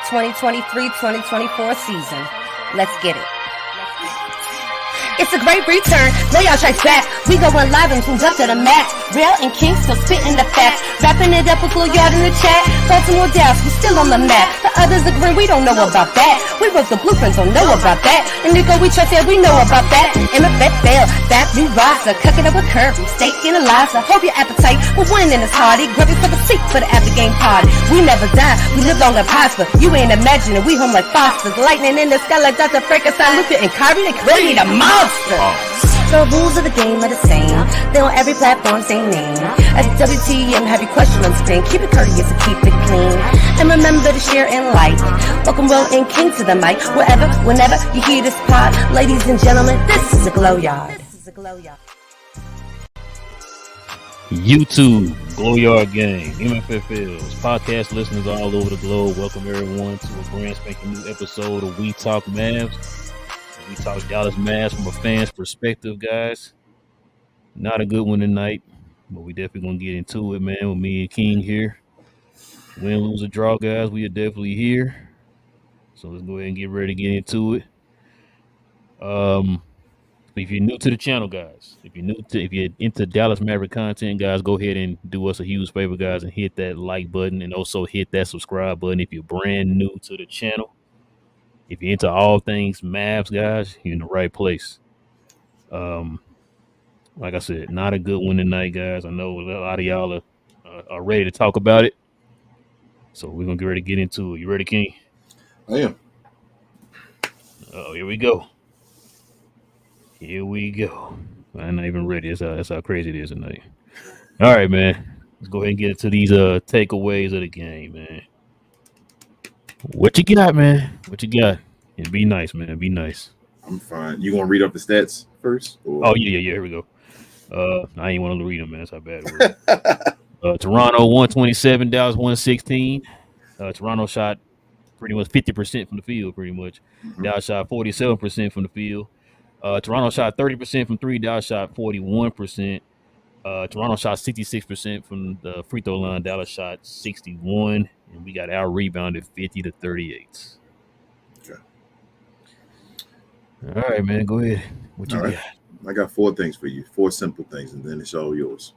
2023-2024 season. Let's get it. It's a great return, layout strikes back. We going live and tuned up to the max. Real and King still spitting the facts. Wrapping it up with a yard in the chat. Baltimore, Dallas, we still on the map. The others agree, we don't know about that. We wrote the blueprints, don't know about that. And Nico, we trust that we know about that. MFF fail, that new roster. Cooking up with Kirby, steak and Eliza. Hope your appetite will win in this party. Grab yourself a seat for the after game party. We never die, we live long and prosper. You ain't imagining, we home like Fosters. Lightning in the sky like Dr. Frankenstein, Luka and Kyrie, they create a monster. The rules of the game are the same. They on every platform, same name. At WTM, have your question on screen. Keep it courteous and keep it clean. And remember to share and like. Welcome Will and King to the mic. Wherever, whenever you hear this pod, ladies and gentlemen, this is a Glow Yard. YouTube, Glow Yard Gang, MFFLs, podcast listeners all over the globe. Welcome everyone to a brand spanking new episode of We Talk Mavs. We talk Dallas Mavs from a fan's perspective, guys. Not a good one tonight, but we definitely gonna get into it, man. With me and King here. Win, lose, or draw, guys. We are definitely here. So let's go ahead and get ready to get into it. If you're new to the channel, guys, if you're into Dallas Maverick content, guys, go ahead and do us a huge favor, guys, and hit that like button and also hit that subscribe button if you're brand new to the channel. If you're into all things Mavs, guys, you're in the right place. Like I said, not a good one tonight, guys. I know a lot of y'all are ready to talk about it. So we're going to get ready to get into it. You ready, King? I am. Oh, here we go. Here we go. I'm not even ready. That's how crazy it is tonight. All right, man. Let's go ahead and get into these takeaways of the game, man. What you got, man? What you got? And be nice, man. Be nice. I'm fine. You gonna read up the stats first? Or? Oh yeah. Here we go. I ain't want to read them, man. That's how bad it was. Toronto 127, Dallas 116. Toronto shot pretty much 50% from the field, pretty much. Mm-hmm. Dallas shot 47% from the field. Toronto shot 30% from three. Dallas shot 41%. Toronto shot 66% from the free throw line. Dallas shot 61%. And we got out rebounded 50-38. Okay. All right, man. Go ahead. What you got? I got 4 things for you. 4 simple things, and then it's all yours.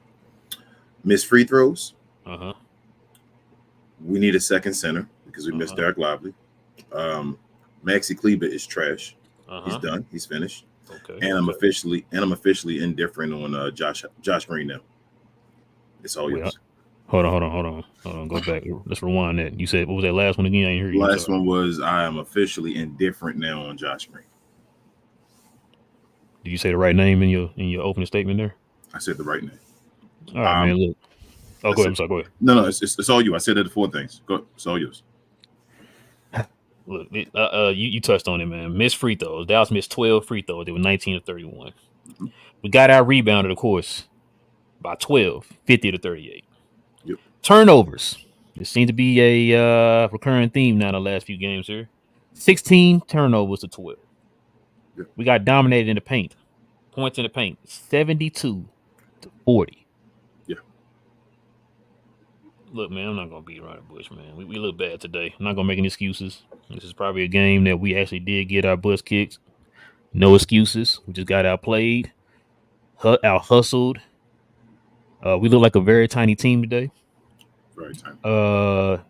Missed free throws. We need a second center because we missed Derek Lively. Maxi Kleber is trash. He's done. He's finished. Okay. And I'm officially indifferent on Josh Green now. It's all yours. Hold on. Go back. Let's rewind that. You said, what was that last one again? I didn't hear you. Last one was, I am officially indifferent now on Josh Green. Did you say the right name in your opening statement there? I said the right name. All right, man. Look. Oh, go ahead. I'm sorry. Go ahead. No. It's all you. I said the 4 things. Go. It's all yours. Look, you touched on it, man. Missed free throws. Dallas missed 12 free throws. They were 19-31. Mm-hmm. We got out rebounded, of course, by 12, 50-38. Yep. Turnovers. It seems to be a recurring theme now in the last few games here. 16 turnovers to 12. Yep. We got dominated in the paint. Points in the paint, 72-40. Yeah. Look, man, I'm not going to beat around the bush, man. We look bad today. I'm not going to make any excuses. This is probably a game that we actually did get our butts kicked. No excuses. We just got outplayed, out-hustled. We look like a very tiny team today. Very tiny.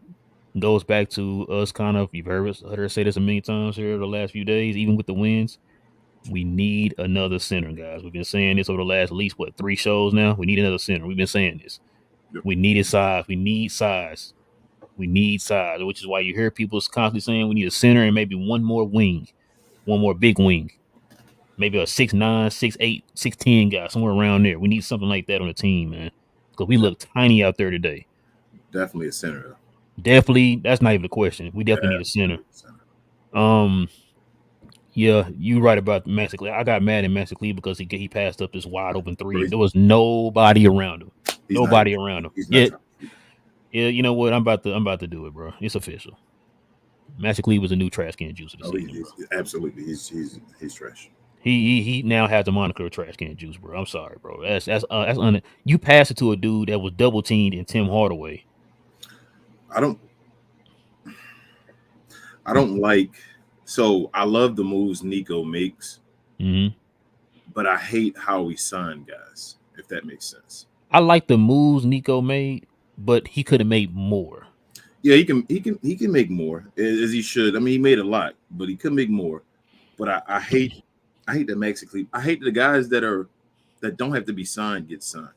Goes back to us kind of, you've heard us say this a million times here the last few days, even with the wins. We need another center, guys. We've been saying this over the last at least, 3 shows now? We need another center. We've been saying this. Yep. We needed size. We need size. We need size, which is why you hear people constantly saying we need a center and maybe one more wing, one more big wing. Maybe a 6'9", 6'8", 6'10" guy, somewhere around there. We need something like that on the team, man. Because we look tiny out there today. Definitely a center, though. Definitely, that's not even a question. We definitely need a center. Yeah, you right about Maxi Kleber. I got mad at Maxi Kleber because he passed up this wide open 3. There was nobody around him. Nobody around him. Yeah, you know what? I'm about to do it, bro. It's official. Maxi Kleber was a new trash can juice of the season. Absolutely, he's trash. He now has the moniker of trash can juice, bro. I'm sorry, bro. That's you passed it to a dude that was double teamed in Tim Hardaway. I don't like. So I love the moves Nico makes, but I hate how he signed guys. If that makes sense. I like the moves Nico made, but he could have made more. Yeah, he can make more as he should. I mean, he made a lot, but he could make more. But I hate the Maxi Cleave. I hate the guys that don't have to be signed get signed.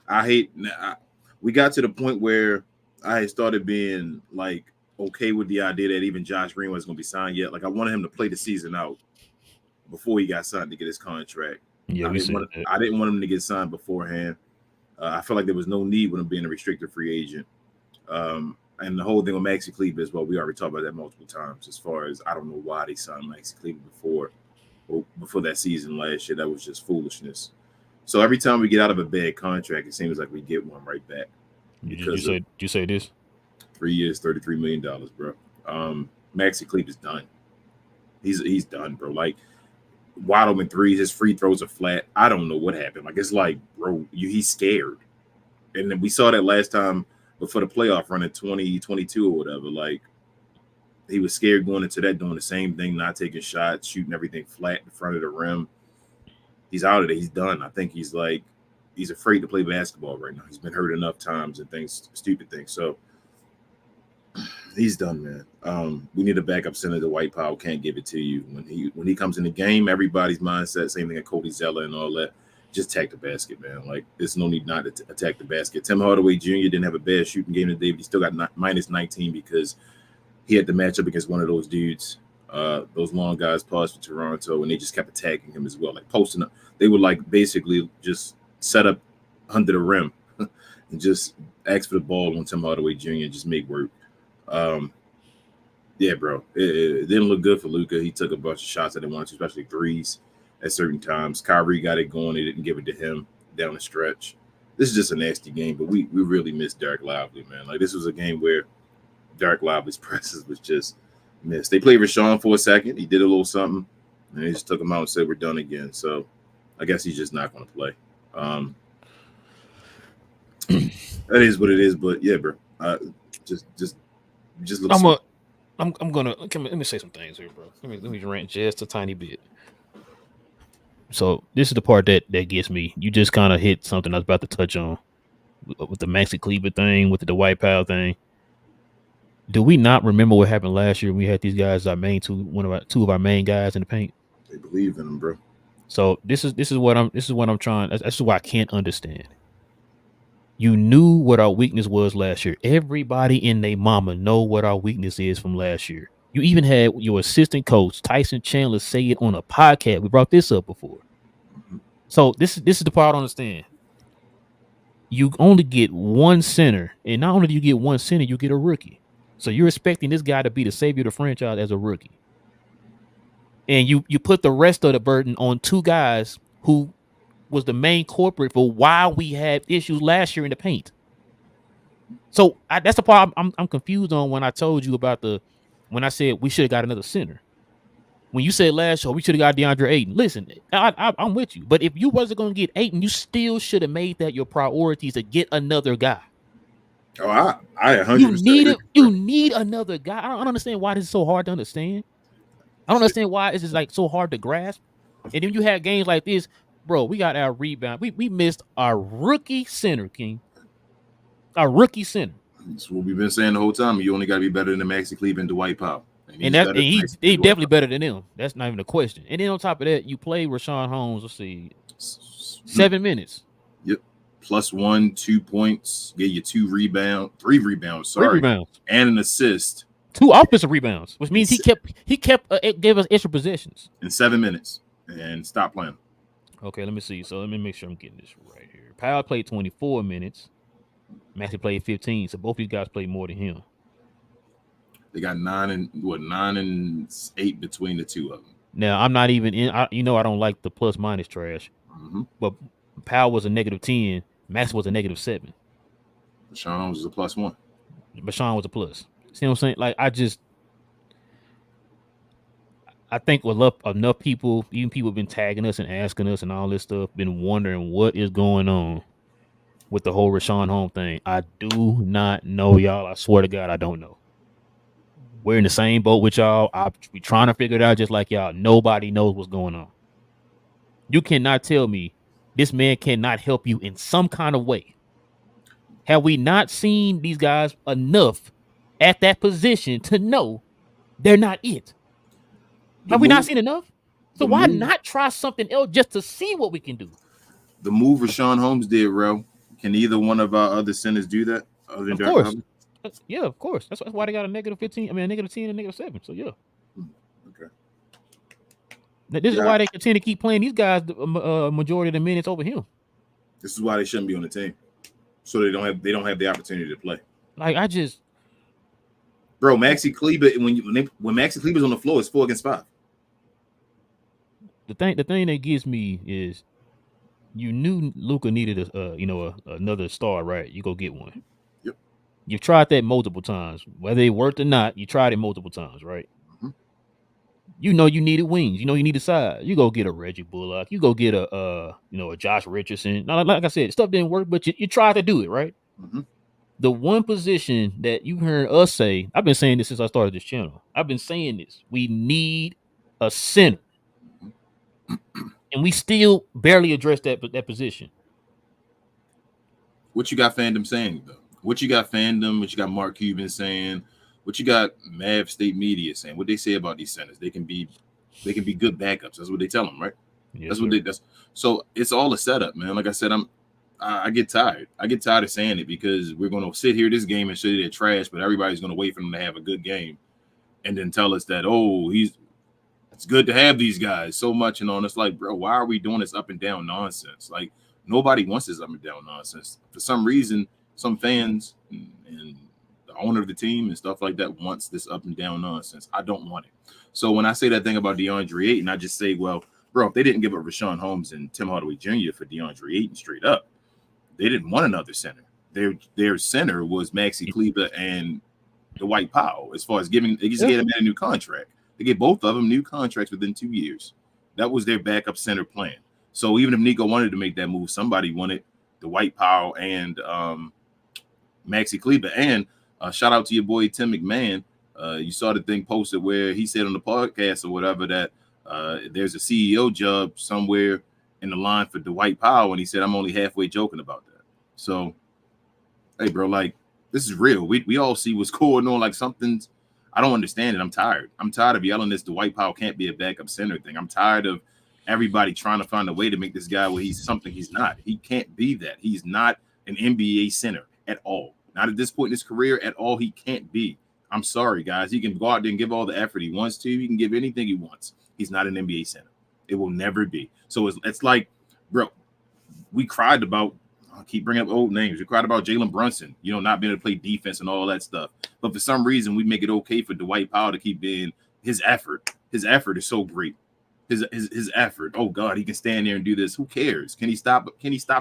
I hate. We got to the point where I started being like okay with the idea that even Josh Green wasn't going to be signed yet. Like I wanted him to play the season out before he got signed to get his contract. Yeah, we said that. I didn't want him to get signed beforehand. I felt like there was no need with him being a restricted free agent. And the whole thing with Maxi Kleber as well, we already talked about that multiple times. As far as I don't know why they signed Maxi Kleber before that season last year. That was just foolishness. So every time we get out of a bad contract, it seems like we get one right back. Did you say this? 3 years, $33 million, bro. Maxi Kleber is done. He's done, bro. Like wide open threes, his free throws are flat. I don't know what happened. Like it's like, bro, he's scared. And then we saw that last time before the playoff run in 2022 or whatever. Like he was scared going into that, doing the same thing, not taking shots, shooting everything flat in front of the rim. He's out of it. He's done. I think he's afraid to play basketball right now. He's been hurt enough times and things, stupid things. So he's done, man. We need a backup center. The White Powell can't give it to you. When he comes in the game, everybody's mindset, same thing at Cody Zeller and all that. Just attack the basket, man. Like there's no need not to attack the basket. Tim Hardaway Jr. didn't have a bad shooting game today, but he still got minus 19 because he had to match up against one of those dudes. Those long guys paused for Toronto, and they just kept attacking him as well, like posting up. They would like basically just set up under the rim and just ask for the ball on Tim Hardaway Jr. and just make work. Yeah, bro, it didn't look good for Luka. He took a bunch of shots that he wanted to, especially threes at certain times. Kyrie got it going. They didn't give it to him down the stretch. This is just a nasty game, but we really missed Derek Lively, man. Like this was a game where Derek Lively's presence was just missed. They played Rashawn for a second. He did a little something, and they just took him out and said, we're done again. So I guess he's just not going to play. That is what it is. But yeah, bro, just look. I'm gonna let me say some things here, bro. Let me rant just a tiny bit. So this is the part that gets me. You just kind of hit something I was about to touch on with the Maxi Kleber thing, with the White Powell thing. Do we not remember what happened last year when we had these guys, two of our main guys in the paint? They believe in them, bro. So this is what I'm trying. That's why I can't understand. You knew what our weakness was last year. Everybody in their mama know what our weakness is from last year. You even had your assistant coach Tyson Chandler say it on a podcast. We brought this up before. So this is the part I don't understand. You only get one center, and not only do you get one center, you get a rookie. So you're expecting this guy to be the savior of the franchise as a rookie. And you put the rest of the burden on two guys who was the main culprit for why we had issues last year in the paint. So that's the part I'm confused on when I told you about when I said we should have got another center. When you said last show we should have got DeAndre Ayton. Listen, I'm with you. But if you wasn't going to get Ayton, you still should have made that your priority to get another guy. Oh, I 100%. You need another guy. I don't understand why this is so hard to understand. I don't understand why this is like so hard to grasp. And then you have games like this, bro. We got our rebound. We missed our rookie center, King. Our rookie center. That's what we've been saying the whole time. You only got to be better than Maxi Kleber and Dwight Powell. And he's definitely better than them. That's not even a question. And then on top of that, you play Rashawn Holmes. Let's see, 7 minutes. Yep. +1, 2 points. Get you 3 rebounds. And an assist. 2 offensive rebounds, which means he gave us extra possessions in 7 minutes and stopped playing. Okay, let me see. So let me make sure I'm getting this right here. Powell played 24 minutes. Maxi played 15. So both these guys played more than him. They got 9 and 8 between the two of them. Now I'm not even in. I don't like the plus minus trash, but Powell was a -10. Max was a -7. Sean was a +1. Bashan was a plus. See what I'm saying? Like I think with enough people, even people have been tagging us and asking us and all this stuff, been wondering what is going on with the whole Rashawn Holmes thing. I do not know, y'all. I swear to God, I don't know. We're in the same boat with y'all. We trying to figure it out just like y'all. Nobody knows what's going on. You cannot tell me this man cannot help you in some kind of way. Have we not seen these guys enough at that position to know they're not it? The Have we not move, seen enough? So the why move, not try something else just to see what we can do? the move Rashawn Holmes did, bro. Can either one of our other centers do that other than Of Dirk course. Nowitzki? Yeah, of course. That's why they got a negative 15. I mean, a negative 10 and a negative 7. So, yeah. Okay. This is Yeah. why they continue to keep playing these guys majority of the minutes over him. This is why they shouldn't be on the team. So they don't have the opportunity to play. Like, I just. Bro, Maxi Kleber, when Maxi Kleber's on the floor, it's 4 against 5. The thing that gets me is you knew Luka needed another star, right? You go get one. Yep. You've tried that multiple times. Whether it worked or not, you tried it multiple times, right? Mm-hmm. You know you needed wings. You know you needed size. You go get a Reggie Bullock. You go get a Josh Richardson. Now, like I said, stuff didn't work, but you tried to do it, right? Mm-hmm. The one position that you heard us say, I've been saying this since I started this channel. I've been saying this. We need a center. And we still barely address that position. What you got fandom saying, though? What you got fandom, what you got Mark Cuban saying, what you got Mav State media saying, what they say about these centers. They can be good backups. That's what they tell them, right? Yes, That's so it's all a setup, man. Like I said, I get tired. I get tired of saying it because we're gonna sit here this game and say they're trash, but everybody's gonna wait for them to have a good game and then tell us that, it's good to have these guys so much and on. It's like, bro, why are we doing this up and down nonsense? Like, nobody wants this up and down nonsense. For some reason, some fans and the owner of the team and stuff like that wants this up and down nonsense. I don't want it. So when I say that thing about DeAndre Ayton, I just say, well, bro, if they didn't give up Rashawn Holmes and Tim Hardaway Jr. for DeAndre Ayton straight up, they didn't want another center. Their center was Maxi Kleber and Dwight Powell. As far as they just gave him a new contract. They gave both of them new contracts within 2 years. That was their backup center plan. So even if Nico wanted to make that move, somebody wanted Dwight Powell and Maxi Kleber. And shout out to your boy Tim McMahon. You saw the thing posted where he said on the podcast or whatever that there's a CEO job somewhere in the line for Dwight Powell, and he said, I'm only halfway joking about that. So, hey, bro, like, this is real. We all see what's going on. Like, something's, I don't understand it. I'm tired. I'm tired of yelling this Dwight Powell can't be a backup center thing. I'm tired of everybody trying to find a way to make this guy where he's something he's not. He can't be that. He's not an NBA center at all. Not at this point in his career at all. He can't be. I'm sorry, guys. He can go out there and give all the effort he wants to. He can give anything he wants. He's not an NBA center. It will never be. So it's like, bro, we cried about, I keep bringing up old names. We cried about Jalen Brunson, not being able to play defense and all that stuff. But for some reason, we make it okay for Dwight Powell to keep being his effort. His effort is so great. His effort. Oh God, he can stand there and do this. Who cares? Can he stop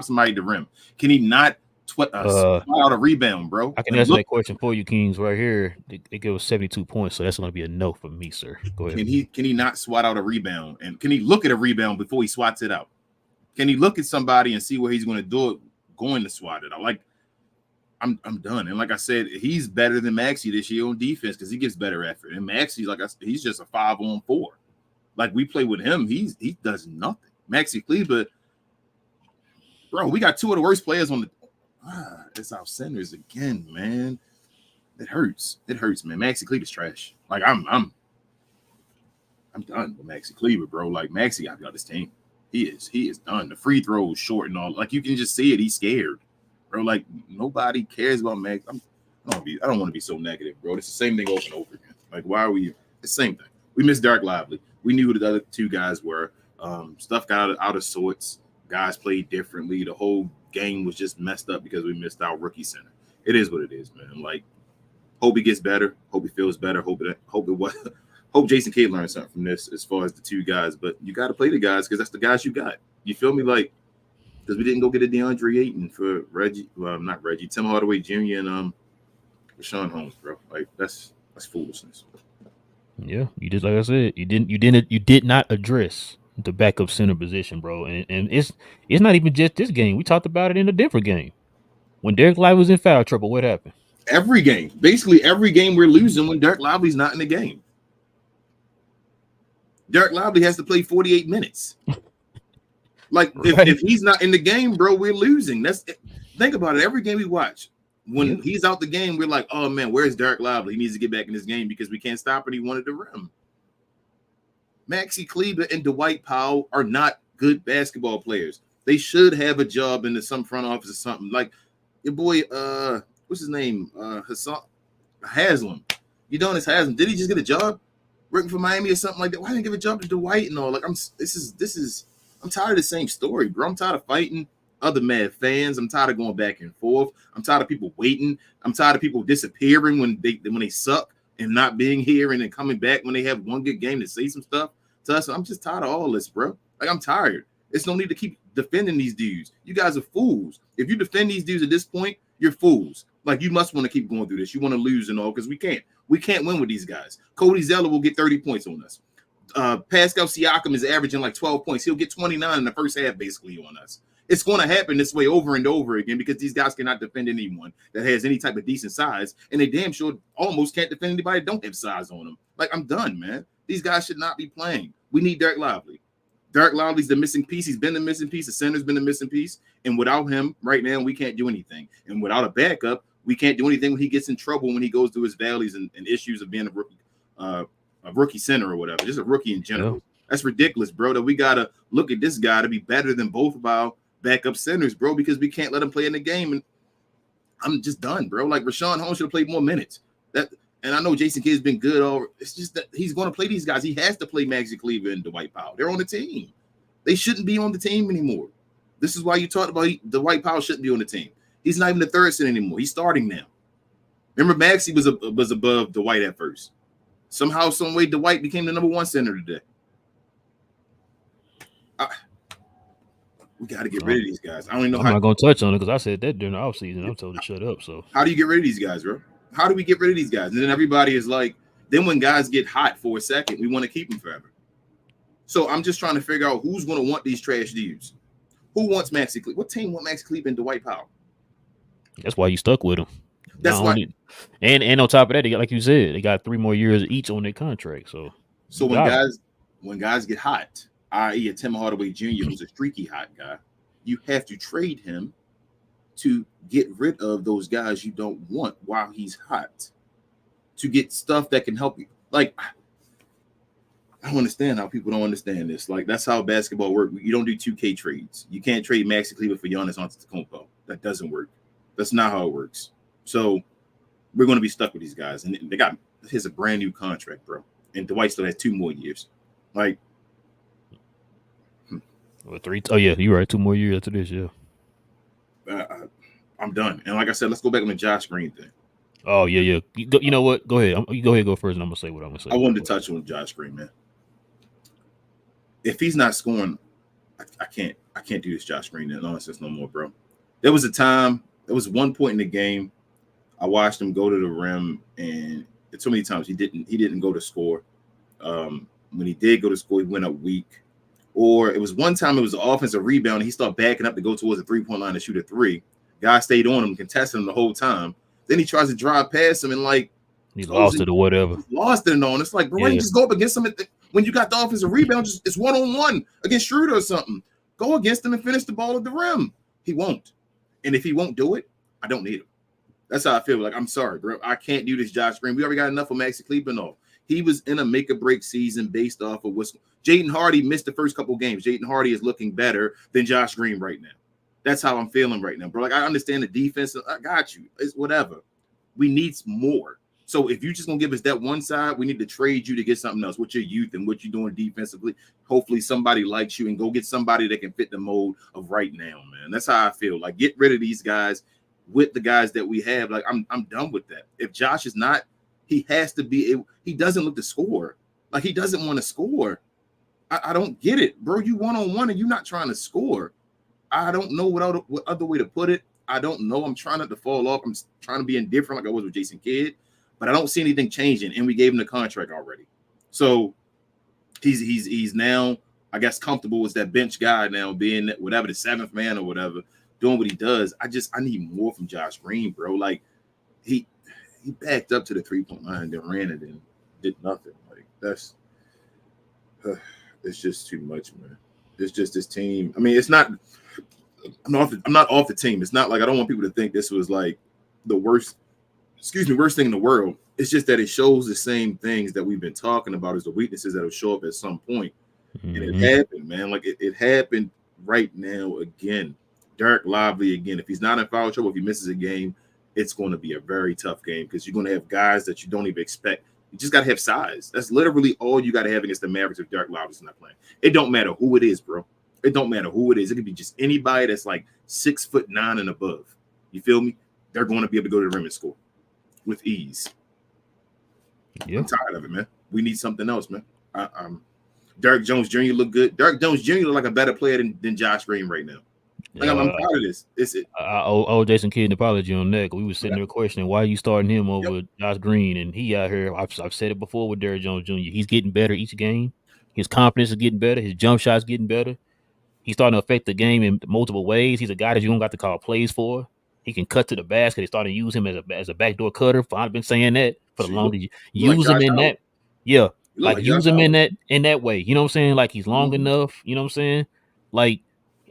somebody at the rim? Can he not swat out a rebound, bro? I can answer that question for you, Kings. Right here, they give us 72 points, so that's going to be a no for me, sir. Go ahead. Can he not swat out a rebound? And can he look at a rebound before he swats it out? Can he look at somebody and see where he's going to do it, going to swat it out? Like, I'm done. And like I said, he's better than Maxi this year on defense because he gives better effort. And Maxi's he's just a 5-on-4. Like, we play with him, he does nothing. Maxi Kleber, bro, we got two of the worst players on the. It's our centers again, man. It hurts. It hurts, man. Maxi Kleber's trash. Like, I'm done with Maxi Kleber, bro. Like, Maxi got to be on this team. He is done. The free throw is short and all. Like, you can just see it. He's scared, bro. Like, nobody cares about Max. I don't want to be so negative, bro. It's the same thing over and over again. Like, why are we? It's the same thing. We missed Derek Lively. We knew who the other two guys were. Stuff got out of sorts. Guys played differently. The whole game was just messed up because we missed our rookie center. It is what it is, man. Like, hope he gets better. Hope he feels better. Hope Jason Kidd learns something from this as far as the two guys. But you got to play the guys because that's the guys you got. You feel me? Like, because we didn't go get a DeAndre Ayton for not Reggie, Tim Hardaway Jr. and Rashawn Holmes, bro. Like, that's foolishness. Yeah, you just, like I said, you did not address the backup center position, bro. And it's not even just this game. We talked about it in a different game. When Derek Lively was in foul trouble, what happened? Every game, basically every game, we're losing when Dirk Lively's not in the game. Dirk Lively has to play 48 minutes. Like if he's not in the game, bro, we're losing. Think about it. Every game we watch, when he's out the game, we're like, oh man, where's Dirk Lively? He needs to get back in this game because we can't stop anyone at the rim. Maxi Kleber and Dwight Powell are not good basketball players. They should have a job in some front office or something. Like your boy, what's his name? Haslam. Udonis Haslam. Did he just get a job working for Miami or something like that? Why didn't he give a job to Dwight and all? Like I'm tired of the same story, bro. I'm tired of fighting other Mad fans. I'm tired of going back and forth. I'm tired of people waiting. I'm tired of people disappearing when they suck and not being here and then coming back when they have one good game to say some stuff to us. I'm just tired of all this, bro. Like I'm tired. It's no need to keep defending these dudes. You guys are fools. If you defend these dudes at this point, you're fools. Like you must want to keep going through this. You want to lose and all because we can't. We can't win with these guys. Cody Zeller will get 30 points on us. Pascal Siakam is averaging like 12 points. He'll get 29 in the first half basically on us. It's going to happen this way over and over again because these guys cannot defend anyone that has any type of decent size, and they damn sure almost can't defend anybody that don't have size on them. Like, I'm done, man. These guys should not be playing. We need Dirk Lively. Dirk Lively's the missing piece. He's been the missing piece. The center's been the missing piece, and without him right now, we can't do anything. And without a backup, we can't do anything when he gets in trouble, when he goes through his valleys and issues of being a rookie center or whatever, just a rookie in general. Yeah. That's ridiculous, bro, that we got to look at this guy to be better than both of our backup centers, bro, because we can't let him play in the game. And I'm just done, bro. Like, Rashawn Holmes should have played more minutes. And I know Jason Kidd's been good. It's just that he's going to play these guys. He has to play Maxi Kleber and Dwight Powell. They're on the team. They shouldn't be on the team anymore. This is why you talked about Dwight Powell shouldn't be on the team. He's not even the third center anymore. He's starting now. Remember, Maxi was above Dwight at first. Somehow, some way, Dwight became the number one center today. We got to get rid of these guys. I don't even know I'm not going to touch on it because I said that during the offseason. I'm told to shut up. So how do you get rid of these guys, bro? How do we get rid of these guys? And then everybody is like, then when guys get hot for a second, we want to keep them forever. So I'm just trying to figure out who's going to want these trash dudes. Who wants Maxi Kleber? What team wants Maxi Kleber and Dwight Powell? That's why you stuck with them. That's why. And on top of that, they got, like you said, they got 3 more years each on their contract. So when guys get hot, i.e. a Tim Hardaway Jr., who's a streaky hot guy, you have to trade him to get rid of those guys you don't want while he's hot, to get stuff that can help you. Like, I don't understand how people don't understand this. Like, that's how basketball works. You don't do 2K trades. You can't trade Maxi Kleber for Giannis Antetokounmpo. That doesn't work. That's not how it works. So we're going to be stuck with these guys. And here's a brand new contract, bro. And Dwight still has 2 more years. Like, or 3. Oh, yeah, you're right. 2 more years after this, yeah. I'm done. And like I said, let's go back on the Josh Green thing. Oh, yeah. You know what? Go ahead. You go ahead, go first, and I'm going to say what I'm going to say. I wanted to touch on Josh Green, man. If he's not scoring, I can't do this Josh Green nonsense no more, bro. There was one point in the game I watched him go to the rim, and so many times he didn't go to score. When he did go to score, he went up weak. Or it was one time it was an offensive rebound, and he started backing up to go towards the 3-point line to shoot a 3. Guy stayed on him, contested him the whole time. Then he tries to drive past him and like he lost it or whatever. Lost it and all. And it's like, bro, why don't you just go up against him when you got the offensive rebound? It's 1-on-1 against Schroeder or something. Go against him and finish the ball at the rim. He won't. And if he won't do it, I don't need him. That's how I feel. Like, I'm sorry, bro. I can't do this Josh Green. We already got enough of Maxi Kleber and all. He was in a make-or-break season based off of what's – Jaden Hardy missed the first couple games. Jaden Hardy is looking better than Josh Green right now. That's how I'm feeling right now, bro. Like, I understand the defense. I got you. It's whatever. We need more. So if you're just going to give us that one side, we need to trade you to get something else with your youth and what you're doing defensively. Hopefully somebody likes you and go get somebody that can fit the mold of right now, man. That's how I feel. Like, get rid of these guys with the guys that we have. Like, I'm done with that. If Josh is not – he has to be – he doesn't look to score. Like, he doesn't want to score. I don't get it, bro. You 1-on-1 and you're not trying to score. I don't know what other way to put it. I don't know. I'm trying not to fall off. I'm trying to be indifferent like I was with Jason Kidd, but I don't see anything changing, and we gave him the contract already. So he's now, I guess, comfortable as that bench guy now, being whatever, the 7th man or whatever, doing what he does. I need more from Josh Green, bro. Like, he backed up to the 3-point line and then ran it and did nothing. Like that's it's just too much, man. It's just this team. I mean, it's not. I'm not off the team. It's not like I don't want people to think this was like the worst thing in the world. It's just that it shows the same things that we've been talking about as the weaknesses that will show up at some point. And it happened, man. Like it happened right now again. Derek Lively again. If he's not in foul trouble, if he misses a game, it's going to be a very tough game because you're going to have guys that you don't even expect. You just got to have size. That's literally all you got to have against the Mavericks if Derek Lively's not playing. It don't matter who it is, bro. It don't matter who it is. It could be just anybody that's like 6'9" and above. You feel me? They're going to be able to go to the rim and score with ease. Yeah. I'm tired of it, man. We need something else, man. Derek Jones Jr. look good. Derek Jones Jr. look like a better player than Josh Green right now. Like I'm proud of this. I owe Jason Kidd an apology on that. We were sitting there questioning why are you starting him over Josh Green, and he out here. I've said it before with Derek Jones Jr. He's getting better each game. His confidence is getting better. His jump shot's getting better. He's starting to affect the game in multiple ways. He's a guy that you don't got to call plays for. He can cut to the basket. They started to use him as a backdoor cutter. I've been saying that for the longest. Use him in that. Yeah. Like use him in that way. You know what I'm saying? Like he's long enough. You know what I'm saying? Like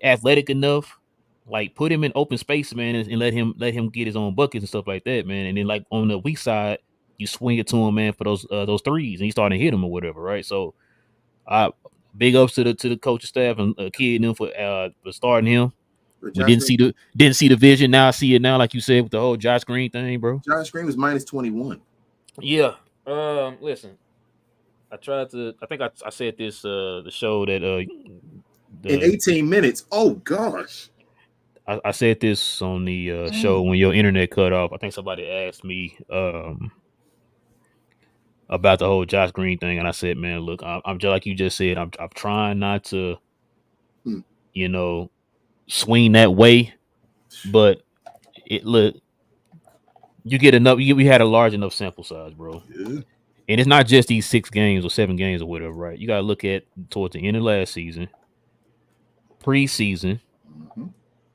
athletic enough. Like put him in open space, man, and let him get his own buckets and stuff like that, man. And then like on the weak side, you swing it to him, man, for those threes, and he's starting to hit them or whatever, right? So, big ups to the coaching staff and Kid and them for starting him. We didn't see the vision. Now I see it now, like you said with the whole Josh Green thing, bro. Josh Green was minus 21. Yeah. Listen, I think I said this the show that in 18 minutes. Oh gosh. I said this on the show when your internet cut off. I think somebody asked me about the whole Josh Green thing, and I said, "Man, look, I'm just like you just said. I'm trying not to, swing that way, but look, you get enough. We had a large enough sample size, bro. Yeah. And it's not just these 6 games or 7 games or whatever, right? You got to look at towards the end of last season, preseason,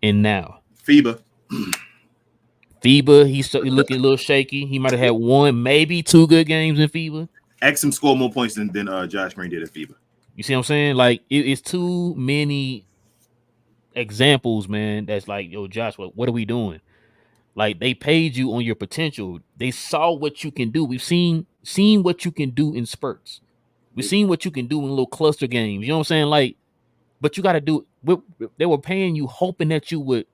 and now. FIBA, he's looking a little shaky. He might have had 1, maybe 2 good games in FIBA. X him score more points than Josh Green did at FIBA. You see what I'm saying? Like it's too many examples, man. That's like, yo, Josh, what are we doing? Like they paid you on your potential. They saw what you can do. We've seen what you can do in spurts. We've seen what you can do in little cluster games. You know what I'm saying? Like, but you got to do it. They were paying you, hoping that you would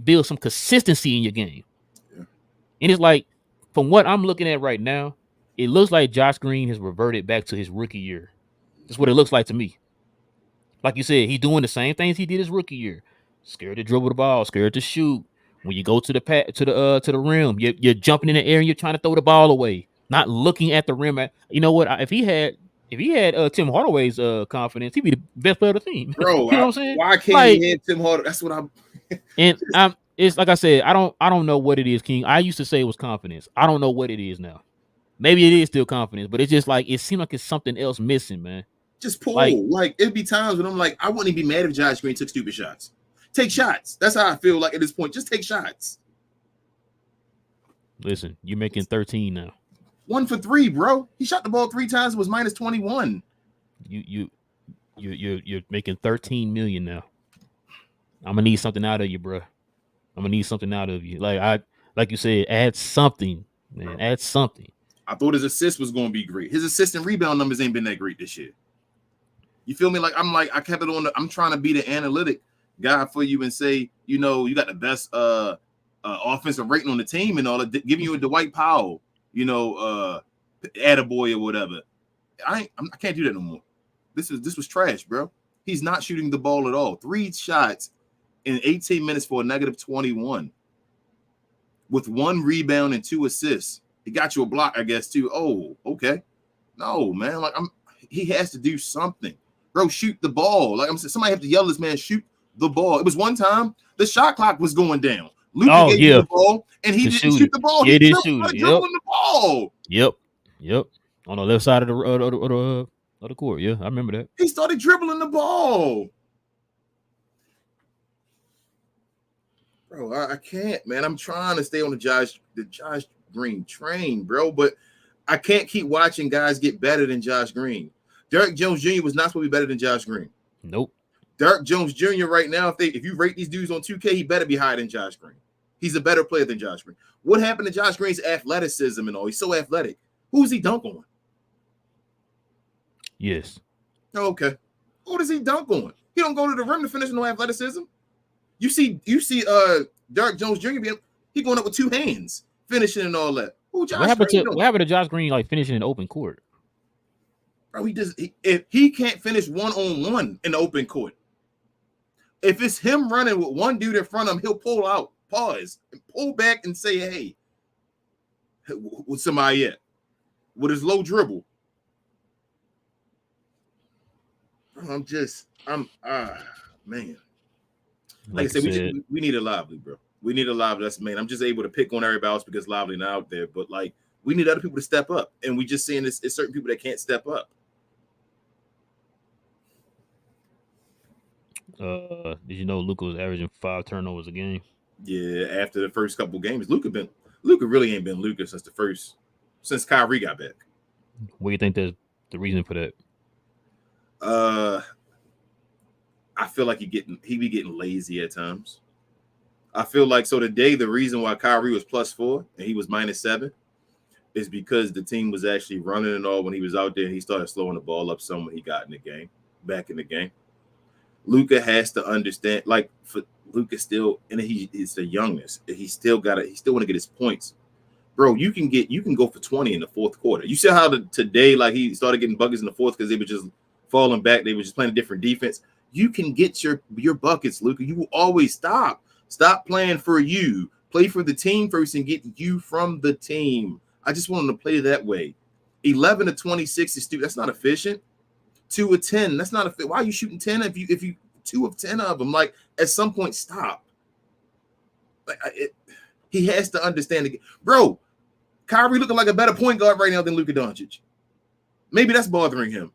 build some consistency in your game. Yeah. And it's like, from what I'm looking at right now, it looks like Josh Green has reverted back to his rookie year. That's what it looks like to me. Like you said, he's doing the same things he did his rookie year. Scared to dribble the ball, scared to shoot. When you go to the rim, you're jumping in the air and you're trying to throw the ball away, not looking at the rim. You know what? If he had Tim Hardaway's confidence, he'd be the best player of the team. Bro, you know what I'm saying? Why can't he have Tim Hardaway? That's what I'm. And it's like I said, I don't know what it is, King. I used to say it was confidence. I don't know what it is now. Maybe it is still confidence, but it's just like it seems like it's something else missing, man. Just pull. Like it'd be times when I'm like, I wouldn't even be mad if Josh Green took stupid shots. Take shots. That's how I feel like at this point. Just take shots. Listen, you're making 13 now. 1 for 3, bro. He shot the ball 3 times. It was minus 21. You're making 13 million now. I'm gonna need something out of you, bro. I'm gonna need something out of you. Like you said, add something, man. Add something. I thought his assist was gonna be great. His assist and rebound numbers ain't been that great this year. You feel me? I kept it on. I'm trying to be the analytic guy for you and say, you got the best offensive rating on the team and all that, giving you a Dwight Powell, attaboy or whatever. I can't do that no more. This was trash, bro. He's not shooting the ball at all. 3 shots in 18 minutes for a negative 21 with 1 rebound and 2 assists. He got you a block, I guess, too. Oh, okay. No, man. He has to do something. Bro, shoot the ball. Like I'm saying, somebody have to yell this man, shoot the ball. It was one time the shot clock was going down. Luka gave you the ball, and he didn't shoot the ball. Yeah, he didn't shoot it. Dribbling the ball. Yep. On the left side of the court. Yeah, I remember that. He started dribbling the ball. Bro, I can't, man. I'm trying to stay on the Josh Green train, bro. But I can't keep watching guys get better than Josh Green. Derrick Jones Jr. was not supposed to be better than Josh Green. Nope. Derrick Jones Jr. right now, if you rate these dudes on 2K, he better be higher than Josh Green. He's a better player than Josh Green. What happened to Josh Green's athleticism and all? He's so athletic. Who does he dunk on? Yes. Okay. Who does he dunk on? He don't go to the rim to finish no athleticism. You see Derrick Jones Jr. He going up with two hands, finishing and all that. Who Josh What happened Green to Josh Green like finishing in open court? Bro, if he can't finish 1-on-1 in the open court, if it's him running with one dude in front of him, he'll pull out, pause, and pull back and say, hey, with somebody at? With his low dribble. Bro, man. Like I said, we need a Lively, bro. We need a Lively. That's man. I'm just able to pick on everybody else because Lively not out there. But like, we need other people to step up, and we just seeing this. It's certain people that can't step up. Did you know Luka was averaging 5 turnovers a game? Yeah, after the first couple games, Luka really ain't been Luka since Kyrie got back. What do you think that's the reason for that? I feel like he be getting lazy at times. I feel like today the reason why Kyrie was +4 and he was -7 is because the team was actually running and all when he was out there. He started slowing the ball up some when he got back in the game. Luka has to understand, like for Luka still, and he's the youngest. He still want to get his points. Bro, you can go for 20 in the fourth quarter. You see how today, like he started getting buckets in the fourth because they were just falling back. They were just playing a different defense. You can get your buckets, Luka. You will always stop. Stop playing for you. Play for the team first and get you from the team. I just want him to play that way. 11 of 26 is that's not efficient. 2 of 10, that's not why are you shooting 10 if you 2 of 10 of them? Like at some point, stop. Like he has to understand it. Bro, Kyrie looking like a better point guard right now than Luka Doncic. Maybe that's bothering him.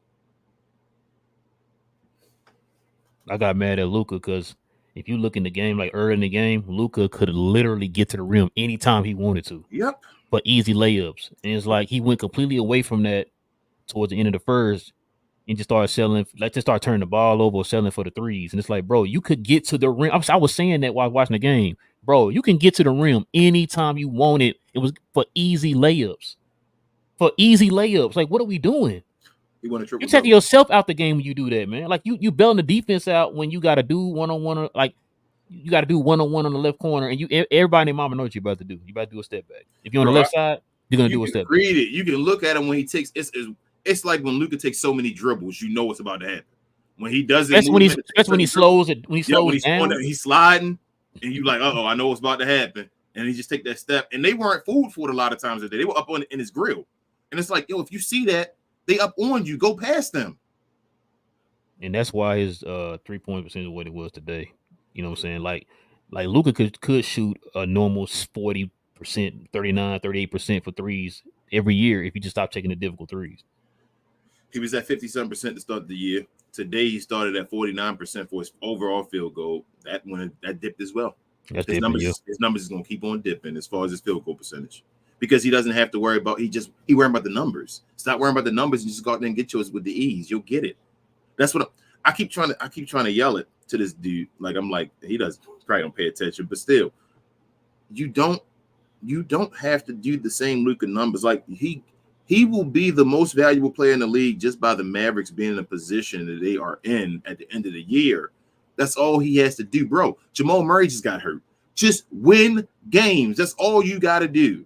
I got mad at Luka because if you look in the game, like early in the game, Luka could literally get to the rim anytime he wanted to. Yep. For easy layups. And it's like he went completely away from that towards the end of the first and just started start turning the ball over or selling for the threes. And it's like, bro, you could get to the rim. I was saying that while watching the game. Bro, you can get to the rim anytime you want it. It was for easy layups. Like, what are we doing? You're taking yourself out the game when you do that, man. Like you bailing the defense out when you got to do one-on-one. Like you got to do one-on-one on the left corner, and everybody and their mama know what you're about to do. You about to do a step back. If you're on the left side, you're gonna do a step back. Read it. You can look at him when he takes. It's like when Luka takes so many dribbles, you know what's about to happen. When he does it, especially when he slows it. When he's down, he's sliding, and you like, oh, I know what's about to happen, and he just take that step. And they weren't fooled for it a lot of times today. They were up in his grill, and it's like, yo, if you see that, they up on you, go past them. And that's why his 3-point percentage is what it was today. You know what I'm saying? Like Luka could shoot a normal 40%, 39, 38% for threes every year if you just stop taking the difficult threes. He was at 57% to start the year. Today he started at 49% for his overall field goal. That dipped as well. His numbers is going to keep on dipping as far as his field goal percentage. Because he doesn't have to worry about he worrying about the numbers. Stop worrying about the numbers and just go out there and get yours with the ease. You'll get it. That's what I keep trying to yell it to this dude. Like I'm like, he probably don't pay attention, but still, you don't have to do the same Luka numbers. Like he will be the most valuable player in the league just by the Mavericks being in a position that they are in at the end of the year. That's all he has to do, bro. Jamal Murray just got hurt. Just win games. That's all you got to do.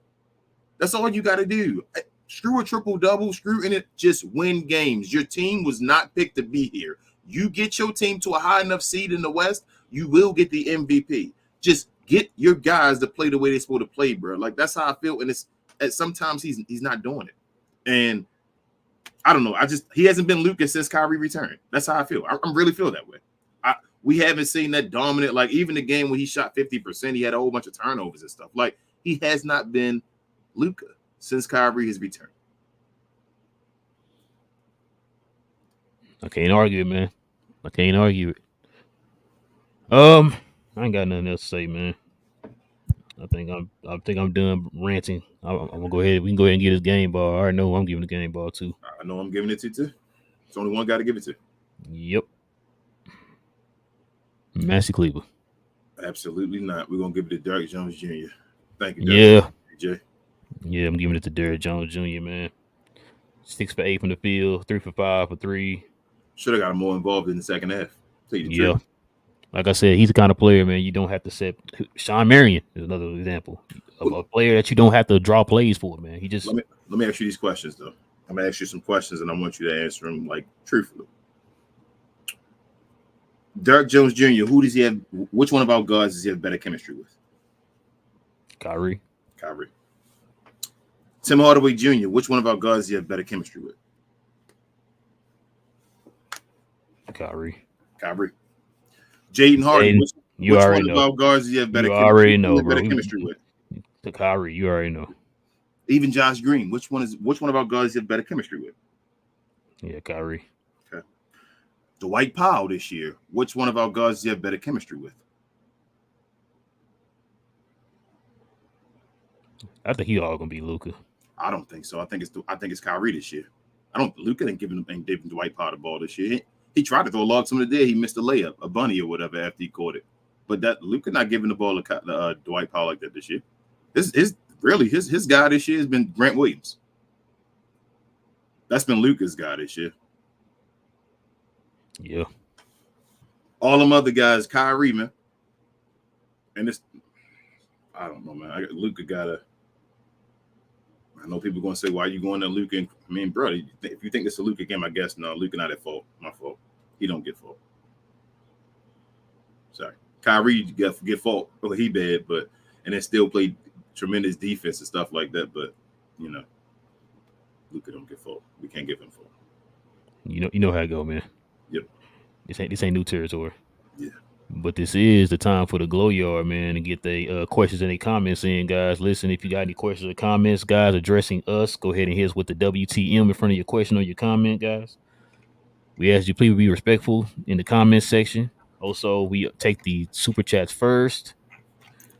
That's all you got to do. Screw a triple-double, screw in it, just win games. Your team was not picked to be here. You get your team to a high enough seed in the West, you will get the MVP. Just get your guys to play the way they're supposed to play, bro. Like, that's how I feel, and sometimes he's not doing it. And I don't know. He hasn't been Luka since Kyrie returned. That's how I feel. I really feel that way. We haven't seen that dominant, like even the game when he shot 50%, he had a whole bunch of turnovers and stuff. Like, he has not been Luka since Kyrie has returned. I can't argue it, man. I can't argue it. I ain't got nothing else to say, man. I think I'm done ranting. I'm gonna go ahead. We can go ahead and get his game ball. I already know I'm giving the game ball too. I know I'm giving it to you too. It's only one guy to give it to. Yep. Massey Cleaver. Absolutely not. We're gonna give it to Derrick Jones Jr. Thank you, Yeah. Jay. Yeah, I'm giving it to Derrick Jones Jr., man. 6 for 8 from the field, 3 for 5 for 3. Should have got him more involved in the second half. Tell you the Yeah. truth. Like I said, he's the kind of player, man, you don't have to set. Sean Marion is another example of a player that you don't have to draw plays for, man. He just. Let me ask you these questions though. I'm gonna ask you some questions and I want you to answer them like truthfully. Derrick Jones Jr., who does he have? Which one of our guards does he have better chemistry with? Kyrie. Tim Hardaway Jr., which one of our guards does he have better chemistry with? Kyrie. Jaden Hardy, which one know. of our guards does he have better chemistry with? To Kyrie, you already know. Even Josh Green, which one of our guards does he have better chemistry with? Yeah, Kyrie. Okay. Dwight Powell this year, which one of our guards does he have better chemistry with? I think he all gonna be Luka. I don't think so. I think it's Kyrie this year. Luka ain't giving Dwight Powell the ball this year. He tried to throw a log some of the day. He missed a layup, a bunny or whatever after he caught it. But that Luka not giving the ball to Dwight Powell like that this year. His guy this year has been Grant Williams. That's been Luka's guy this year. Yeah. All them other guys, Kyrie, man. And it's, I don't know, man. Luka gotta. I know people are going to say, why are you going to Luka? I mean, bro, if you think it's a Luka game, I guess, no, Luka not at fault. My fault. He don't get fault. Sorry. Kyrie get fault. Well, he bad, and then still played tremendous defense and stuff like that. But, Luka don't get fault. We can't give him fault. You know how it go, man. Yep. This ain't new territory. Yeah. But this is the time for the Glow Yard, man, to get the questions and the comments in, guys. Listen, if you got any questions or comments, guys, addressing us, go ahead and hit us with the WTM in front of your question or your comment, guys. We ask you please be respectful in the comment section. Also, we take the super chats first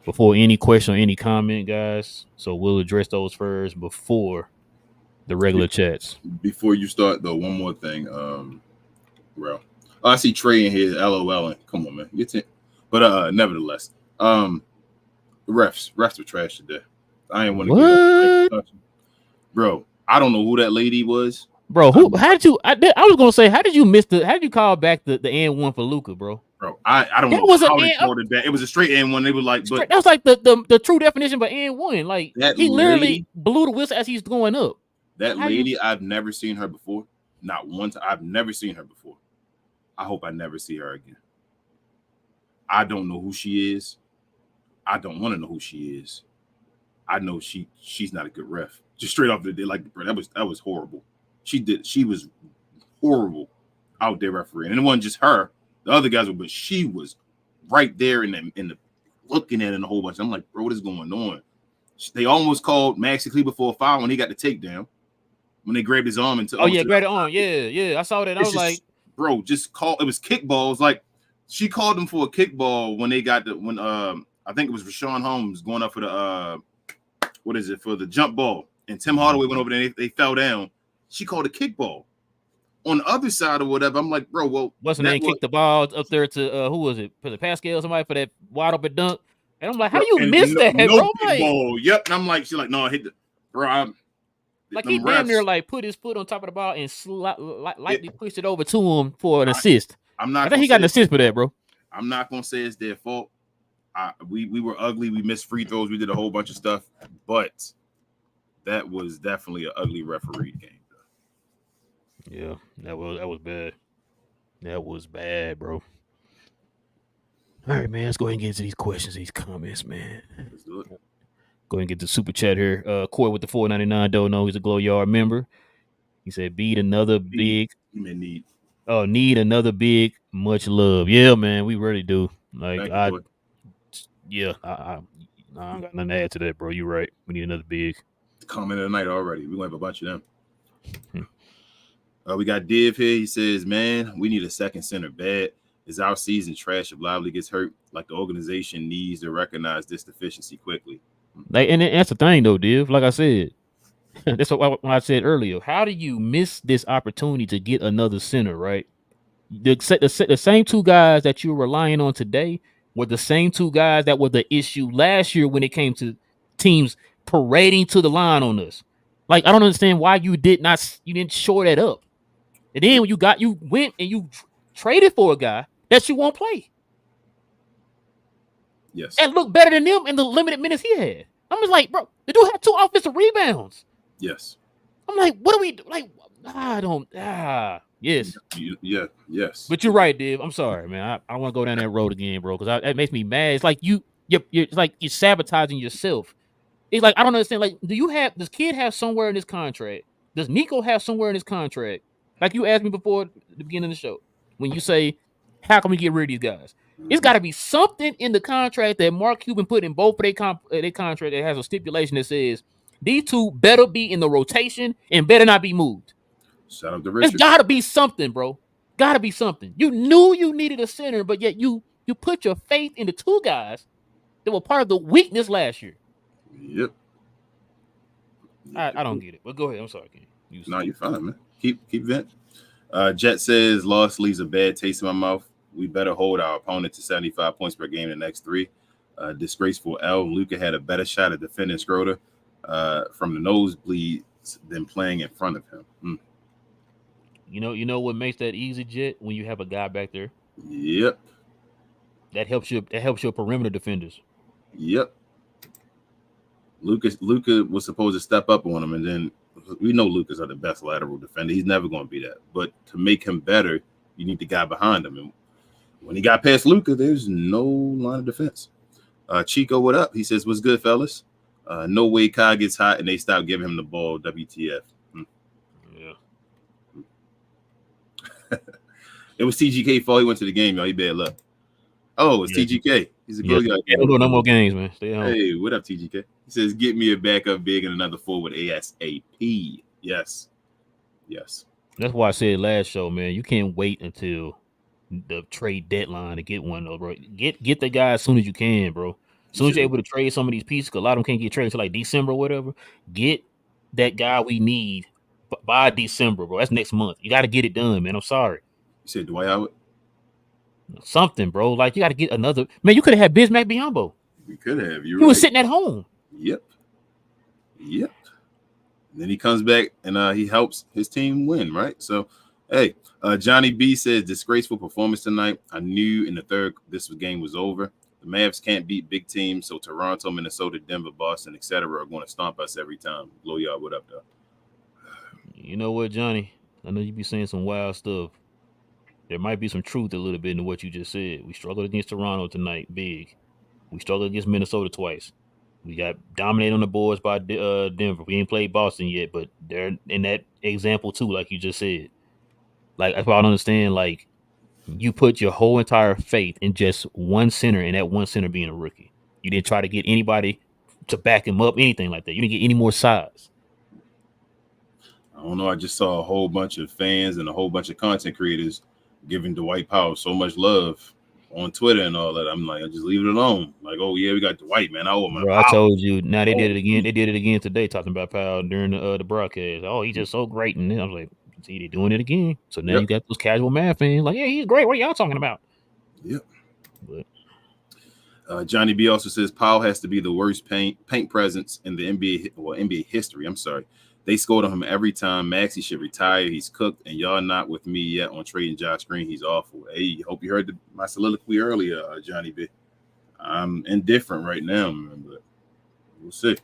before any question or any comment, guys. So we'll address those first before the regular chats. Before you start, though, one more thing, bro. I see Trey in here, LOL. Come on, man. But nevertheless, refs were trash today. I ain't want to get bro. I don't know who that lady was, bro. How did you? I was gonna say, how did you miss how did you call back the N1 for Luka, bro? Bro, I don't know how they called it that. It was a straight N1. They were like, but that was like the true definition of N1. Like he literally blew the whistle as he's going up. That lady, I've never seen her before. Not once. I've never seen her before. I hope I never see her again. I don't know who she is. I don't want to know who she is. I know she's not a good ref. Just straight off the day, like, bro, that was horrible. She was horrible out there refereeing. And it wasn't just her. The other guys were, but she was right there in the looking at it a whole bunch. I'm like, bro, what is going on? They almost called Maxi Kleber for a foul when he got the takedown. When they grabbed his arm and took. Oh yeah, grabbed it on. Yeah. I saw that. I was like, bro, just call. It was kickballs. Like she called him for a kickball when they got I think it was Rashawn Holmes going up for the for the jump ball, and Tim Hardaway went over there. And they fell down. She called a kickball. On the other side or whatever, I'm like, bro, well, what's her name? Kicked the ball up there to who was it? For the Pascal or somebody for that wide open dunk. And I'm like, how do you miss that, bro? Ball. Yep. And I'm like, she's like, no, I hit the bro. Like he damn near like put his foot on top of the ball and lightly pushed it over to him for an assist. I think he got an assist for that, bro. I'm not gonna say it's their fault. We were ugly. We missed free throws. We did a whole bunch of stuff, but that was definitely an ugly referee game. Yeah, that was bad. That was bad, bro. All right, man. Let's go ahead and get into these questions, these comments, man. Let's do it. Go ahead and get the super chat here. Court with the $4.99. Don't know he's a Glow Yard member. He said, "Need another big." Need. Oh, need another big. Much love. Yeah, man. We really do. Like I ain't got nothing to add to that, bro. You're right. We need another big. Comment of the night already. We're gonna have a bunch of them. We got Div here. He says, "Man, we need a second center bad. Is our season trash if Lively gets hurt? Like the organization needs to recognize this deficiency quickly. Like, and that's the thing though, Div. Like I said, that's what I said earlier. How do you miss this opportunity to get another center? Right, the same two guys that you're relying on today were the same two guys that were the issue last year when it came to teams parading to the line on us. Like, I don't understand why you didn't shore that up. And then when you went and you traded for a guy that you won't play. Yes. And look better than them in the limited minutes he had. I'm just like, bro, the dude had 2 offensive rebounds. Yes. I'm like, what do we like? Yes. Yeah. Yes. But you're right, Div. I'm sorry, man. I don't want to go down that road again, bro, because it makes me mad. It's like it's like you're sabotaging yourself. It's like, I don't understand. Like, does kid have somewhere in his contract? Does Nico have somewhere in his contract? Like you asked me before the beginning of the show, when you say, how can we get rid of these guys? It's got to be something in the contract that Mark Cuban put in both of their contract that has a stipulation that says these two better be in the rotation and better not be moved. Shout out to Richard. There's got to be something, bro. Got to be something. You knew you needed a center, but yet you put your faith in the 2 guys that were part of the weakness last year. Yep. I don't get it. But go ahead. I'm sorry, Ken. You're fine, man. Keep vent. Jet says loss leaves a bad taste in my mouth. We better hold our opponent to 75 points per game in the next 3. Disgraceful L. Luka had a better shot at defending Schroeder from the nosebleeds than playing in front of him. You know what makes that easy, Jet? When you have a guy back there. Yep. That helps your perimeter defenders. Yep. Luka was supposed to step up on him, and then we know Luka's are the best lateral defender. He's never going to be that. But to make him better, you need the guy behind him. And when he got past Luka, there's no line of defense. Chico, what up? He says, what's good, fellas? No way Kai gets hot and they stop giving him the ball. WTF. Yeah. It was TGK before he went to the game, y'all. He bad luck. Oh, it's TGK. He's a good guy. Don't go no more games, man. Stay home. Hey, what up, TGK? He says, get me a backup big and another forward ASAP. Yes. That's why I said last show, man, you can't wait until the trade deadline to get one, though, bro. Get the guy as soon as you can, bro. As soon as you're able to trade some of these pieces, because a lot of them can't get traded until like December or whatever. Get that guy we need by December, bro. That's next month. You got to get it done, man. I'm sorry. You said Dwight Howard? Something, bro. Like, you got to get another. Man, you could have had Bismack Biyombo. We could have. He was sitting at home. Yep. And then he comes back and he helps his team win, right? So, hey, Johnny B says, disgraceful performance tonight. I knew in the third this game was over. The Mavs can't beat big teams, so Toronto, Minnesota, Denver, Boston, etc. are going to stomp us every time. Blow y'all, what up, though? You know what, Johnny? I know you be saying some wild stuff. There might be some truth a little bit in what you just said. We struggled against Toronto tonight, big. We struggled against Minnesota twice. We got dominated on the boards by Denver. We ain't played Boston yet, but they're in that example too, like you just said. Like, that's why I don't understand. Like, you put your whole entire faith in just one center, and that one center being a rookie. You didn't try to get anybody to back him up, anything like that. You didn't get any more size. I don't know. I just saw a whole bunch of fans and a whole bunch of content creators giving Dwight Powell so much love on Twitter and all that. I'm like, I just leave it alone. Like, oh yeah, we got Dwight, man. I owe him. Bro, I told you. Now they did it again. They did it again today, talking about Powell during the broadcast. Oh, he's just so great, and I was like, see, they're doing it again. So now you got those casual Mavs fans like, yeah, he's great. What are y'all talking about? Yep. But Johnny B also says Powell has to be the worst paint presence in the NBA history. I'm sorry. They scored on him every time. Maxey should retire. He's cooked, and y'all not with me yet on trading Josh Green. He's awful. Hey, hope you heard my soliloquy earlier, Johnny B. I'm indifferent right now, man, but we'll see.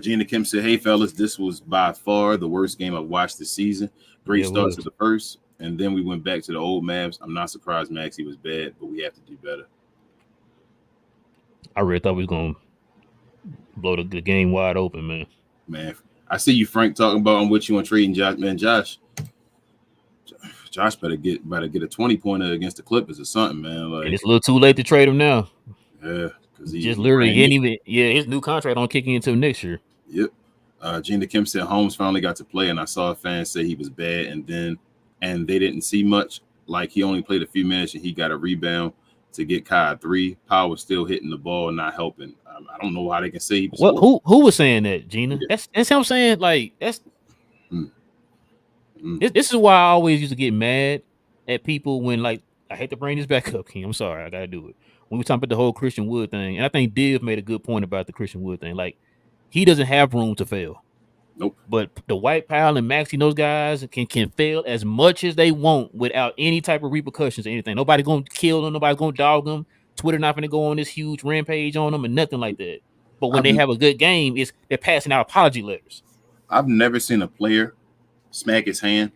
Gina Kim said, hey, fellas, this was by far the worst game I've watched this season. Great start to the first, and then we went back to the old Mavs. I'm not surprised Maxey was bad, but we have to do better. I really thought we was going to blow the game wide open, man. Man, I see you, Frank, talking about I'm with you on trading Josh. Man, Josh better get a 20-pointer against the Clippers or something, man. Like, and it's a little too late to trade him now. Yeah, because he just literally didn't even. Yeah, his new contract don't kick in until next year. Yep. Gina Kim said Holmes finally got to play, and I saw fans say he was bad, and they didn't see much. Like he only played a few minutes and he got a rebound to get Kai a three. Powell was still hitting the ball and not helping. I don't know how they can say he was What? horrible. Who was saying that, Gina? Yeah. That's what I'm saying. Like that's Mm. this is why I always used to get mad at people when like I hate to bring this back up, King. I'm sorry, I gotta do it. When we talking about the whole Christian Wood thing, and I think Div made a good point about the Christian Wood thing. Like he doesn't have room to fail. Nope. But the White Powell and Maxey, those guys can fail as much as they want without any type of repercussions or anything. Nobody gonna kill them. Nobody gonna dog them. Twitter not gonna go on this huge rampage on them and nothing like that. But when they have a good game, they're passing out apology letters. I've never seen a player smack his hand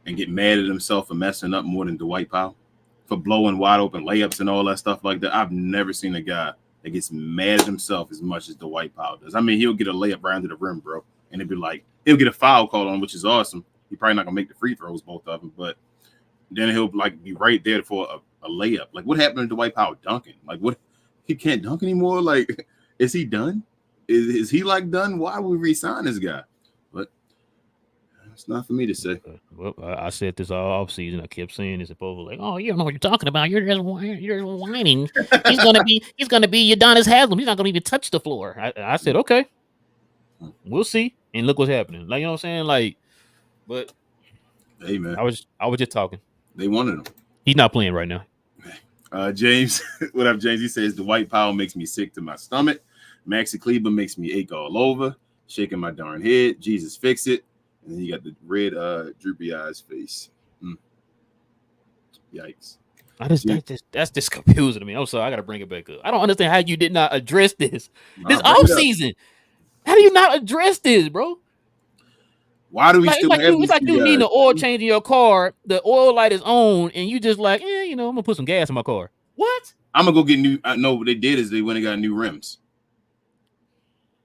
and get mad at himself for messing up more than Dwight Powell for blowing wide open layups and all that stuff like that. I've never seen a guy that gets mad at himself as much as Dwight Powell does. I mean, he'll get a layup round to the rim, bro, and it'd be like he'll get a foul call on, which is awesome. He probably not gonna make the free throws, both of them, but then he'll like be right there for a layup. Like, what happened to Dwight Powell dunking? Like, what? He can't dunk anymore. Like, is he done? Is he like done? Why would we re-sign this guy? But it's not for me to say. Well, I said this all off season. I kept saying this, and people were like, "Oh, you don't know what you're talking about. You're just whining. He's gonna be Udonis Haslam. He's not gonna even touch the floor." I said, "Okay, we'll see." And look what's happening. Like, you know what I'm saying? Like, but hey, man, I was just talking. They wanted him. He's not playing right now. James, what up, James? He says Dwight Powell makes me sick to my stomach. Maxi Kleber makes me ache all over, shaking my darn head. Jesus, fix it. And then you got the red droopy eyes face. Yikes. That's just confusing to me. I'm sorry, I gotta bring it back up. I don't understand how you did not address this off season. How do you not address this, bro? Why do we still have it's like you need an oil change in your car. The oil light is on, and you just like, I'm gonna put some gas in my car. What? I'm gonna go get new. No, what they did is they went and got new rims.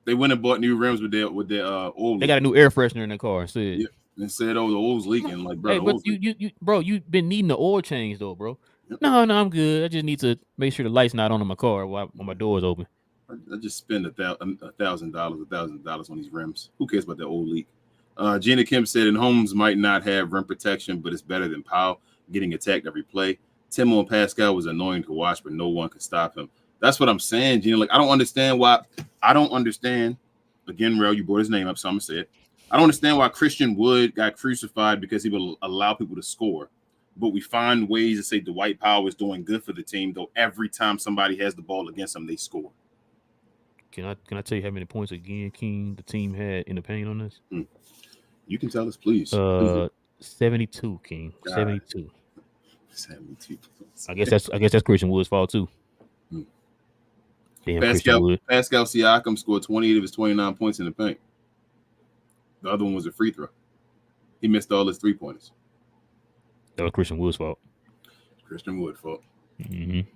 They went and bought new rims with their oil. They got a new air freshener in their car. Instead, and said, "Oh, the oil's leaking." Like, bro, hey, but you've been needing the oil change though, bro. Yep. No, I'm good. I just need to make sure the light's not on in my car while my door is open. I just spend $1,000 on these rims. Who cares about that old leak? Gina Kim said, and Holmes might not have rim protection, but it's better than Powell getting attacked every play. Timo and Pascal was annoying to watch, but no one could stop him. That's what I'm saying, Gina. Like, I don't understand why. I don't understand. Again, Rel, you brought his name up, so I'm gonna say it. I don't understand why Christian Wood got crucified because he would allow people to score. But we find ways to say Dwight Powell is doing good for the team, though every time somebody has the ball against them, they score. Can I tell you how many points again, King, the team had in the paint on this? You can tell us, please. 72, King. God. 72. 72. I guess that's Christian Wood's fault too. Damn, Pascal Siakam scored 28 of his 29 points in the paint. The other one was a free throw. He missed all his 3-pointers. That was Christian Wood's fault. Christian Wood's fault. Mm-hmm.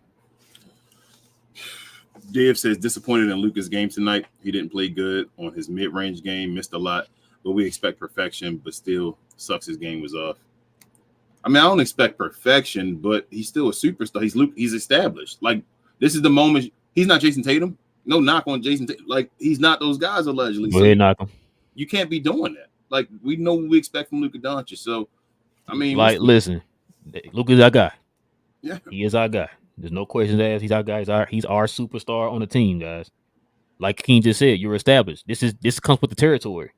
Dave says disappointed in Luka's game tonight. He didn't play good on his mid-range game, missed a lot, but we expect perfection, but still sucks his game was off. I mean, I don't expect perfection, but he's still a superstar. He's established. Like, this is the moment. He's not Jason Tatum. No knock on Jason Tatum. Like, he's not those guys allegedly. Go ahead, knock him. You can't be doing that. Like, we know what we expect from Luka Doncic. So, I mean, like, listen, Luka's our guy. Yeah, he is our guy. There's no questions asked. He's our guy. He's our superstar on the team, guys. Like King just said, you're established. This comes with the territory.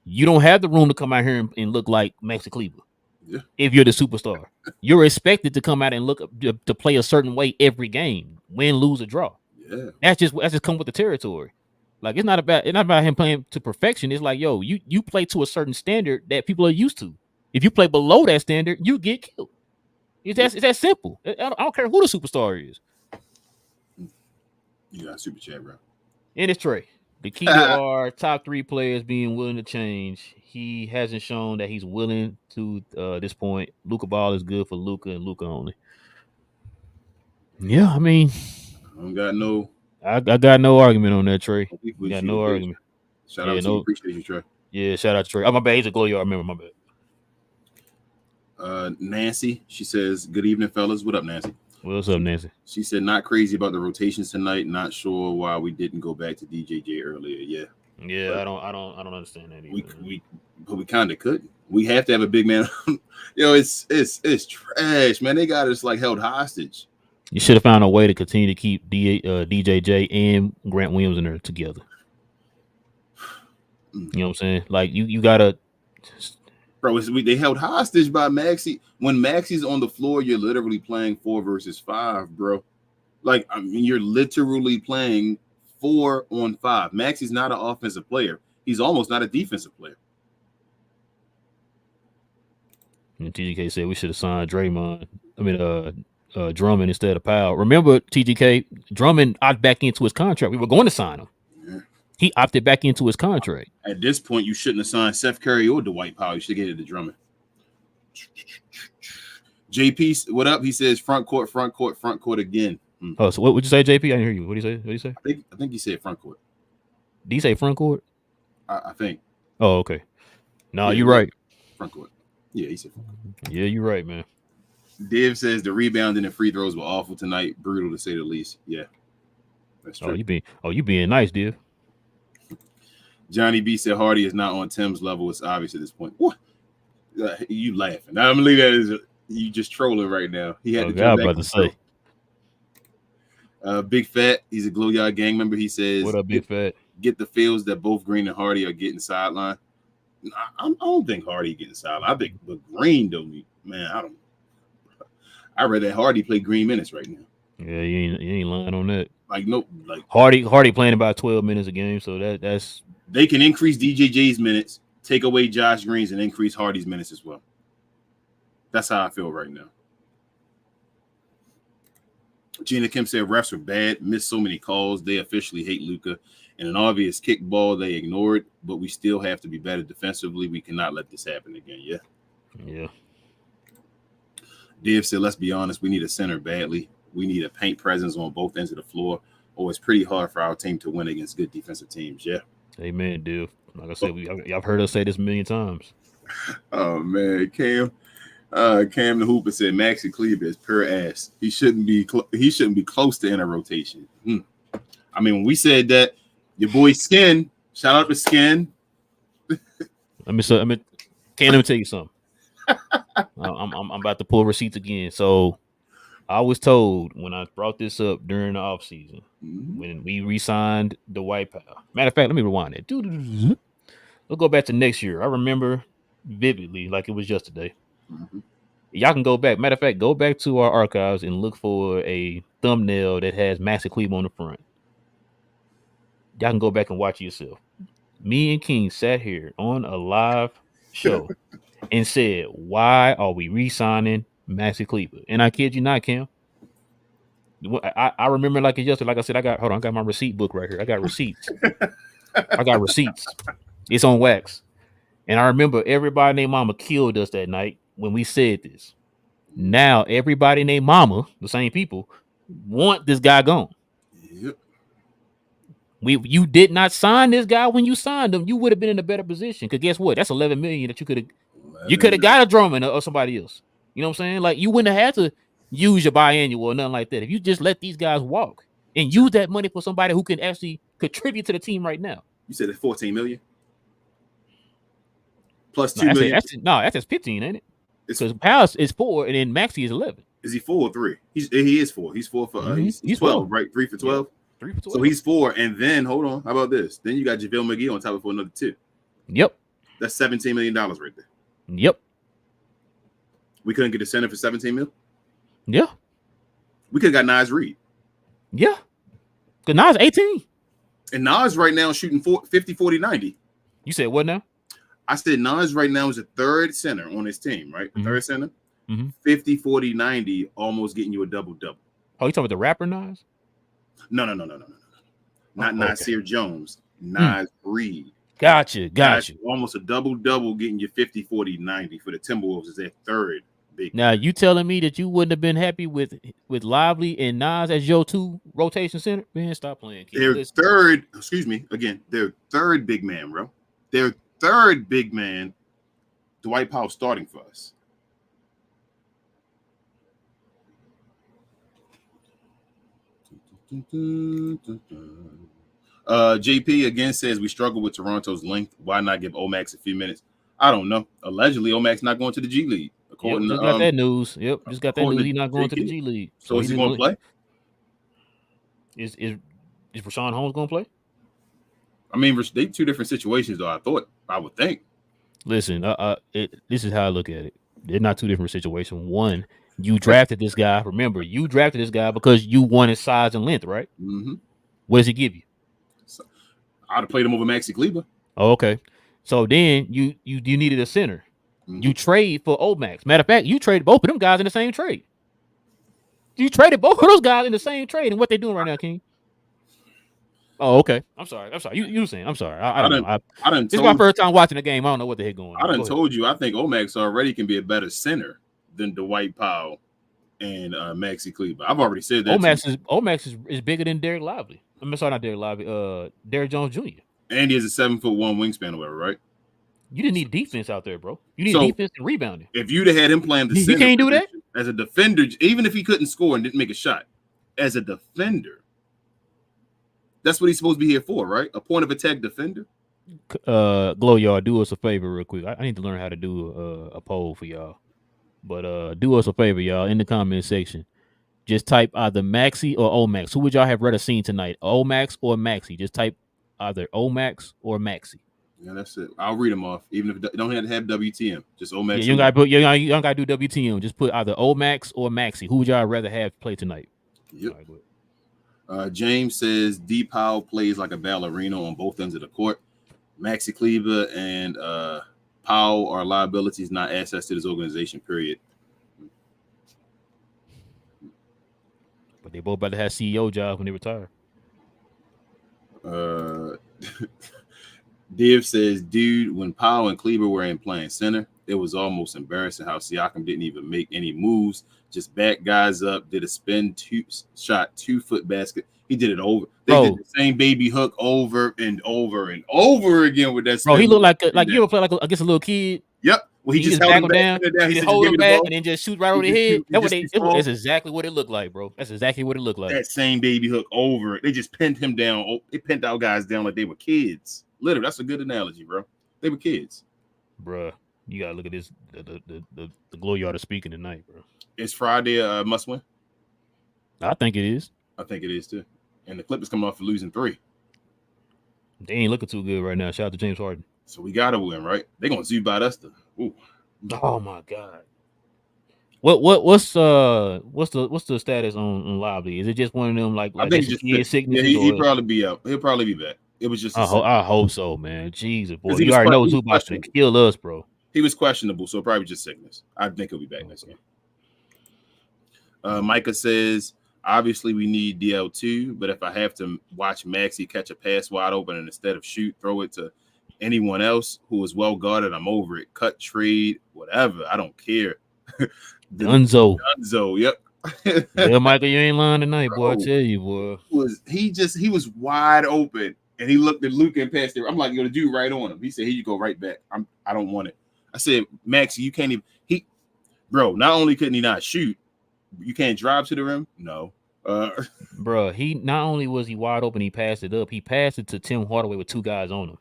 You don't have the room to come out here and look like Maxi Kleber. Yeah. If you're the superstar, you're expected to come out and look to play a certain way every game, win, lose, or draw. Yeah, that's just come with the territory. Like, it's not about him playing to perfection. It's like, yo, you play to a certain standard that people are used to. If you play below that standard, you get killed. It's that simple. I don't care who the superstar is. You got a super chat, bro. And it's Trey. The key to our top 3 players being willing to change. He hasn't shown that he's willing to this point. Luka Ball is good for Luka and Luka only. Yeah, I mean, I got no argument on that, Trey. Got no argument. Shout out to you. Appreciate you, Trey. Yeah, shout out to Trey. Oh, my bad. He's a glow yard member. My bad. Nancy, she says, good evening, fellas. What up, Nancy? What's up, Nancy? She said, not crazy about the rotations tonight. Not sure why we didn't go back to DJJ earlier. Yeah. Yeah, But I don't understand that either. we kind of couldn't. We have to have a big man. It's trash, man. They got us like held hostage. You should have found a way to continue to keep DJJ and Grant Williams in there together. You know what I'm saying? Like you gotta. Bro, they held hostage by Maxi. When Maxi's on the floor, you're literally playing 4 versus 5, bro. Like, I mean, you're literally playing 4 on 5. Maxi's not an offensive player. He's almost not a defensive player. And TGK said we should have signed Draymond. I mean, Drummond instead of Powell. Remember, TGK Drummond opted back into his contract. We were going to sign him. Yeah. He opted back into his contract. At this point, you shouldn't have signed Seth Curry or Dwight Powell. You should get it to Drummond. JP, what up? He says front court again. Oh, so what would you say, JP? I didn't hear you. What did you say? I think he said front court. Did he say front court? I think. Oh, okay. No, you're right. Front court. Yeah, he said front court. Yeah, you're right, man. Div says the rebounding and free throws were awful tonight. Brutal to say the least. Yeah. That's true. You being nice, Div. Johnny B said Hardy is not on Tim's level. It's obvious at this point. What? You laughing. I'm gonna leave that as you just trolling right now. He had to jump back to say. Big Fat, he's a Glow Yard gang member. He says, "What up, Big Fat? Get the feels that both Green and Hardy are getting sidelined." I don't think Hardy getting sidelined. I think the Green don't. Man, I don't. I read that Hardy play Green minutes right now. Yeah, you ain't lying on that. Like no, like Hardy playing about 12 minutes a game, so that's they can increase DJJ's minutes, take away Josh Green's, and increase Hardy's minutes as well. That's how I feel right now. Gina Kim said refs are bad, missed so many calls. They officially hate Luka. And an obvious kickball they ignored, but we still have to be better defensively. We cannot let this happen again. Yeah. Yeah. Div said, let's be honest, we need a center badly. We need a paint presence on both ends of the floor, or it's pretty hard for our team to win against good defensive teams. Yeah. Amen, Div. Like I said, y'all heard us say this a million times. Oh, man. Cam the Hooper said Maxi Kleber is pure ass. He shouldn't be close to in a rotation. I mean, when we said that, your boy Skin, shout out to Skin. Let me tell you something. I'm about to pull receipts again. So I was told when I brought this up during the offseason, when we re-signed Dwight Powell. Matter of fact, let me rewind it. We'll go back to next year. I remember vividly like it was yesterday. Y'all can go back. Matter of fact, go back to our archives and look for a thumbnail that has Maxi Kleber on the front. Y'all can go back and watch it yourself. Me and King sat here on a live show and said, why are we re-signing Maxi Kleber? And I kid you not, Cam. I remember like it's yesterday. Like I said, I got my receipt book right here. I got receipts. It's on wax. And I remember everybody named Mama killed us that night when we said this. Now everybody named Mama, the same people, want this guy gone. Yep. You did not sign this guy when you signed him. You would have been in a better position. Because guess what? That's $11 million that you could have got a Drummond or somebody else. You know what I'm saying? Like you wouldn't have had to use your biannual or nothing like that. If you just let these guys walk and use that money for somebody who can actually contribute to the team right now. You said it's $14 million? Plus $2 million? That's 15, ain't it? Because Powell is 4 and then Maxi is 11. Is he 4 or 3? He is 4. He's 4 for he's 12, 4. Right? 3 for 12. Yeah. 3 for 12. So he's 4, and then hold on. How about this? Then you got JaVale McGee on top of for another 2. Yep. That's $17 million right there. Yep. We couldn't get a center for $17 million? Yeah. We could have got Nas Reed. Yeah. Because Nas 18. And Nas right now is shooting 50, 40, 90. You said what now? I said Nas right now is a third center on his team, right? The third center. 50, 40, 90, almost getting you a double-double. Oh, you talking about the rapper Nas? No. Not Nasir Jones. Nas Reed. Gotcha. Almost a double-double getting you 50, 40, 90 for the Timberwolves is their third big. Now, you telling me that you wouldn't have been happy with Lively and Nas as your 2 rotation center? Man, stop playing. Their third big man, bro. Their third big man, Dwight Powell starting for us. JP again says we struggle with Toronto's length. Why not give Omax a few minutes? I don't know. Allegedly, Omax not going to the G League. Yep, According just to got that news. Yep, just got that according news. to He's not going to the JP. G League. So is he going to play? Is Rashawn Holmes going to play? I mean, they two different situations, though. I would think. Listen, this is how I look at it. They're not two different situations. One, you drafted this guy. Remember, you drafted this guy because you wanted size and length, right? Mm-hmm. What does he give you? So, I'd have played him over Maxi Kleber. Oh, okay. So then you needed a center. Mm-hmm. You trade for Omax. Matter of fact, you traded both of them guys in the same trade. You traded both of those guys in the same trade, and what they doing right now, King? Oh, okay. I'm sorry. You were saying. I'm sorry. I don't know. This is my first time watching the game. I don't know what the heck going on. I done told you. I think Omax already can be a better center than Dwight Powell and Maxi Kleber. I've already said that. Omax is bigger than Derek Lively. I'm sorry, not Derek Lively. Derek Jones Jr. And he has a 7'1" wingspan or whatever, right? You didn't need defense out there, bro. You need defense and rebounding. If you'd have had him playing the center, you can't do that as a defender, even if he couldn't score and didn't make a shot, as a defender. That's what he's supposed to be here for, right? A point of attack defender. Glow, y'all, do us a favor real quick. I need to learn how to do a poll for y'all. But do us a favor, y'all, in the comment section. Just type either Maxi or Omax. Who would y'all have rather seen tonight? Omax or Maxi? Just type either Omax or Maxi. Yeah, that's it. I'll read them off. Even if you don't have to have WTM. Just Omax. Yeah, you don't gotta do WTM. Just put either Omax or Maxi. Who would y'all rather have play tonight? Yep. Right, James says D Powell plays like a ballerina on both ends of the court. Maxi Kleber and Powell are liabilities, not assets to this organization, period. But they both about to have CEO jobs when they retire. Div says, dude, when Powell and Kleber were in playing center, it was almost embarrassing how Siakam didn't even make any moves. Just back guys up, did a spin shot 2-foot basket. He did it over. They did the same baby hook over and over and over again with that. Bro, he looked like you ever play against a little kid. Yep. Well, he just held him down. He hold him back and then just shoot right over the head. That's exactly what it looked like, bro. That's exactly what it looked like. That same baby hook over it. They just pinned him down. They pinned our guys down like they were kids. Literally, that's a good analogy, bro. They were kids. Bruh, you gotta look at this. The glow yard is speaking tonight, bro. Is Friday a must win? I think it is. I think it is too. And the Clippers coming off for losing 3. They ain't looking too good right now. Shout out to James Harden. So we gotta win, right? They're gonna Zubat us. Ooh. Oh my god. What's the status on Lively? Is it just one of them like I think just sickness? Yeah, he'll probably be out. He'll probably be back. It was just. I hope so, man. Jesus, boy, you already know Zubat's gonna kill us, bro. He was questionable, so probably just sickness. I think he'll be back next game. Micah says, obviously we need DL2, but if I have to watch Maxi catch a pass wide open and instead of throw it to anyone else who is well guarded, I'm over it. Cut, trade, whatever. I don't care. Dunzo, yep. Yeah, Michael, you ain't lying tonight, boy. I tell you, boy. He was wide open and he looked at Luka and passed it. I'm like, you're gonna do right on him. He said, here you go, right back. I don't want it. I said, Maxi, you can't even not only couldn't he not shoot, you can't drive to the rim. No. Bro, he not only was he wide open, he passed it up. He passed it to Tim Hardaway with 2 guys on him.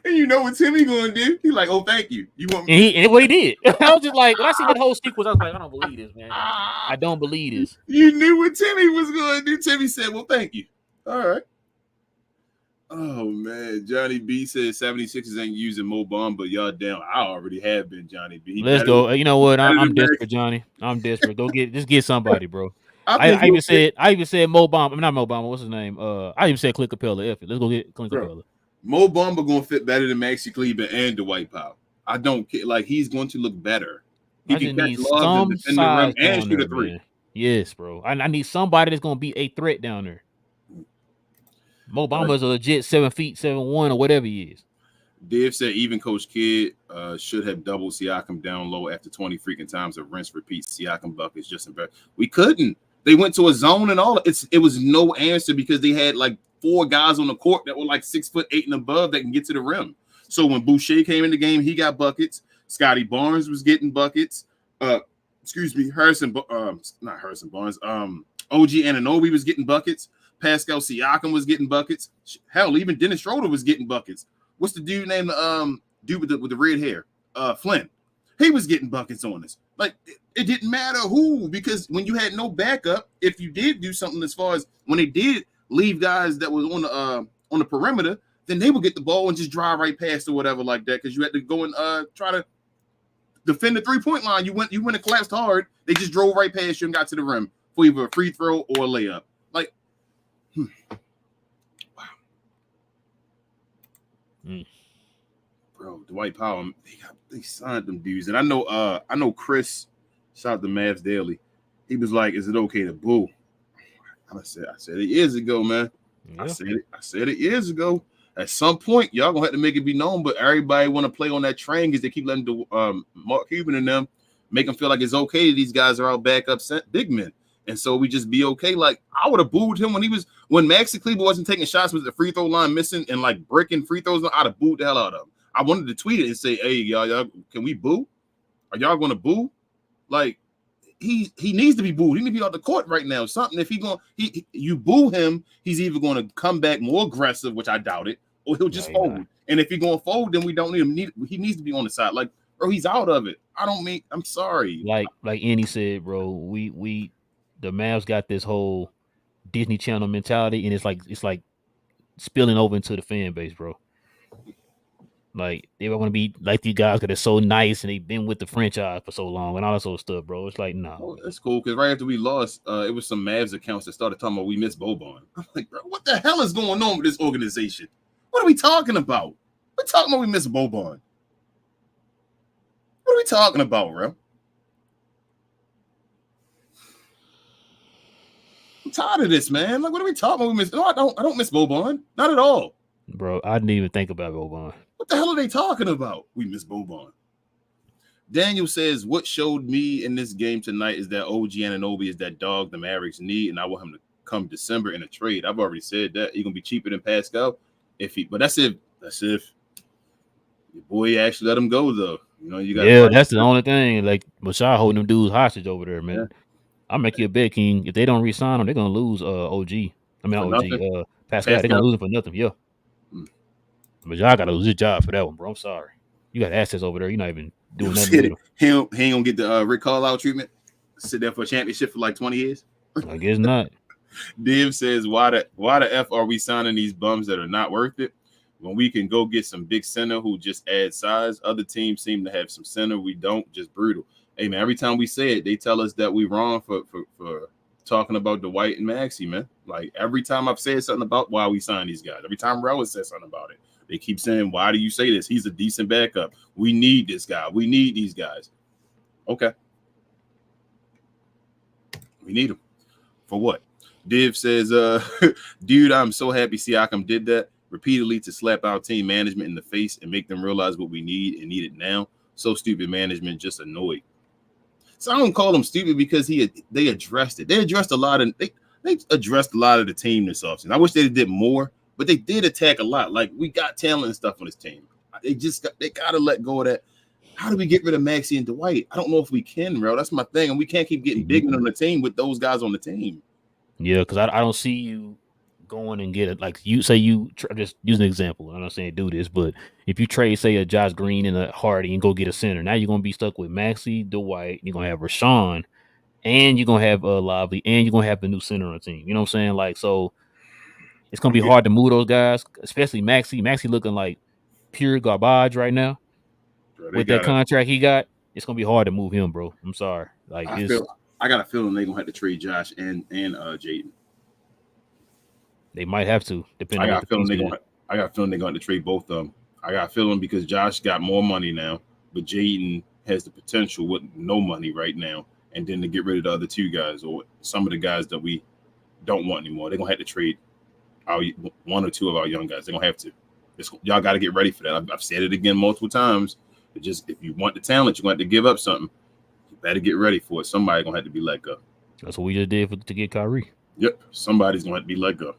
And you know what Timmy gonna do? He's like, "Oh, thank you. You want me?" And what he did. I was just like, when I see that whole sequence, I was like, I don't believe this, man. I don't believe this. You knew what Timmy was gonna do. Timmy said, "Well, thank you." All right. Oh man, Johnny B says 76ers ain't using Mo Bamba. Y'all down. I already have been, Johnny B. Let's go. You know what? I'm desperate, Johnny. I'm desperate. Just get somebody, bro. I even said Mo Bamba. Not Mo Bamba. What's his name? I even said Clint Capella. Let's go get Clint Capella. Mo Bamba gonna fit better than Maxi Kleber and Dwight Powell. I don't care. Like he's going to look better. He can catch lobs and defend the rim and shoot a 3. Man. Yes, bro. I need somebody that's gonna be a threat down there. Mo Bamba is a legit 7 feet, 7'1" or whatever he is. Div said even Coach Kidd should have doubled Siakam down low after 20 freaking times of rinse repeat. Siakam buckets just embarrassing. We couldn't. They went to a zone and all. It was no answer because they had like 4 guys on the court that were like 6'8" and above that can get to the rim. So when Boucher came in the game, he got buckets. Scotty Barnes was getting buckets. Not Harrison Barnes. OG Anunoby was getting buckets. Pascal Siakam was getting buckets. Hell, even Dennis Schroeder was getting buckets. What's the dude named dude with the red hair? Flynn. He was getting buckets on us. Like it didn't matter who, because when you had no backup, if you did do something as far as when they did leave guys that was on the perimeter, then they would get the ball and just drive right past or whatever like that, because you had to go and try to defend the 3-point line. You went and collapsed hard. They just drove right past you and got to the rim for either a free throw or a layup. Like, wow. Bro, Dwight Powell, they signed them dudes. And I know Chris, shout out to Mavs Daily. He was like, is it okay to boo? I said it years ago, man. Yeah. I said it years ago. At some point, y'all gonna have to make it be known, but everybody want to play on that train because they keep letting the Mark Cuban and them make them feel like it's okay. These guys are out backup big men, and so we just be okay. Like I would have booed him when Maxi Kleber wasn't taking shots with the free throw line missing and like breaking free throws. I'd have booed the hell out of him. I wanted to tweet it and say, "Hey, y'all, can we boo? Are y'all gonna boo? Like he needs to be booed. He needs to be off the court right now. Something. If you boo him, he's either going to come back more aggressive, which I doubt it, or he'll just fold. Not. And if he's going to fold, then we don't need him. He needs to be on the side. Like, bro, he's out of it. I'm sorry. Like Andy said, bro, we the Mavs got this whole Disney Channel mentality, and it's like spilling over into the fan base, bro. Like they want to be like these guys because they're so nice and they've been with the franchise for so long and all that sort of stuff, bro. It's like, nah. Oh, that's cool, because right after we lost, it was some Mavs accounts that started talking about we miss Boban. I'm like, bro, what the hell is going on with this organization? What are we talking about? We're talking about we miss Boban. What are we talking about, bro? I'm tired of this, man. Like, what are we talking about? We miss? No, I don't miss Boban. Not at all. Bro, I didn't even think about Boban. What the hell are they talking about? We miss Boban. Daniel says, what showed me in this game tonight is that OG Anunoby is that dog the Mavericks need, and I want him to come December in a trade. I've already said that. He's going to be cheaper than Pascal. But that's if your boy actually let him go, though. You know, you got that's the only thing. Like, Bashar holding them dudes hostage over there, man. Yeah. I'll make you a bet, King. If they don't re-sign him, they're going to lose Pascal. They're going to lose him for nothing, yeah. But y'all got to lose your job for that one, bro. I'm sorry. You got assets over there. You're not even doing nothing. He ain't going to get the Rick Carlisle treatment? Sit there for a championship for like 20 years? I guess not. Div says, why the F are we signing these bums that are not worth it when we can go get some big center who just add size? Other teams seem to have some center. We don't. Just brutal. Hey, man, every time we say it, they tell us that we wrong for talking about Dwight and Maxey, man. Like, every time I've said something about why we signed these guys, every time Rella says something about it, they keep saying, why do you say this? He's a decent backup. We need this guy. We need these guys. Okay. We need them. For what? Div says, dude, I'm so happy Siakam did that repeatedly to slap our team management in the face and make them realize what we need and need it now. So stupid management, just annoyed. So I don't call them stupid because they addressed it. They addressed a lot of they addressed a lot of the team this offseason. I wish they did more, but they did attack a lot. Like, we got talent and stuff on this team. They gotta let go of that. How do we get rid of Maxey and Dwight? I don't know if we can, bro. That's my thing. And we can't keep getting bigger on the team with those guys on the team. Yeah, because I don't see you going and get it. Like, you say just use an example. I'm not saying do this, but if you trade, say, a Josh Green and a Hardy and go get a center, now you're going to be stuck with Maxey, Dwight, you're going to have Rashawn, and you're going to have Lively, and you're going to have the new center on the team. You know what I'm saying? Like, so it's going to be hard to move those guys, especially Maxey. Maxey looking like pure garbage right now. Bro, with that contract he got, it's going to be hard to move him, bro. I'm sorry. Like, I got a feeling they're going to have to trade Josh and Jaden. They might have to, depending on I got a feeling they're going to trade both of them. I got a feeling because Josh got more money now, but Jaden has the potential with no money right now, and then to get rid of the other two guys or some of the guys that we don't want anymore. They're going to have to trade one or two of our young guys. They're going to have to. Y'all got to get ready for that. I've said it again multiple times. If you want the talent, you're going to have to give up something. You better get ready for it. Somebody's going to have to be let go. That's what we just did to get Kyrie. Yep. Somebody's going to have to be let go.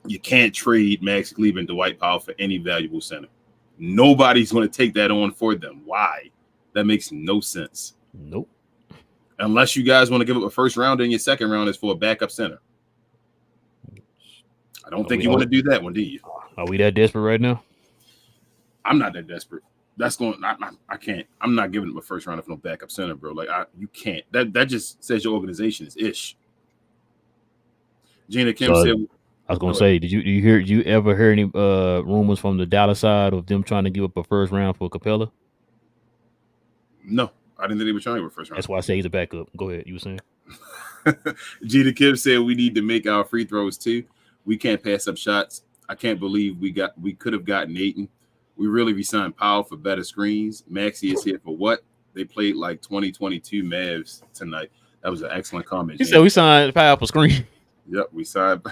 You can't trade Max Kleber and Dwight Powell for any valuable center. Nobody's going to take that on for them. Why? That makes no sense. Nope. Unless you guys want to give up a first round and your second round is for a backup center. I don't think you want to do that one, do you? Are we that desperate right now? I'm not that desperate. That's going. I can't. I'm not giving up a first round for no backup center, bro. Like you can't. That just says your organization is ish. Gina Kim said. I was gonna say, did you ever hear any rumors from the Dallas side of them trying to give up a first round for Capella? No, I didn't think they were trying to give a first round. That's why I say he's a backup. Go ahead, you were saying. Gina Kim said we need to make our free throws too. We can't pass up shots. I can't believe we could have gotten Ayton. We really resigned Powell for better screens. Maxey is here for what? They played like 2022 Mavs tonight. That was an excellent comment. He said we signed Powell for screen. Yep, we signed.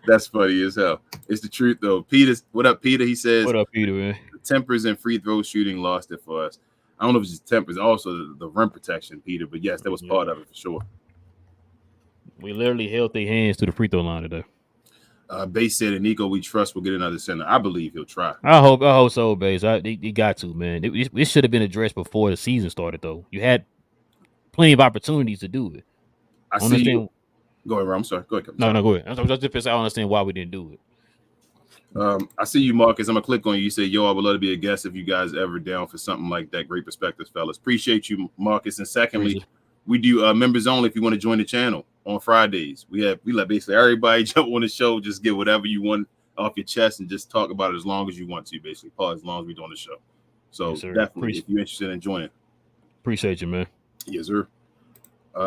That's funny as hell. It's the truth though. What up, Peter? He says, "What up, Peter? Man? The tempers and free throw shooting lost it for us. I don't know if it's just tempers, also the rim protection, Peter. But yes, that was part of it for sure. We literally held their hands to the free throw line today. Bass said, "Nico, we trust will get another center. I believe he'll try. I hope so, Bass. He got to, man. It should have been addressed before the season started, though. You had plenty of opportunities to do it. I see you. Go ahead, Ron. I'm sorry. Go ahead. No, go ahead. I don't understand why we didn't do it. I see you, Marcus. I'm gonna click on you. You say, "Yo, I would love to be a guest if you guys ever down for something like that." Great perspectives, fellas. Appreciate you, Marcus. And secondly, we do members only. If you want to join the channel on Fridays, we let basically everybody jump on the show. Just get whatever you want off your chest and just talk about it as long as you want to. Basically, as long as we're doing the show. So yes, definitely, if you're interested in joining, appreciate you, man. Yes, sir.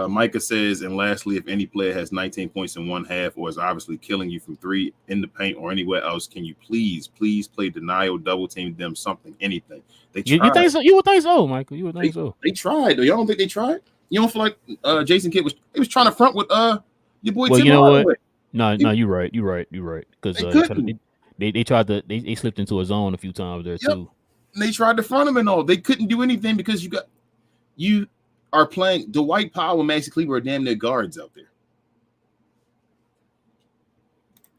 Micah says, and lastly, if any player has 19 points in one half or is obviously killing you from three in the paint or anywhere else, can you please play denial, double team them, something, anything? They tried. You think so? You would think so, Michael. You would think so. They tried. Though. Y'all don't think they tried? You don't feel like Jason Kidd was trying to front with your boy? Well, Tim you know Hardaway. what? No, you're right. You're right. Because they tried to they slipped into a zone a few times there too. And they tried to front him and all. They couldn't do anything because you are playing Dwight Powell and Maxi Kleber are damn near guards out there.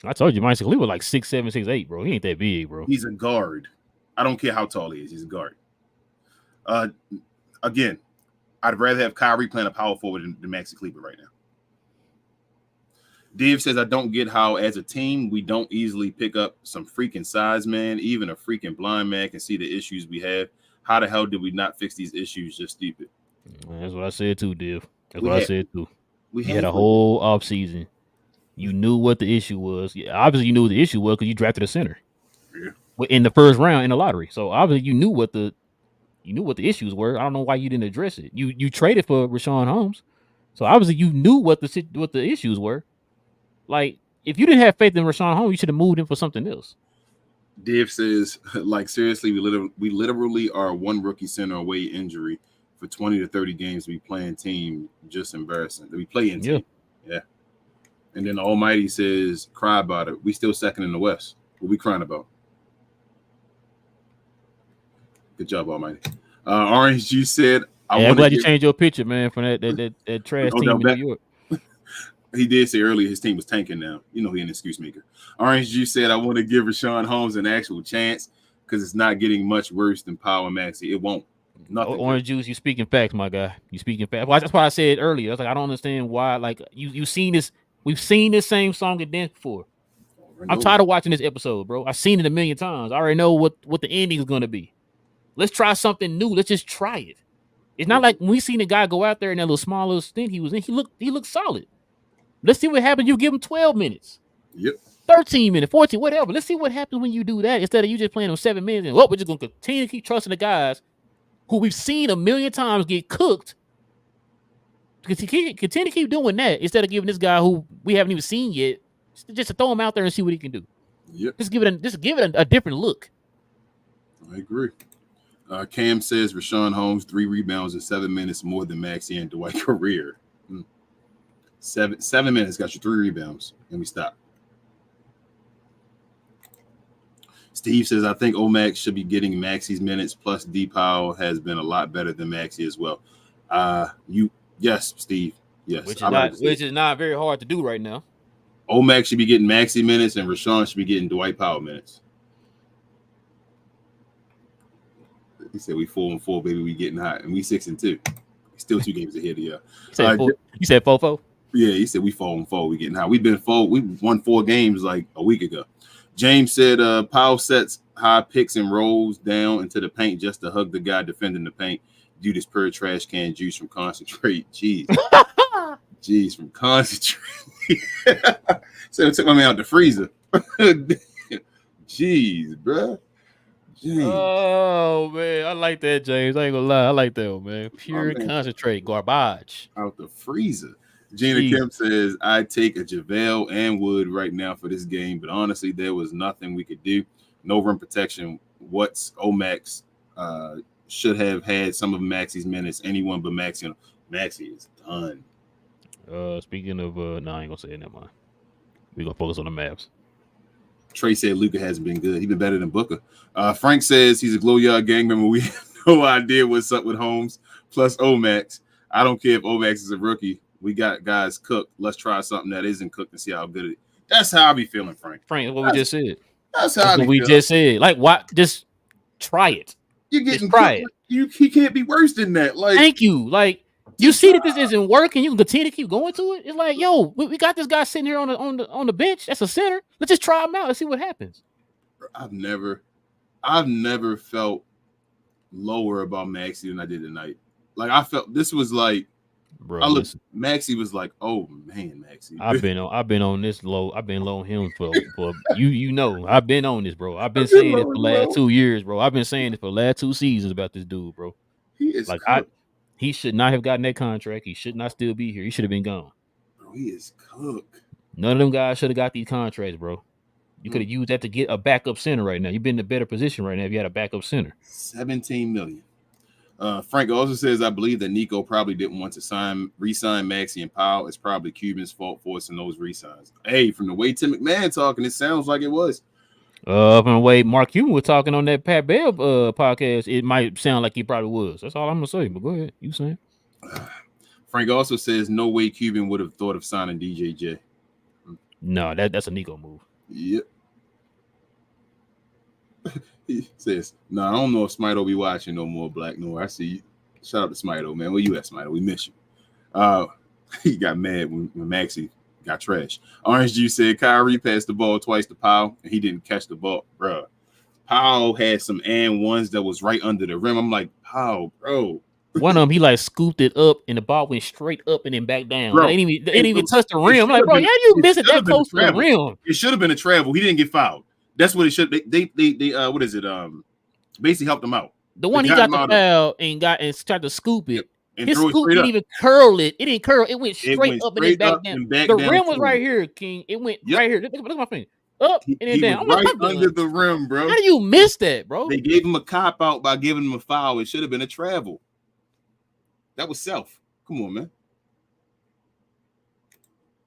I told you, Maxi Kleber like 6'7", 6'8", bro. He ain't that big, bro. He's a guard. I don't care how tall he is. He's a guard. Again, I'd rather have Kyrie playing a power forward than Maxi Kleber right now. Dave says, I don't get how, as a team, we don't easily pick up some freaking size, man. Even a freaking blind man can see the issues we have. How the hell did we not fix these issues? Just stupid. That's what I said too, Div. That's what I said too. We had a whole offseason. You knew what the issue was. Obviously, you knew what the issue was because you drafted a center in the first round in the lottery. So obviously, you knew what the issues were. I don't know why you didn't address it. You traded for Rashawn Holmes, so obviously you knew what the issues were. Like, if you didn't have faith in Rashawn Holmes, you should have moved him for something else. Div says, like, seriously, we literally are one rookie center away injury for 20 to 30 games. We playing team, just embarrassing. We play in team. Yeah. And then Almighty says, cry about it. We still second in the West. What we crying about? Good job, Almighty. Orange Juice said, I'm glad you changed your picture, man, from that trash team in New York. He did say earlier his team was tanking now. You know he an excuse maker. Orange Juice said, I want to give Rashawn Holmes an actual chance because it's not getting much worse than Powell and Maxey. It won't. Nothing. Orange Juice, you speaking facts, my guy. You speaking facts. Well, that's why I said earlier. I was like, I don't understand why. Like, you seen this. We've seen this same song and dance before. I'm tired of watching this episode, bro. I've seen it a million times. I already know what the ending is going to be. Let's try something new. Let's just try it. It's not like when we seen the guy go out there in that little small little stint he was in. He looked solid. Let's see what happens. You give him 12 minutes. Yep. 13 minutes, 14, whatever. Let's see what happens when you do that instead of you just playing them 7 minutes. And, we're just going to continue to keep trusting the guys who we've seen a million times get cooked. Continue to keep doing that instead of giving this guy who we haven't even seen yet, just to throw him out there and see what he can do. Yep. Just give it a different look. I agree. Cam says Rashawn Holmes 3 rebounds in 7 minutes more than Maxey and Dwight career. 7 minutes got you 3 rebounds, and we stop. Steve says, I think Omax should be getting Maxey's minutes, plus D Powell has been a lot better than Maxey as well. Yes, Steve. Yes. Which is not very hard to do right now. Omax should be getting Maxey minutes, and Rashawn should be getting Dwight Powell minutes. He said we 4-4, baby. We getting hot, and we 6-2. Still 2 games ahead of you. You said 4-4? Yeah, he said we 4-4. We getting hot. We won 4 games like a week ago. James said Powell sets high picks and rolls down into the paint just to hug the guy defending the paint. Do this pure trash can juice from concentrate. Jeez. Jeez, from concentrate. So it took my man out the freezer. Jeez, bro. Jeez. Oh man, I like that, James. I ain't gonna lie, I like that one, man. Pure concentrate, garbage out the freezer. Gina Kemp says, I take a JaVale and Wood right now for this game, but honestly, there was nothing we could do. No rim protection. What's Omax should have had some of Maxi's minutes. Anyone but Maxi. Maxi is done. Speaking of, no, I ain't gonna say it. Never mind. We're gonna focus on the Mavs. Trey said Luka hasn't been good. He's been better than Booker. Frank says he's a Glow Yard gang member. We have no idea what's up with Holmes plus Omax. I don't care if Omax is a rookie. We got guys cooked. Let's try something that isn't cooked and see how good it is. That's how I be feeling, Frank. Frank, what we just said. That's how we just said. Like, what? Just try it. You're getting just try cooked. It. He can't be worse than that. Like, thank you. Like, you see that this isn't working. You can continue to keep going to it. It's like, yo, we got this guy sitting here on the bench. That's a center. Let's just try him out and see what happens. I've never felt lower about Maxi than I did tonight. Like, I felt this was like, bro. Maxi was like, oh man, Maxi. I've been on this low. I've been low on him for you know. I've been on this, bro. I've been saying it for the last 2 years, bro. I've been saying it for the last 2 seasons about this dude, bro. He is like he should not have gotten that contract. He should not still be here. He should have been gone. Bro, he is cooked. None of them guys should have got these contracts, bro. You could have used that to get a backup center right now. You've been in a better position right now if you had a backup center. $17 million. Frank also says, I believe that Nico probably didn't want to re-sign Maxi and Powell. It's probably Cuban's fault forcing those re-signs. Hey, from the way Tim McMahon talking, it sounds like it was. From the way Mark Cuban was talking on that Pat Bell podcast, it might sound like he probably was. That's all I'm gonna say. But go ahead, you saying? Frank also says, no way Cuban would have thought of signing DJJ. No, that's a Nico move. Yep. He says, no, I don't know if Smito be watching no more, Black Noir. I see you. Shout out to Smito, man. Where you at, Smito? We miss you. He got mad when Maxi got trashed. Orange Juice said Kyrie passed the ball twice to Powell, and he didn't catch the ball. Bro, Powell had some and ones that was right under the rim. I'm like, Powell, bro. One of them, he like scooped it up, and the ball went straight up and then back down. Bro, it didn't even touch the rim. I'm like, bro, how you miss it that close to the rim? It should have been a travel. He didn't get fouled. That's what it should. They what is it? Basically helped him out. The one he got the foul and tried to scoop it. And his scoop didn't even curl it. It didn't curl. It went straight up and then back down. The rim was right here, King. It went right here. Look at my finger. Up and then down. Right under the rim, bro. How do you miss that, bro? They gave him a cop out by giving him a foul. It should have been a travel. That was self. Come on, man.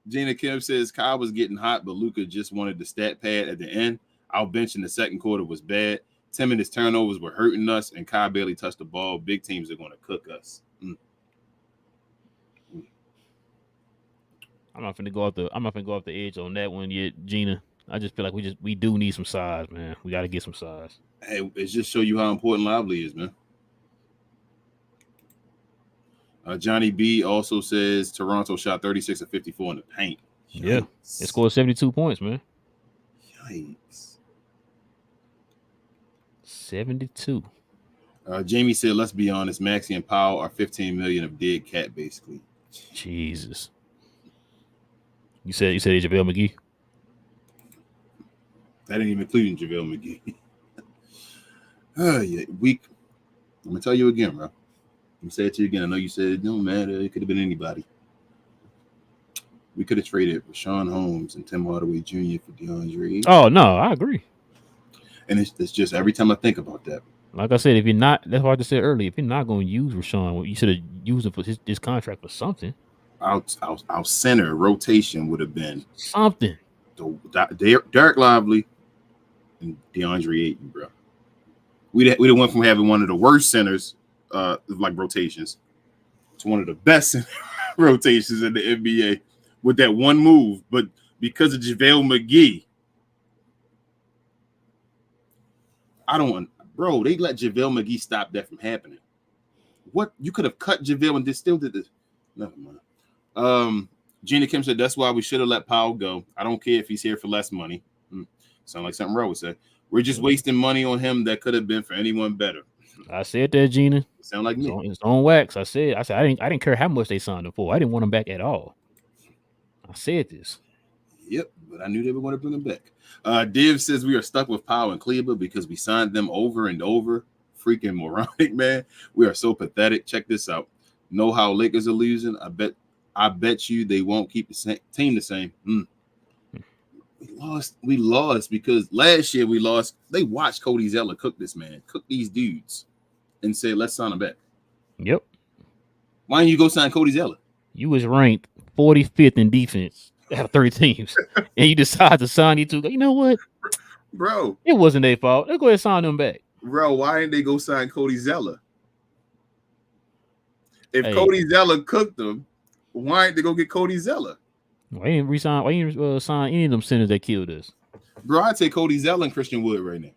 Gina Kim says Kyle was getting hot, but Luka just wanted the stat pad at the end. Our bench in the second quarter was bad. 10 minutes turnovers were hurting us, and Kyle barely touched the ball. Big teams are going to cook us. I'm not finna go off the edge on that one yet, Gina. I just feel like we do need some size, man. We got to get some size. Hey, it just show you how important Lively is, man. Johnny B also says Toronto shot 36 of 54 in the paint. Yikes. Yeah, it scored 72 points, man. Yikes. 72. Jamie said, let's be honest, Maxi and Powell are 15 million of dead cat, basically. Jesus. You said JaVale McGee? That didn't even include JaVale McGee. Yeah, weak. I'm gonna tell you again, bro. I'm gonna say it to you again. I know you said it don't matter. It could have been anybody. We could have traded Rashawn Holmes and Tim Hardaway Jr. for DeAndre. Oh no, I agree. And it's just every time I think about that. Like I said, if you're not, that's what I just said earlier. If you're not going to use Rashawn, you should have used him for his contract for something. Our center rotation would have been something. Derek Lively and DeAndre Ayton, bro. We'd have went from having one of the worst centers, like rotations, to one of the best rotations in the NBA with that one move. But because of JaVale McGee, Bro, they let JaVale McGee stop that from happening. What? You could have cut JaVale and still did this. Never mind. Gina Kim said, that's why we should have let Powell go. I don't care if he's here for less money. Sound like something Ro would say. We're just wasting money on him that could have been for anyone better. I said that, Gina. Sound like me. It's on wax. I said I didn't care how much they signed him for. I didn't want him back at all. I said this. Yep, but I knew they were going to bring him back. Div says we are stuck with Powell and Kleber because we signed them over and over. Freaking moronic, man. We are so pathetic. Check this out. Know how Lakers are losing? I bet you they won't keep the team the same. We lost because last year we lost. They watched Cody Zeller cook this man, cook these dudes, and say, let's sign him back. Yep. Why didn't you go sign Cody Zeller? You was ranked 45th in defense out of 3 teams, and you decide to sign these 2. You know what? Bro. It wasn't their fault. Let's go ahead and sign them back. Bro, why didn't they go sign Cody Zeller? If Cody Zeller cooked them, why didn't they go get Cody Zeller? Why didn't resign? Why didn't sign any of them centers that killed us? Bro, I'd take Cody Zeller and Christian Wood right now.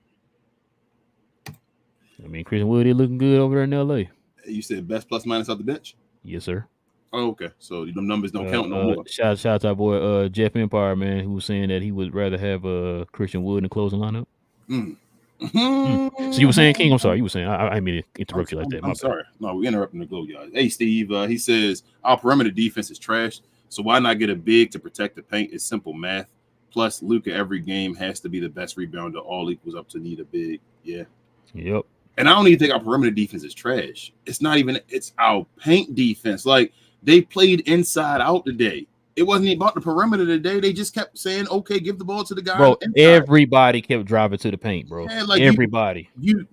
I mean, Christian Wood is looking good over there in LA. You said best plus minus off the bench? Yes, sir. Oh, okay. So the numbers don't count no more. Shout out to our boy Jeff Empire, man, who was saying that he would rather have Christian Wood in the closing lineup. So you were saying, King? I'm sorry. You were saying I mean to interrupt you like that. I'm sorry. No, we're interrupting the glow, y'all. Hey, Steve. He says our perimeter defense is trash. So why not get a big to protect the paint? It's simple math. Plus, Luka every game has to be the best rebounder. All equals up to need a big. Yeah. Yep. And I don't even think our perimeter defense is trash. It's not even. It's our paint defense. Like they played inside out today. It wasn't even about the perimeter today. They just kept saying, "Okay, give the ball to the guy." Bro, everybody kept driving to the paint, bro. Yeah, like everybody. You.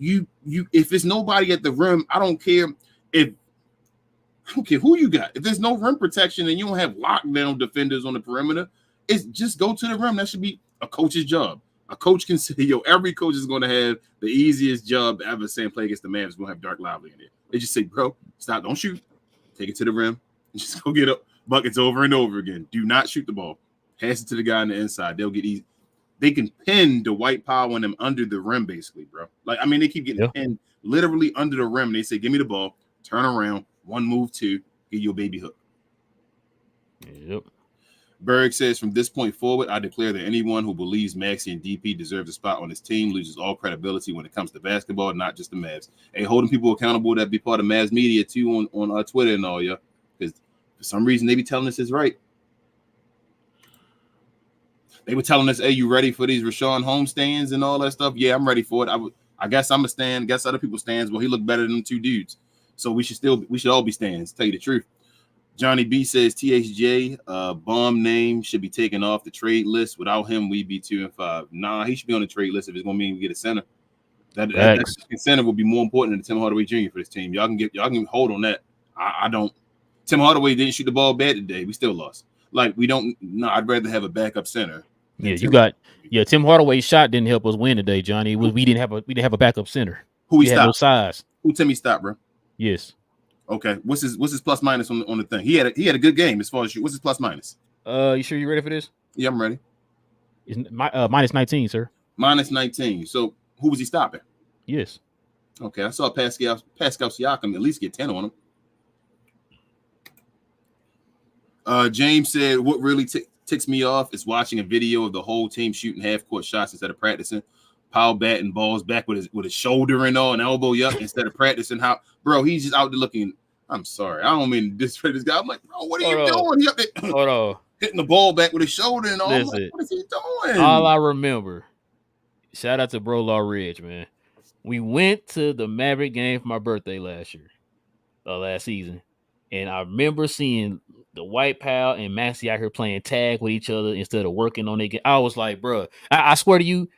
If it's nobody at the rim, I don't care who you got. If there's no rim protection and you don't have lockdown defenders on the perimeter, it's just go to the rim. That should be a coach's job. A coach can say, every coach is going to have the easiest job ever saying play against the Mavs. We're going to have Dark Lively in there. They just say, bro, stop, don't shoot. Take it to the rim. And just go get up buckets over and over again. Do not shoot the ball. Pass it to the guy on the inside. They'll get easy. They can pin the white power on them under the rim, basically, bro. Like, I mean, they keep getting pinned literally under the rim. They say, give me the ball, turn around, 1 move, 2, get you a baby hook. Yep. Berg says, from this point forward, I declare that anyone who believes Maxey and DP deserves a spot on his team loses all credibility when it comes to basketball, not just the Mavs. Hey, holding people accountable that be part of Mavs media, too, on Twitter and all, yeah. Because for some reason, they be telling us it's right. They were telling us, hey, you ready for these Rashawn Holmes stands and all that stuff? Yeah, I'm ready for it. I guess I'm a stand. Guess other people stands. Well, he looked better than them 2 dudes. So we should all be stands, tell you the truth. Johnny B says THJ bomb name should be taken off the trade list. Without him, we'd be 2-5. Nah, he should be on the trade list if it's gonna mean we get a center. That center will be more important than Tim Hardaway Jr. for this team. Y'all can hold on that. I don't. Tim Hardaway didn't shoot the ball bad today. We still lost. Like we don't. No, I'd rather have a backup center. Yeah, Tim Hardaway's shot didn't help us win today, Johnny. We didn't have a backup center. Who we had no size. Who Timmy stopped, bro? Yes. Okay, what's his plus minus on the thing? He had a good game as far as what's his plus minus? You sure you ready for this? Yeah, I'm ready. It's minus 19, sir. Minus 19. So who was he stopping? Yes. Okay, I saw Pascal Siakam at least get 10 on him. James said, what really ticks me off is watching a video of the whole team shooting half-court shots instead of practicing. Powell batting balls back with his shoulder and all, and elbow up instead of practicing. How, bro, he's just out there looking. I'm sorry, I don't mean to disrespect this guy. I'm like, bro, what are you doing? He up there hitting the ball back with his shoulder and all. Like, what is he doing? All I remember, shout out to Bro Law Ridge, man. We went to the Maverick game for my birthday last season, and I remember seeing the White Pal and Maxey out here playing tag with each other instead of working on their game. I was like, bro, I swear to you.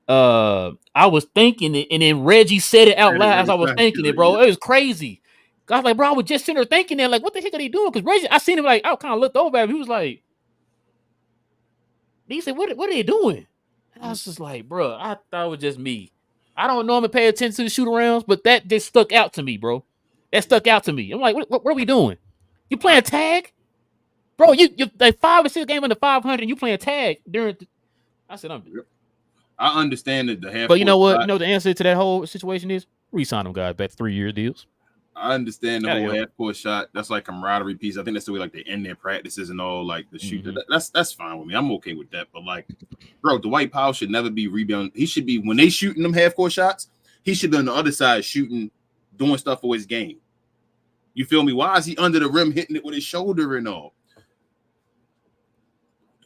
I was thinking it, and then Reggie said it out loud as I was thinking it, bro. It was crazy. I was like, bro, I was just sitting there thinking that, like, what the heck are they doing? Because Reggie, I seen him, like, I kind of looked over at him. He was like, he said, what are they doing? And I was just like, bro, I thought it was just me. I don't normally pay attention to the shoot arounds, but that just stuck out to me, bro. That stuck out to me. I'm like, what are we doing? You playing tag? Bro, you like 5 or 6 games under 500, and you playing tag during I said, I understand that the half. But you know what? Shot, You know the answer to that whole situation is re-sign them guys back 3-year deals. I understand the whole Yeah. half court shot. That's like camaraderie piece. I think that's the way like they end their practices and all like the shoot. Mm-hmm. That's fine with me. I'm okay with that. But like, bro, Dwight Powell should never be rebounding. He should be when they shooting them half court shots. He should be on the other side shooting, doing stuff for his game. You feel me? Why is he under the rim hitting it with his shoulder and all?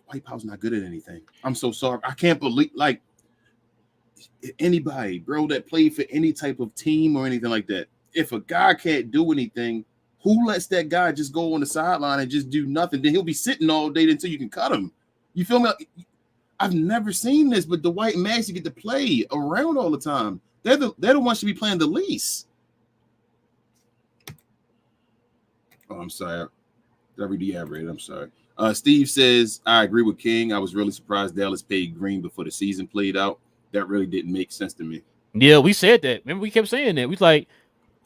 Dwight Powell's not good at anything. I'm so sorry. I can't believe like anybody, bro, that played for any type of team or anything like that. If a guy can't do anything, who lets that guy just go on the sideline and just do nothing? Then he'll be sitting all day until you can cut him. You feel me? I've never seen this, but Dwight and Maxey get to play around all the time. They're the ones should be playing the least. Oh, I'm sorry. Did I read the ad rated? I'm sorry. Steve says, I agree with King. I was really surprised Dallas paid Green before the season played out. That really didn't make sense to me. Yeah, we said that. Remember, we kept saying that. We was like,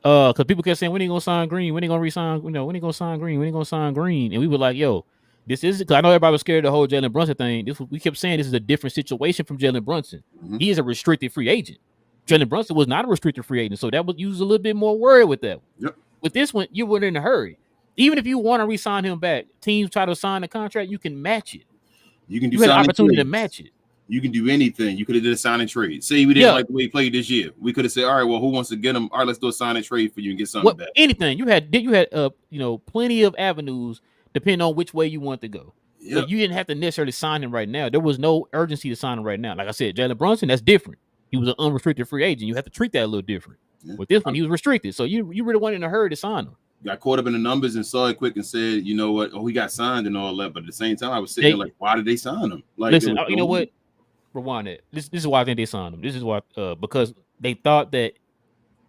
because people kept saying, when are you gonna sign Green? When are you gonna resign? When are you gonna sign Green? When are you gonna sign Green? And we were like, yo, this is because I know everybody was scared of the whole Jalen Brunson thing. We kept saying this is a different situation from Jalen Brunson. Mm-hmm. He is a restricted free agent. Jalen Brunson was not a restricted free agent, so that was you was a little bit more worried with that. Yep. With this one, you weren't in a hurry. Even if you want to re-sign him back, teams try to sign the contract, you can match it. You can do. You had an opportunity to match it. You can do anything. You could have did a sign and trade. Say we didn't like the way he played this year. We could have said, all right, well, who wants to get him? All right, let's do a sign and trade for you and get something back. Anything. You had plenty of avenues depending on which way you want to go. Yep. So you didn't have to necessarily sign him right now. There was no urgency to sign him right now. Like I said, Jalen Brunson, that's different. He was an unrestricted free agent. You have to treat that a little different. Yeah. With this one, he was restricted. So you really weren't in a hurry to sign him. Got caught up in the numbers and saw it quick and said, you know what? Oh, he got signed and all that. But at the same time, I was sitting there like, why did they sign him? Like, listen, you know what? Rewind it. This is why I think they signed him. This is why because they thought that,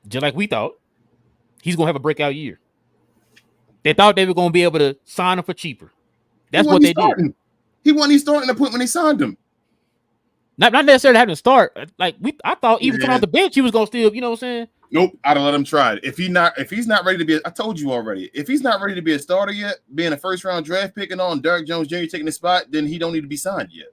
just like we thought, he's gonna have a breakout year. They thought they were gonna be able to sign him for cheaper. That's what they did. He wasn't even starting the point when they signed him. Not necessarily having to start. Like I thought even coming off the bench, he was gonna still, you know what I'm saying? Nope, I'd have let him try it. If he's not ready to be, I told you already. If he's not ready to be a starter yet, being a first round draft pick and on Derrick Jones Jr. taking the spot, then he don't need to be signed yet.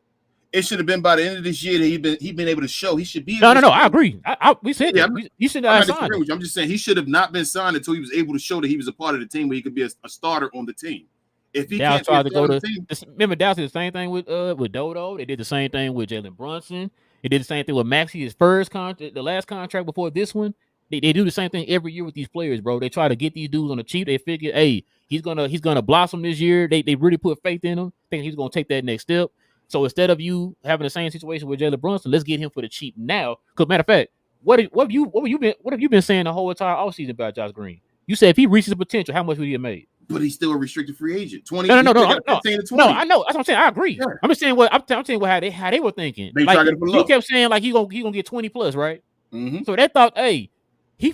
It should have been by the end of this year that he'd been able to show he should be. No. I agree. We said that. You should not have signed him. I'm just saying he should have not been signed until he was able to show that he was a part of the team where he could be a starter on the team. If he Dallas can't tried to go to remember Dallas did the same thing with Dodo. They did the same thing with Jalen Brunson. They did the same thing with Maxey, his first contract, the last contract before this one. They do the same thing every year with these players, bro. They try to get these dudes on the cheap. They figure, hey, he's gonna blossom this year. They really put faith in him, thinking he's gonna take that next step. So instead of you having the same situation with Jalen Brunson, let's get him for the cheap now. Because matter of fact, what have you been saying the whole entire offseason about Josh Green? You said if he reaches the potential, how much would he have made? But he's still a restricted free agent. 20. No. No, I know. That's what I'm saying. I agree. Yeah. I'm just saying how they were thinking. Like, you kept saying like he gonna get 20 plus, right? Mm-hmm. So they thought, hey, he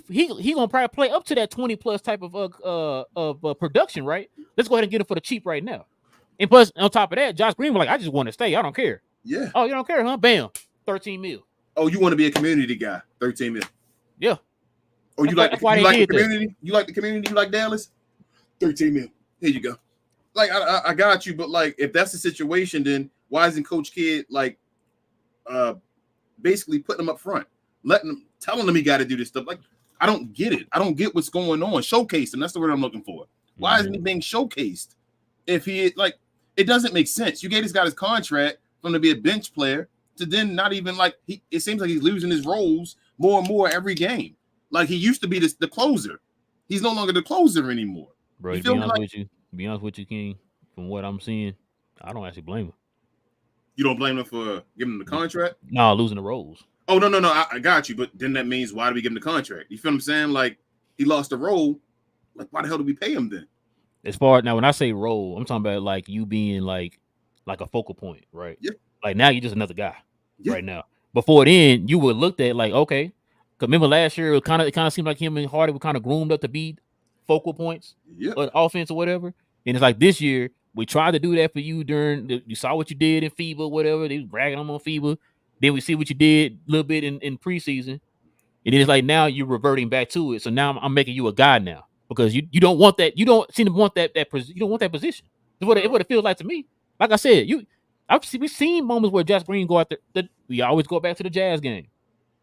gonna probably play up to that 20 plus type of production, right? Let's go ahead and get him for the cheap right now. And plus, on top of that, Josh Green was like, I just want to stay. I don't care. Yeah. Oh, you don't care, huh? Bam. 13 mil. Oh, you want to be a community guy. 13 mil. Yeah. Oh, you like the community? You like the community? You like Dallas? 13 mil. Here you go. Like, I got you, but like, if that's the situation, then why isn't Coach Kidd like basically putting him up front, telling him he got to do this stuff? Like, I don't get it. I don't get what's going on. Showcase him. That's the word I'm looking for. Why isn't he being showcased? If he like, it doesn't make sense. You gave this guy his contract from to be a bench player to then not even like it seems like he's losing his roles more and more every game. Like he used to be the closer. He's no longer the closer anymore. Bro, to be honest with you, King, from what I'm seeing, I don't actually blame him. You don't blame him for giving him the contract? No, losing the roles. Oh, no. I got you. But then that means why do we give him the contract? You feel what I'm saying? Like he lost the role. Like why the hell do we pay him then? As far now, when I say role, I'm talking about like you being like a focal point, right? Yeah. Like now you're just another guy right now. Before then, you were looked at like, okay. Because remember last year, it kind of seemed like him and Hardy were kind of groomed up to be focal points on offense or whatever. And it's like this year, we tried to do that for you you saw what you did in FIBA or whatever. They was bragging on FIBA. Then we see what you did a little bit in preseason. And then it's like now you're reverting back to it. So now I'm making you a guy now. Because you don't want that. You don't seem to want that you don't want that position. It's what it feels like to me. Like I said, we've seen moments where Josh Green go out there. We always go back to the Jazz game.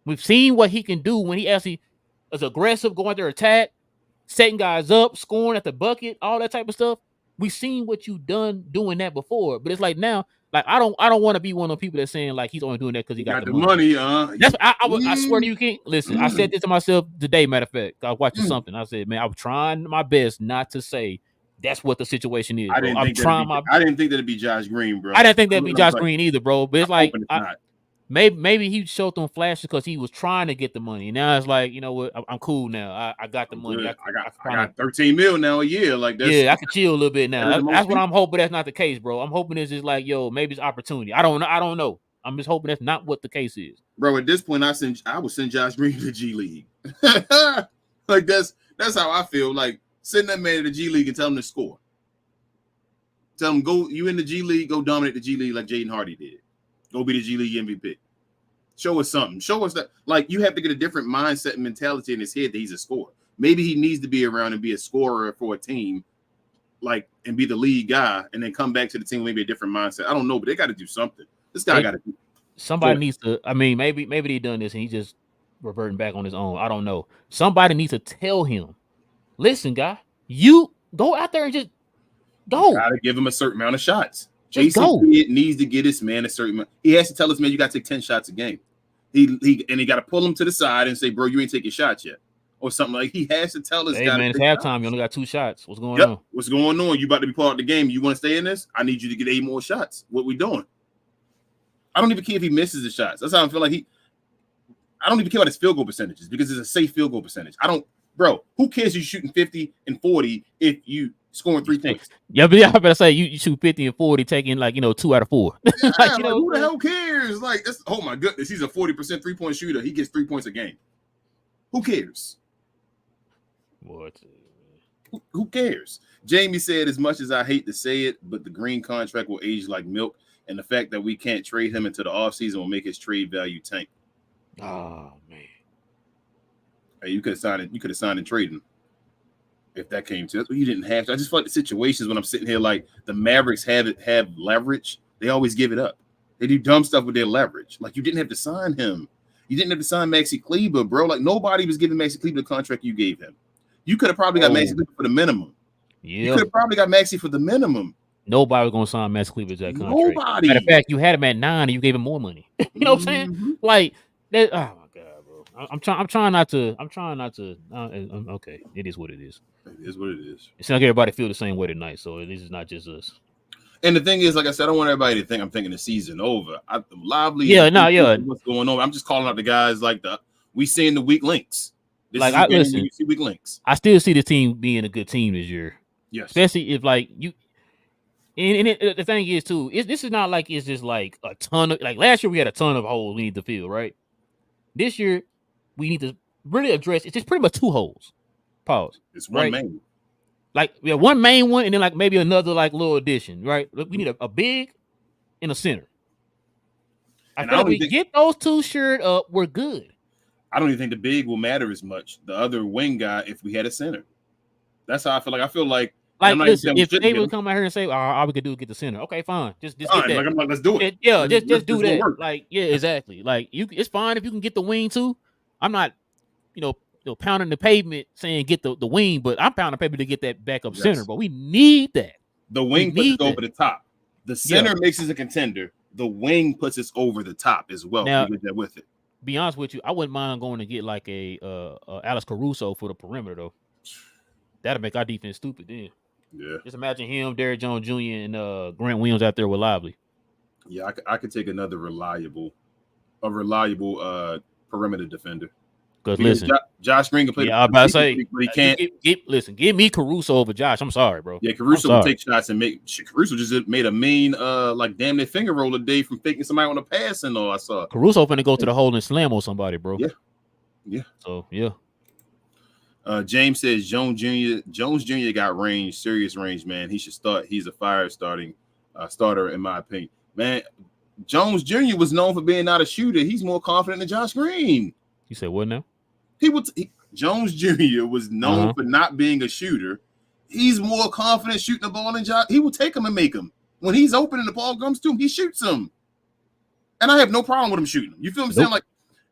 We've seen what he can do when he actually is aggressive, going there attack, setting guys up, scoring at the bucket, all that type of stuff. We've seen what you've done doing that before, but it's like now, like I don't want to be one of the people that's saying like he's only doing that because he got the money. That's I swear to you, King. Listen, I said this to myself today. Matter of fact, I was watching something. I said, man, I'm trying my best not to say that's what the situation is. Bro. I didn't think that'd be Josh Green, bro. I didn't think that'd be Josh Green either, bro. But it's like not. Maybe he showed them flashes because he was trying to get the money. Now it's like, you know what? I'm cool now. I got the money. I got 13 mil now a year. Like that's, yeah, I can chill a little bit now. That's what I'm hoping. That's not the case, bro. I'm hoping it's just like, yo, maybe it's opportunity. I don't know. I'm just hoping that's not what the case is, bro. At this point, I would send Josh Green to the G League. Like that's how I feel. Like send that man to the G League and tell him to score. Tell him go. You in the G League, go dominate the G League like Jaden Hardy did. Go be the G League MVP. Show us something. Show us that, like, you have to get a different mindset and mentality in his head that he's a scorer. Maybe he needs to be around and be a scorer for a team, like, and be the lead guy, and then come back to the team with maybe a different mindset. I don't know, but they got to do something. This guy got to do. Somebody needs to. I mean, maybe they done this and he just reverting back on his own. I don't know. Somebody needs to tell him, listen, guy, you go out there and just go. You gotta give him a certain amount of shots. Jason Kidd needs to get this man a certain amount. He has to tell this man, you got to take 10 shots a game. He got to pull him to the side and say, bro, you ain't taking shots yet. Or something like he has to tell this guy. Man, it's halftime. You only got 2 shots. What's going on? What's going on? You about to be part of the game. You want to stay in this? I need you to get 8 more shots. What we doing? I don't even care if he misses the shots. That's how I feel like I don't even care about his field goal percentages because it's a safe field goal percentage. Bro, who cares if you're shooting 50 and 40 if you scoring 3 points? Yeah, but I better say you shoot 50 and 40, taking 2 out of 4. Yeah, like, who the hell cares? Like, oh my goodness, he's a 40% 3-point shooter. He gets 3 points a game. Who cares? What? Who cares? Jamie said, as much as I hate to say it, but the Green contract will age like milk, and the fact that we can't trade him into the offseason will make his trade value tank. Oh man. Hey, you could have signed and traded him. If that came to it, you didn't have to. I just feel like the situations when I'm sitting here, like the Mavericks have leverage, they always give it up. They do dumb stuff with their leverage. Like, you didn't have to sign him. You didn't have to sign Maxi Kleber, bro. Like, nobody was giving Maxi Kleber the contract you gave him. You could have probably got Maxi Kleber for the minimum. Yeah. You could have probably got Maxi for the minimum. Nobody was going to sign Maxi Kleber to that contract. Nobody. Matter of fact, you had him at 9 and you gave him more money. You know what I'm saying? Like, that. Oh my God, bro. I'm trying not to. Okay, it is what it is. It is what it is. It's not like everybody feel the same way tonight, so this is not just us. And the thing is, like I said, I don't want everybody to think I'm thinking the season over. I'm lively. What's going on? I'm just calling out the guys like we seeing the weak links. Listen, you see weak links. I still see the team being a good team this year. Yes, especially if like you. And the thing is too, this is not like it's just like a ton of like last year we had a ton of holes we need to fill, right? This year we need to really address. It's just pretty much 2 holes. Pause. It's one main. Like we have one main one, and then like maybe another like little addition, right? We need a big and a center. I feel like we get those 2 shored up, we're good. I don't even think the big will matter as much. The other wing guy, if we had a center, that's how I feel like. I feel like listen, if they would come out here and say, all we could do is get the center, okay, fine, just get that. Like, I'm like, let's do it. Just do that. Work. Like, yeah, exactly. Like it's fine if you can get the wing too. I'm not, pounding the pavement saying get the wing, but I'm pounding the pavement to get that backup center. But we need that. The wing puts us over the top. The center makes us a contender. The wing puts us over the top as well. Now, we get that with it. Be honest with you, I wouldn't mind going to get like a Alex Caruso for the perimeter though. That'll make our defense stupid then. Yeah. Just imagine him, Derrick Jones Jr. and Grant Williams out there with Lively. Yeah, I could take another reliable perimeter defender. Because listen, Josh Green can play. Yeah, I'm about to say, but he can't. Give me Caruso over Josh. I'm sorry, bro. Yeah, Caruso will take shots and make. Caruso just made a mean, like damn near finger roll a day from faking somebody on a pass and all. I saw Caruso finna go to the hole and slam on somebody, bro. Yeah. So yeah. James says Jones Jr. got range, serious range, man. He should start. He's a fire starter, in my opinion. Man, Jones Jr. was known for being not a shooter. He's more confident than Josh Green. You said what now? Jones Jr. was known for not being a shooter. He's more confident shooting the ball than Josh. He will take him and make him. when he's open and the ball comes to him, he shoots him. And I have no problem with him shooting him. You feel me? Saying like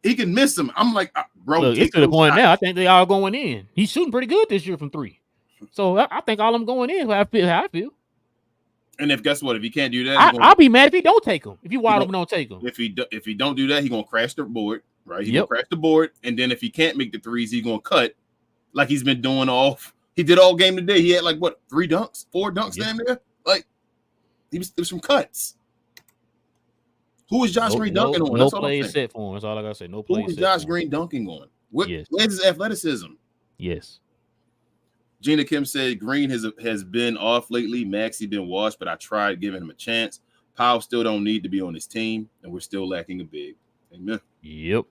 he can miss him. I'm like, bro, look, it's to the point now. I think they all going in. He's shooting pretty good this year from 3. So I think all of them going in. How I feel. And if guess what, if he can't do that, I'll be mad if he don't take him. If you wide open, don't take him. If he don't do that, he gonna crash the board, right? He gonna crash the board, and then if he can't make the threes, he gonna cut like he's been doing all. He did all game today. He had like what 4 dunks down there. Like there's some cuts. Who is Josh Green dunking on? No play set for him. That's all I gotta say. No play. Who is Josh Green dunking on? Where's his athleticism? Yes. Gina Kim said Green has been off lately. Maxey been washed, but I tried giving him a chance. Powell still don't need to be on his team, and we're still lacking a big. Amen. Yep.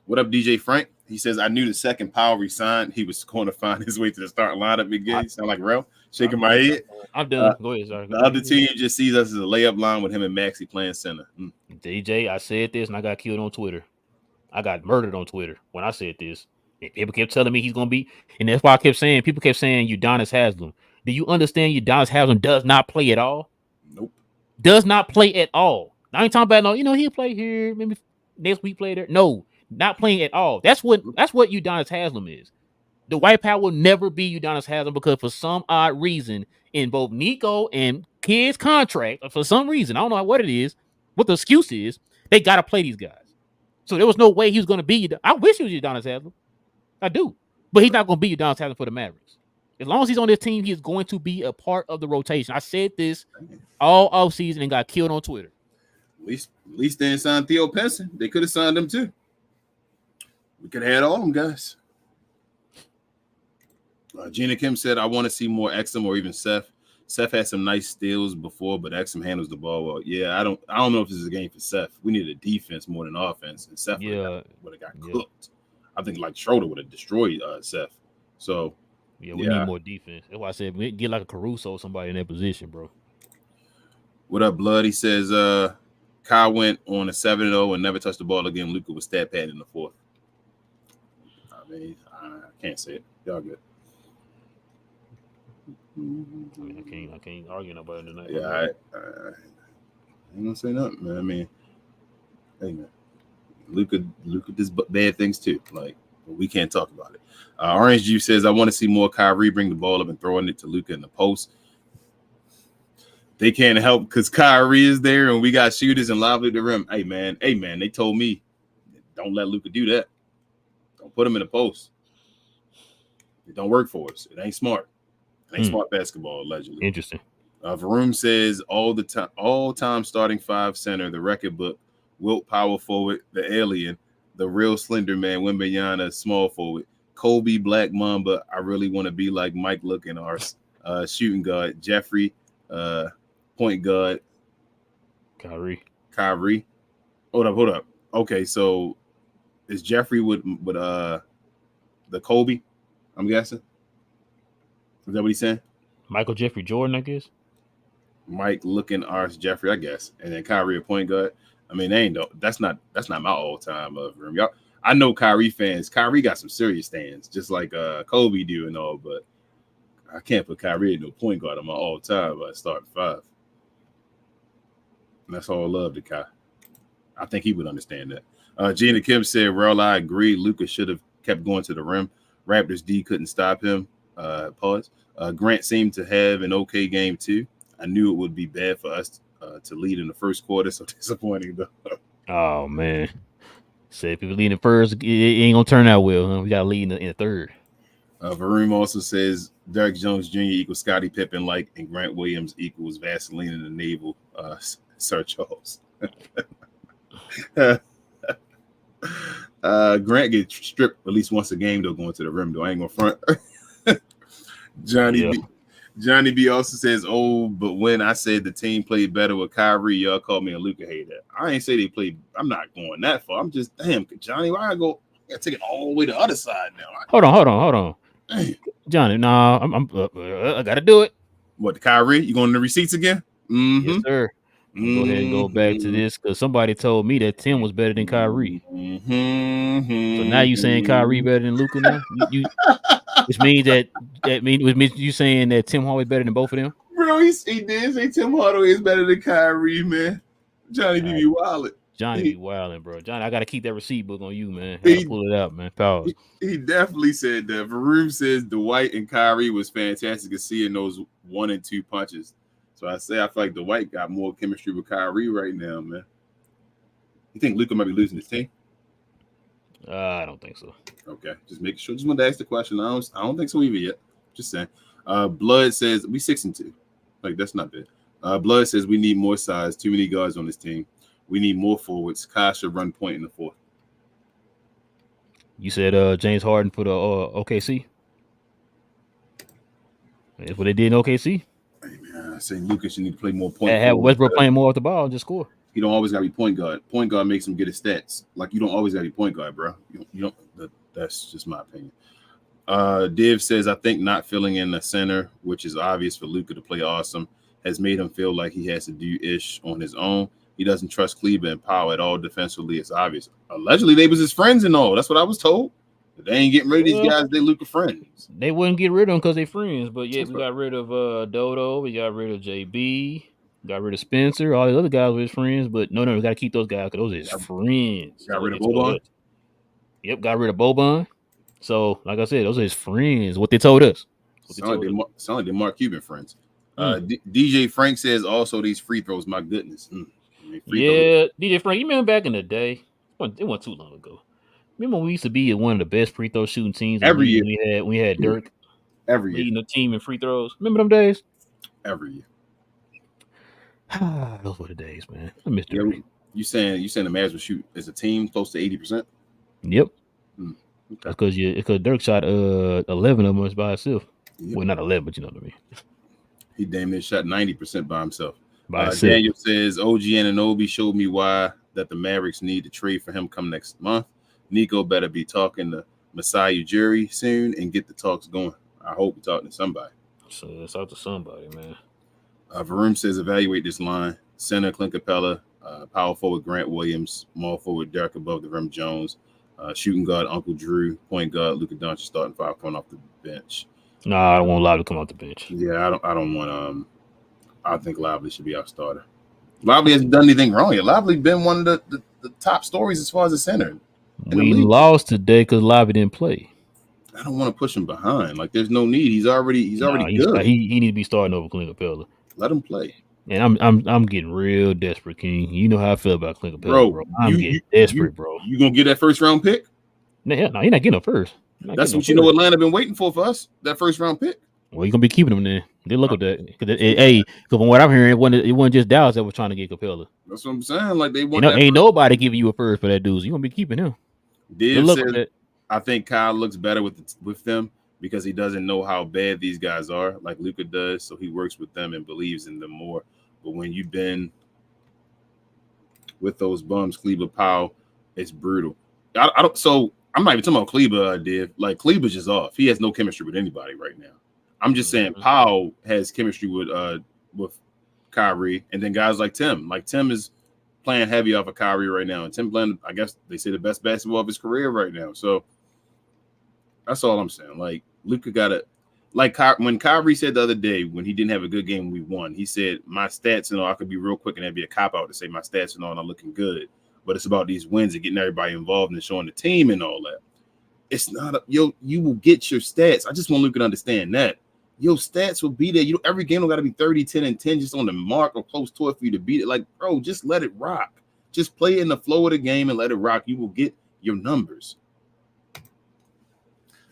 What up, DJ Frank? He says, I knew the second Powell resigned, he was going to find his way to the starting lineup. Big game. Sound like Rel shaking my head. I'm done. Go ahead, sorry. The other team just sees us as a layup line with him and Maxey playing center. DJ, I said this and I got killed on Twitter. I got murdered on Twitter when I said this. People kept telling me he's going to be, and that's why I kept saying, people kept saying Udonis Haslem. Do you understand Udonis Haslem does not play at all? Nope. Does not play at all. I ain't talking about he'll play here, maybe next week play there. No, not playing at all. That's what Udonis Haslem is. The White Power will never be Udonis Haslem because for some odd reason in both Nico and Kid's contract, for some reason, I don't know what it is, what the excuse is, they got to play these guys. So there was no way he was going to be. I wish he was Udonis Haslem. I do. But he's not going to be Udonis Haslem for the Mavericks. As long as he's on this team, he is going to be a part of the rotation. I said this all offseason and got killed on Twitter. At least they didn't sign Theo Pinson. They could have signed him too. We could have had all them guys. Gina Kim said, I want to see more Exum or even Seth. Seth had some nice steals before, but Exum handles the ball well. Yeah, I don't know if this is a game for Seth. We need a defense more than offense, and Seth would have got cooked. I think like Schroeder would have destroyed Seth. So we need more defense. That's why I said we get like a Caruso or somebody in that position, bro. What up, Blood? He says Kyle went on a 7-0 and never touched the ball again. Luka was stat padding in the 4th. I mean, I can't say it. Y'all good. I can't argue nobody tonight. Yeah, I ain't gonna say nothing, man. I mean, hey man, Luka does bad things too. Like we can't talk about it. Orange Juice says I want to see more Kyrie bring the ball up and throwing it to Luka in the post. They can't help because Kyrie is there and we got shooters and lively to the rim. Hey man, they told me don't let Luka do that. Don't put him in the post. It don't work for us. It ain't smart. It ain't smart basketball, allegedly. Interesting. Varoom says all time starting 5 center, the record book, Wilt power forward, the alien, the real slender man, Wembanyama small forward, Kobe Black Mamba. I really want to be like Mike looking our shooting guard, Jeffrey point guard, Kyrie. Hold up. Okay, so is Jeffrey with the Kobe? I'm guessing. Is that what he's saying? Michael Jeffrey Jordan, I guess. Mike looking ours Jeffrey, I guess, and then Kyrie a point guard. I mean, that's not my all-time room. Y'all, I know Kyrie fans. Kyrie got some serious stands, just like Kobe do and all, but I can't put Kyrie in no point guard on my all-time. But I start 5. And that's all love to Kai. I think he would understand that. Gina Kim said, "Well, I agree. Luka should have kept going to the rim. Raptors D couldn't stop him." Pause. Grant seemed to have an okay game too. I knew it would be bad for us to lead in the first quarter, so disappointing though. Oh man, say if we lead in first, it ain't gonna turn out well. Huh? We got to lead in the third. Varoom also says Derek Jones Jr. equals Scottie Pippen like, and Grant Williams equals Vaseline in the navel. Sir Charles. Grant gets stripped at least once a game though, going to the rim though. I ain't gonna front. Johnny B also says, "Oh, but when I said the team played better with Kyrie, y'all called me a Luka hater. I ain't say they played. I'm not going that far. I'm just damn Johnny. Why I go? I gotta take it all the way to the other side now. Hold on, Johnny. No, I gotta do it. What the Kyrie? You going to the receipts again? Mm-hmm. Yes, sir. I'm gonna go ahead and go back to this because somebody told me that Tim was better than Kyrie. So now you saying Kyrie better than Luka now? You which means which means you saying that Tim Hardaway better than both of them? Bro, he did say Tim Hardaway is better than Kyrie, man. Johnny All B. right. be wildin'. Johnny be wilding, bro. Johnny, I gotta keep that receipt book on you, man. I gotta pull it out, man. Pause. He definitely said that. Varoom says Dwight and Kyrie was fantastic at seeing those 1 and 2 punches. So I feel like Dwight got more chemistry with Kyrie right now, man. You think Luka might be losing his team? I don't think so. Okay, just making sure. Just wanted to ask the question. I don't think so either yet. Just saying. Blood says we 6-2. Like that's not bad. Blood says we need more size. Too many guards on this team. We need more forwards. Kai should run point in the fourth. You said James Harden for the OKC. That's what they did in OKC. Hey man, I say Lucas, you need to play more point. Have Westbrook playing more off the ball, just score. You don't always gotta be point guard. Point guard makes him get his stats. Like you don't always gotta be point guard, bro. You don't. That's just my opinion. Div says I think not filling in the center, which is obvious for Luka to play awesome, has made him feel like he has to do ish on his own. He doesn't trust Kleber and Powell at all defensively. It's obvious. Allegedly, they was his friends and all. That's what I was told. But they ain't getting rid of these guys. They Luka friends. They wouldn't get rid of them because they friends. But yeah, we got rid of Dodo. We got rid of JB. Got rid of Spencer. All these other guys were his friends. But no, we got to keep those guys because those are his friends. Got rid of Boban? Yep, got rid of Boban. So, like I said, those are his friends. What they told us. Sound like they're Mark Cuban friends. DJ Frank says also these free throws. My goodness. Yeah, DJ Frank, you remember back in the day? It wasn't too long ago. Remember when we used to be one of the best free throw shooting teams every year? We had Dirk every year leading the team in free throws. Remember them days? Every year. Those were the days, man. I missed Dirk. You saying the Mavs would shoot as a team close to 80%? Yep. That's because Dirk shot 11 of them by himself. Yep. Well, not 11, but you know what I mean. He damn near shot 90% by himself. Daniel says OG Anunoby showed me why that the Mavericks need to trade for him come next month. Nico better be talking to Masai Ujiri soon and get the talks going. I hope you're talking to somebody. So it's out to somebody, man. Varoom says evaluate this line. Center Clint Capella, power forward Grant Williams, small forward Derek above the rim Jones, shooting guard Uncle Drew, point guard Luka Doncic starting 5 point off the bench. Nah, I don't want Lively to come off the bench. Yeah, I don't want I think Lively should be our starter. Lively hasn't done anything wrong yet. Lively been one of the top stories as far as the center. We lost today because Lively didn't play. I don't want to push him behind. Like there's no need. He's already good. He need to be starting over Clint Capella. Let him play. And I'm getting real desperate, King. You know how I feel about Clint Capella, bro. I'm getting desperate, bro. You gonna get that first round pick? No, you're not getting a first. That's what you know Atlanta been waiting for us, that first round pick. Well, you're gonna be keeping him then. Good luck with that. Because from what I'm hearing, it wasn't just Dallas that was trying to get Capella. That's what I'm saying. Like they want. Ain't nobody giving you a first for that dude. So you're gonna be keeping him. Good luck with that. I think Kyle looks better with them because he doesn't know how bad these guys are, like Luka does. So he works with them and believes in them more. But when you've been with those bums, Kleber, Powell, it's brutal. I don't. So I'm not even talking about Kleber. Div. Like Kleber's just off. He has no chemistry with anybody right now. I'm just saying Powell has chemistry with Kyrie, and then guys like Tim. Like Tim is playing heavy off of Kyrie right now, and Tim playing, I guess they say, the best basketball of his career right now. So that's all I'm saying. Like Luka got it. Like when Kyrie said the other day when he didn't have a good game, we won. He said my stats and all. I could be real quick and that'd be a cop out to say my stats and all, and I'm looking good. But it's about these wins and getting everybody involved and showing the team and all that. It's not you will get your stats. I just want Luka to understand that. Your stats will be there. Every game don't got to be 30, 10, and 10 just on the mark or close to it for you to beat it. Like, bro, just let it rock. Just play in the flow of the game and let it rock. You will get your numbers.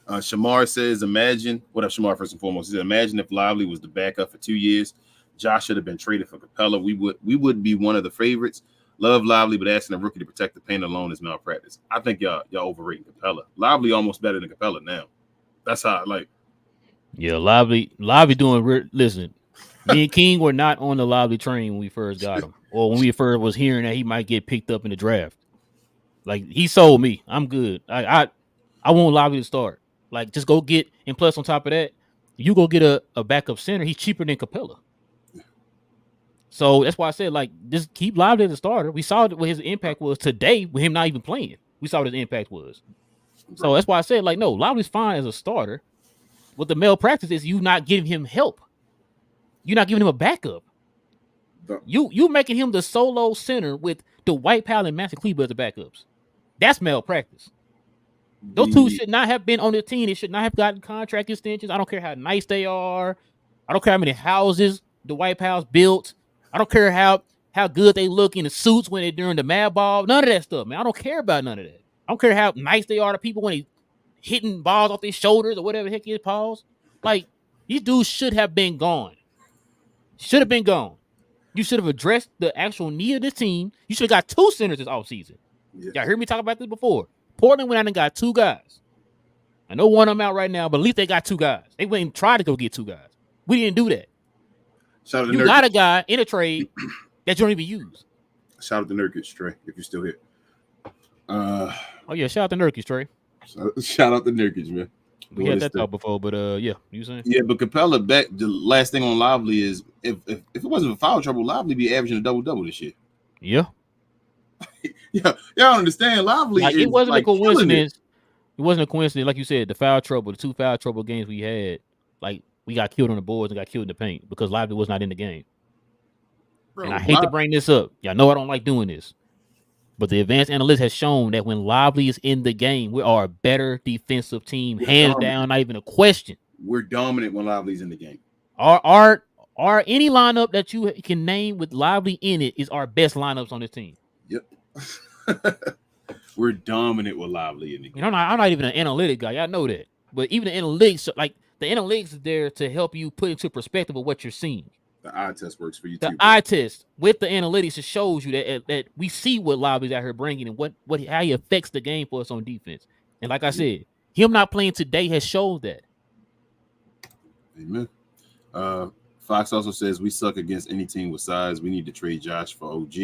Shamar says, imagine, what up, Shamar, first and foremost? He said, imagine if Lively was the backup for 2 years. Josh should have been traded for Capella. We would be one of the favorites. Love Lively, but asking a rookie to protect the paint alone is malpractice. I think y'all overrating Capella. Lively almost better than Capella now. That's how I like. Yeah, Lively doing. Listen, me and King were not on the Lively train when we first got him, or when we first was hearing that he might get picked up in the draft. Like he sold me. I'm good. I want Lively to start. Like just go get, and plus on top of that, you go get a backup center. He's cheaper than Capella. So that's why I said, like, just keep Lively as a starter. We saw what his impact was today with him not even playing. We saw what his impact was. So that's why I said, like, no, Lively's fine as a starter. What the malpractice is, you not giving him help. You're not giving him a backup. You making him the solo center with Dwight Powell and Maxi Kleber as the backups. That's malpractice. Those two should not have been on the team. They should not have gotten contract extensions. I don't care how nice they are. I don't care how many houses the White Powell's built. I don't care how good they look in the suits when they're during the Mad Ball. None of that stuff, man. I don't care about none of that. I don't care how nice they are to people when they hitting balls off their shoulders or whatever the heck his paws. Like, these dudes should have been gone. Should have been gone. You should have addressed the actual need of this team. You should have got 2 centers this offseason. Yeah. Y'all heard me talk about this before. Portland went out and got 2 guys. I know one of them out right now, but at least they got 2 guys. They went and tried to go get 2 guys. We didn't do that. Shout out you got a guy in a trade that you don't even use. Shout out to Nurkic, Trey, if you're still here. Oh yeah, shout out to Nurkic, Trey. Shout out to Nurkic, man. We had that talk before, but yeah, you saying? Yeah, but Capella back. The last thing on Lively is if it wasn't for foul trouble, Lively be averaging a double this year. Yeah. Yeah, y'all understand? Lively. Like, is it wasn't like a coincidence. It wasn't a coincidence, like you said. The foul trouble, the 2 foul trouble games we had, like we got killed on the boards and got killed in the paint because Lively was not in the game. Bro, and I hate to bring this up. Y'all know I don't like doing this. But the advanced analytics has shown that when Lively is in the game, we are a better defensive team, hands down, not even a question. We're dominant when Lively's in the game. Our any lineup that you can name with Lively in it is our best lineups on this team. Yep. We're dominant with Lively in the game. I'm not even an analytic guy. Y'all know that. But even the analytics, like the analytics is there to help you put into perspective of what you're seeing. The eye test works for you too. The eye test with the analytics, it shows you that we see what Lively's out here bringing and how he affects the game for us on defense. And like I said, him not playing today has showed that. Amen. Fox also says we suck against any team with size. We need to trade Josh for OG.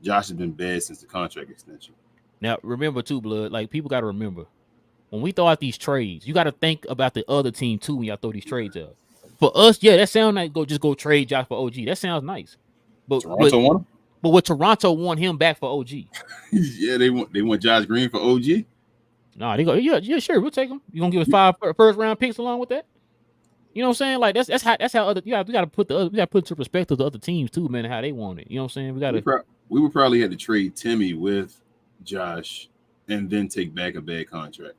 Josh has been bad since the contract extension. Now, remember too, Blood, like people got to remember, when we throw out these trades, you got to think about the other team too when y'all throw these trades out. For us, yeah, that sounds like go trade Josh for OG. That sounds nice. But Toronto want him? But what Toronto want him back for OG? Yeah, they want Josh Green for OG. Nah, they go, yeah, sure, we'll take him. You gonna give us 5 first round picks along with that? You know what I'm saying? Like that's how other we gotta put into perspective the other teams too, man, how they want it. You know what I'm saying? We would probably have to trade Timmy with Josh and then take back a bad contract.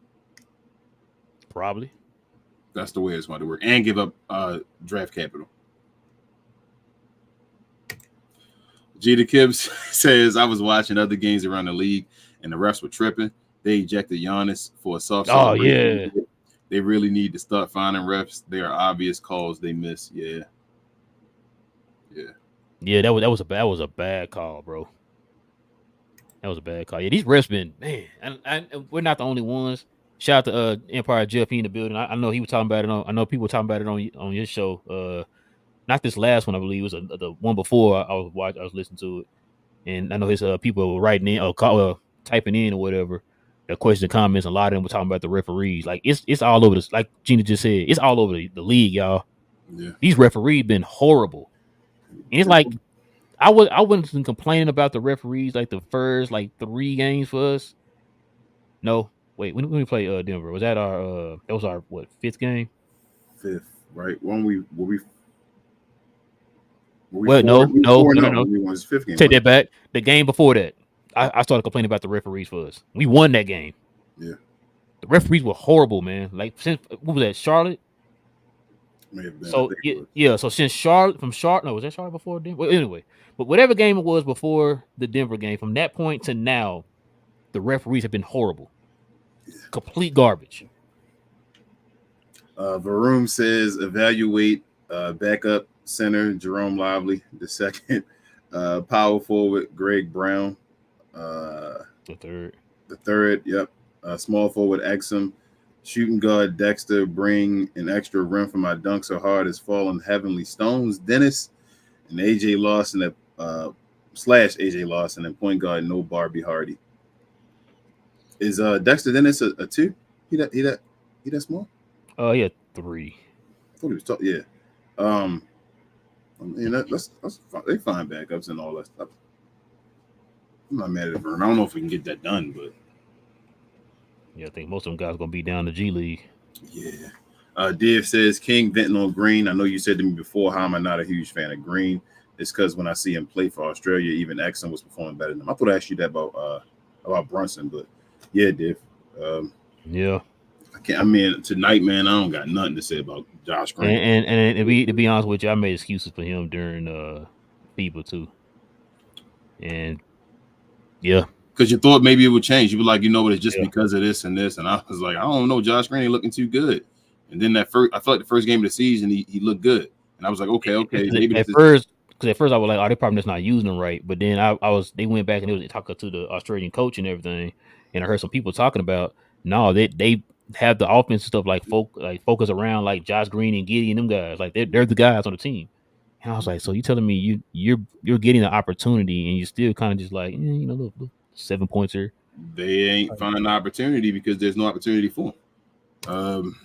Probably. That's the way it's going to work, and give up draft capital. Jeter Kibbs says, I was watching other games around the league, and the refs were tripping. They ejected Giannis for a soft. Oh, yeah. They really need to start finding refs. There are obvious calls they miss. Yeah. Yeah, that was a bad call, bro. That was a bad call. Yeah, these refs been, man, and we're not the only ones. Shout out to Empire Jeff, he in the building. I know he was talking about it I know people were talking about it on your show. Not this last one, I believe. It was the one before I was listening to it. And I know his people were writing in or typing in or whatever. The questions and comments, a lot of them were talking about the referees. Like it's all over this, like Gina just said, it's all over the league, y'all. Yeah. These referees been horrible. And it's like I wasn't complaining about the referees like the first like 3 games for us. No. Wait, when we play Denver, was that our that was our what 5th game? 5th, right? When we well, no. We was 5th game. Take that back. The game before that, I started complaining about the referees for us. We won that game. Yeah. The referees were horrible, man. Like since what was that, Charlotte? May have been, so yeah, so since Charlotte no, was that Charlotte before Denver? Well, anyway, but whatever game it was before the Denver game, from that point to now, the referees have been horrible. Complete garbage. Varoom says evaluate backup center Jerome Lively, the second power forward Greg Brown, the third, yep, small forward Exum, shooting guard Dexter, bring an extra rim for my dunk so hard as falling heavenly stones Dennis, and AJ Lawson at slash AJ Lawson and point guard no Barbie Hardy. Is Dexter Dennis a 2? He that small? Yeah, 3. I thought he was yeah. I mean, that's fine. They find backups and all that stuff. I'm not mad at Vern. I don't know if we can get that done, but Yeah, I think most of them guys are gonna be down the G League. yeah. Div says King venting on Green. I know you said to me before, how am I not a huge fan of Green? It's because when I see him play for Australia, even Exxon was performing better than him. I thought I asked you that about Brunson, but yeah, Div. Yeah. I mean, tonight, man, I don't got nothing to say about Josh Green. And to be honest with you, I made excuses for him during FIBA too. And yeah. Because you thought maybe it would change. You were like, you know what, it's just because of this and this. And I was like, I don't know, Josh Green ain't looking too good. And then I felt like the first game of the season, he looked good. And I was like, okay. Maybe at first I was like, oh, they're probably just not using them right. But then they went back and they was talking to the Australian coach and everything. And I heard some people talking about, no, they have the offense stuff like focus around like Josh Green and Giddey and them guys. Like they're the guys on the team. And I was like, so you telling me you're getting an opportunity and you still kind of just like, look 7 points here. They ain't finding an opportunity because there's no opportunity for them.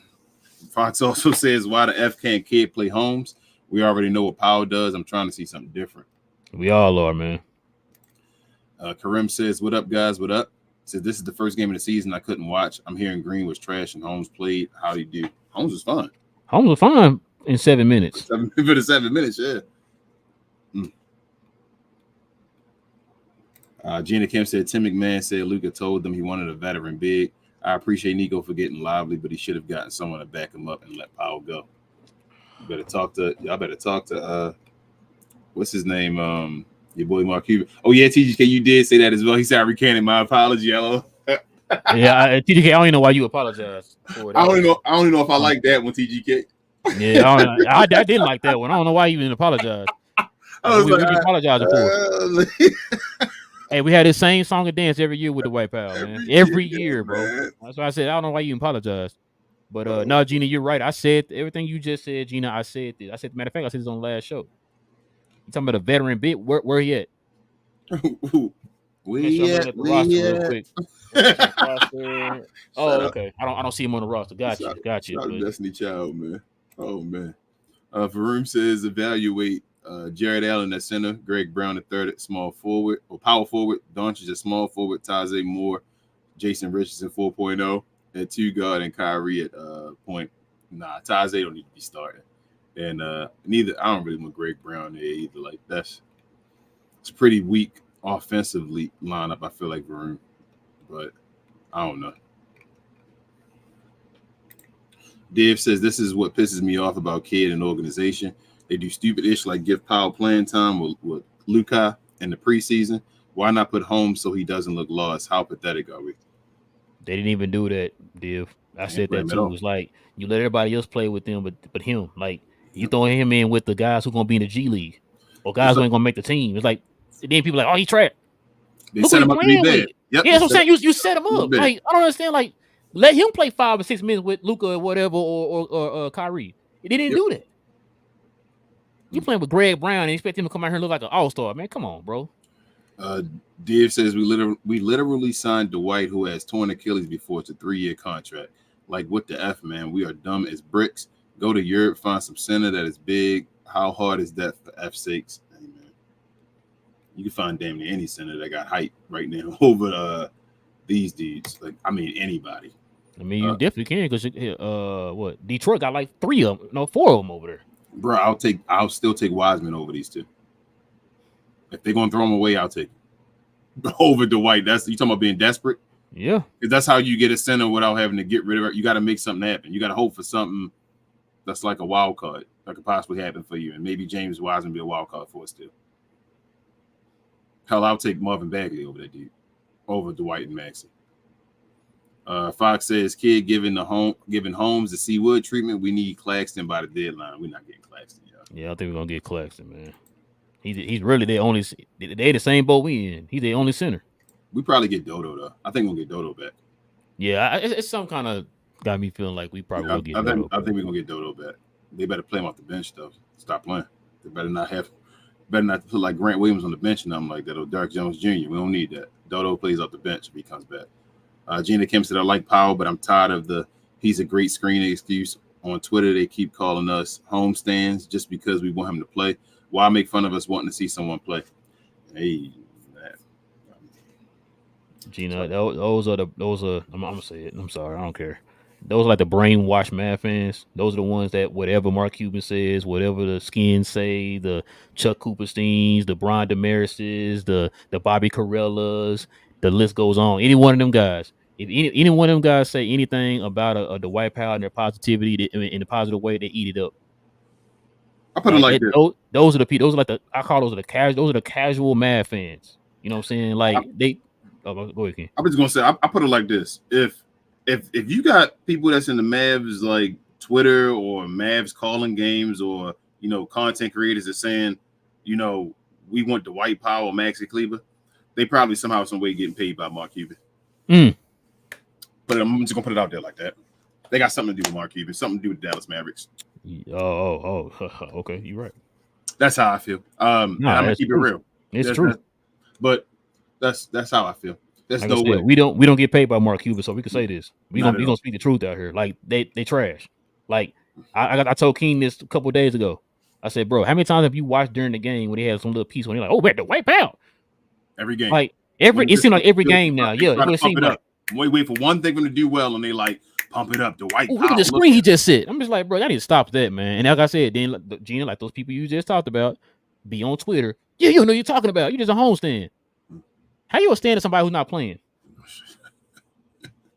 Fox also says, why the F can't kid play Holmes? We already know what Powell does. I'm trying to see something different. We all are, man. Karim says, what up, guys? What up? Says, this is the first game of the season I couldn't watch. I'm hearing Green was trash and Holmes played. How'd he do? Holmes was fine. Holmes was fine in 7 minutes. For the 7 minutes, yeah. Gina Kemp said, Tim McMahon said Luka told them he wanted a veteran big. I appreciate Nico for getting lively, but he should have gotten someone to back him up and let Powell go. Y'all better talk to what's his name? Your boy Mark Cuban. Oh yeah, TGK, you did say that as well. He said I recanted my apology. Hello. Yeah, TGK, I don't even know why you apologize for it. I don't even know if I like that one, TGK. Yeah, I didn't like that one. I don't know why you even apologized. We apologizing for it. Hey, we had the same song and dance every year with the White Power, man. Every year, bro. Man. That's why I said I don't know why you apologize. But no, Gina, you're right. I said everything you just said, Gina. I said this. Matter of fact, I said this on the last show. You talking about a veteran bit? Where he at? We at the roster real quick. Okay. I don't see him on the roster. Got you. Destiny Child, man. Oh man. Faroum says evaluate Jared Allen at center, Greg Brown at third at small forward or power forward, Doncic at small forward, Tajay Moore, Jason Richardson 4.0 at 2 guard, and Kyrie at point. Nah, Tajay don't need to be starting. And I don't really want Greg Brown there either. Like it's pretty weak offensively lineup, I feel like, Varun. But I don't know. Dave says this is what pisses me off about Kidd and organization. They do stupid ish like give Powell playing time with Luka in the preseason. Why not put Holmes so he doesn't look lost? How pathetic are we? They didn't even do that, Div. I said that too. It was like you let everybody else play with them, but him. Like you throwing him in with the guys who are gonna be in the G League or guys who ain't gonna make the team. It's like then people are like, oh, he trash. They set him up to be bad. Yep. Yeah, that's what I'm saying. You set him up. Like I don't understand. Like let him play 5 or 6 minutes with Luka or whatever or Kyrie. They didn't do that. You playing with Greg Brown and expect him to come out here and look like an all-star, man. Come on, bro. Dave says we literally signed Dwight, who has torn Achilles before. It's a 3-year contract. Like, what the F, man? We are dumb as bricks. Go to Europe, find some center that is big. How hard is that for F's sakes? Hey, man. You can find damn near any center that got hype right now over these dudes. Like, I mean, anybody. I mean, you definitely can because Detroit got like 4 of them over there. Bro, I'll still take Wiseman over these two. If they're gonna throw him away, I'll take him over Dwight. That's you talking about being desperate? Yeah, because that's how you get a center without having to get rid of it. You got to make something happen. You got to hope for something that's like a wild card that could possibly happen for you, and maybe James Wiseman be a wild card for us too. Hell, I'll take Marvin Bagley over that dude, over Dwight and Maxey. Fox says, "Kid giving Holmes the Seawood treatment. We need Claxton by the deadline. We're not getting Claxton, y'all." Yeah, I think we're gonna get Claxton, man. He's really their only. They the same boat we in. He's their only center. We probably get Dodo though. I think we'll get Dodo back. Yeah, it's some kind of got me feeling like we probably will get. Dodo I think we're gonna get Dodo back. They better play him off the bench though. Stop playing. They better not put like Grant Williams on the bench and nothing like that, or Derek Jones Jr. We don't need that. Dodo plays off the bench if he comes back. Gina Kim said, I like Powell, but I'm tired of he's a great screening excuse. On Twitter, they keep calling us home stands just because we want him to play. Why make fun of us wanting to see someone play? Hey, Gina, those are I'm gonna say it. I'm sorry, I don't care. Those are like the brainwashed Mad fans. Those are the ones that whatever Mark Cuban says, whatever the Skins say, the Chuck Coopersteins, the Brian Damarises, the Bobby Corellas, the list goes on. Any one of them guys, if any one of them guys say anything about a Dwight Powell and their positivity in a positive way, they eat it up. I put it like this. Those are the people. Those are like I call those are the casual Mad fans. You know what I'm saying? Like they. Oh, go ahead, Ken. I'm just gonna say I put it like this: if you got people that's in the Mavs like Twitter or Mavs calling games, or content creators are saying, we want Dwight Powell, Maxi Kleber, they probably somehow some way getting paid by Mark Cuban. But I'm just gonna put it out there like that. They got something to do with Mark Cuban, something to do with the Dallas Mavericks. Okay, you're right. That's how I feel. I'm gonna keep it real. It's true. But that's how I feel. There's like no way. We don't get paid by Mark Cuban, so we can say this. We gonna speak the truth out here. Like they trash. Like I told King this a couple of days ago. I said, bro, how many times have you watched during the game when they had some little piece when they're like, oh, we're at the White Powell? Every game. Like it seems like every game now. Yeah, it seems like wait for one thing for them to do well, and they like pump it up. The White Powell. Look at the screen he just said. I'm just like, bro, I need to stop that, man. And like I said, then Gina, like those people you just talked about, be on Twitter. Yeah, you know what you're talking about. You just a homestand. How you a stand to somebody who's not playing?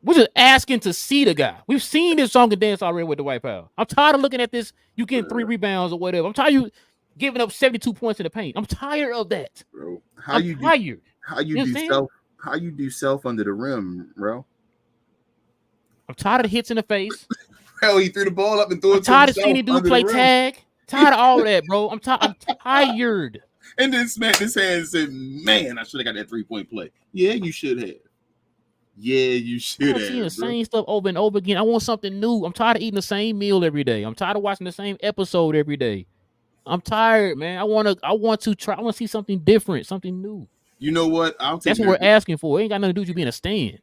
We're just asking to see the guy. We've seen this song and dance already with the White Powell. I'm tired of looking at this. You getting 3 rebounds or whatever. I'm tired of you giving up 72 points in the paint. I'm tired of that. Bro, how you do self under the rim, bro? I'm tired of the hits in the face. Hell, he threw the ball up and threw it. I'm tired of seeing him do play tag. Tired of all of that, bro. I'm tired. And then smacked his hand and said, man, I should have got that 3-point play. Yeah, you should have. I'm seeing the same stuff over and over again. I want something new. I'm tired of eating the same meal every day. I'm tired of watching the same episode every day. I'm tired, man. I want to try. I want to see something different, something new. You know what? That's what we're asking for. It ain't got nothing to do with you being a stand.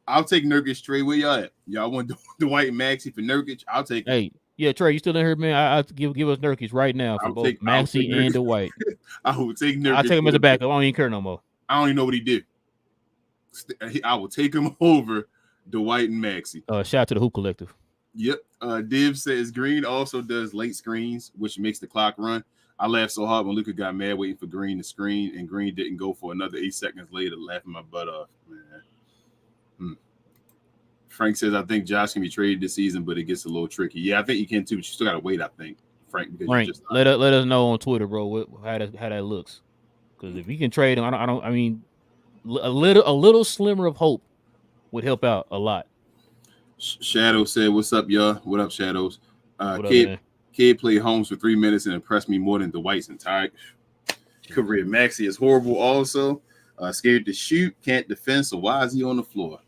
I'll take Nurkic straight. Where y'all at? Y'all want Dwight and Maxey for Nurkic? I'll take. Hey, yeah, Trey, you still in here, man? I'll give us Nurkic right now for both Maxey and Dwight. I will take Nurkic. I'll take him as a backup. I don't even care no more. I don't even know what he did. I will take him over Dwight and Maxey. Shout out to the Hoop Collective. Yep. Div says Green also does late screens, which makes the clock run. I laughed so hard when Luka got mad waiting for Green to screen, and Green didn't go for another 8 seconds later, laughing my butt off. Man. Frank says, I think Josh can be traded this season, but it gets a little tricky. Yeah, I think you can too, but you still got to wait, I think, Frank. Because let us know on Twitter, bro, how that looks. Because if you can trade him, I mean, a little slimmer of hope would help out a lot. Shadow said, what's up, y'all? What up, Shadows? Kid played Holmes for 3 minutes and impressed me more than Dwight's entire career. Maxey is horrible also. Scared to shoot, can't defend, so why is he on the floor?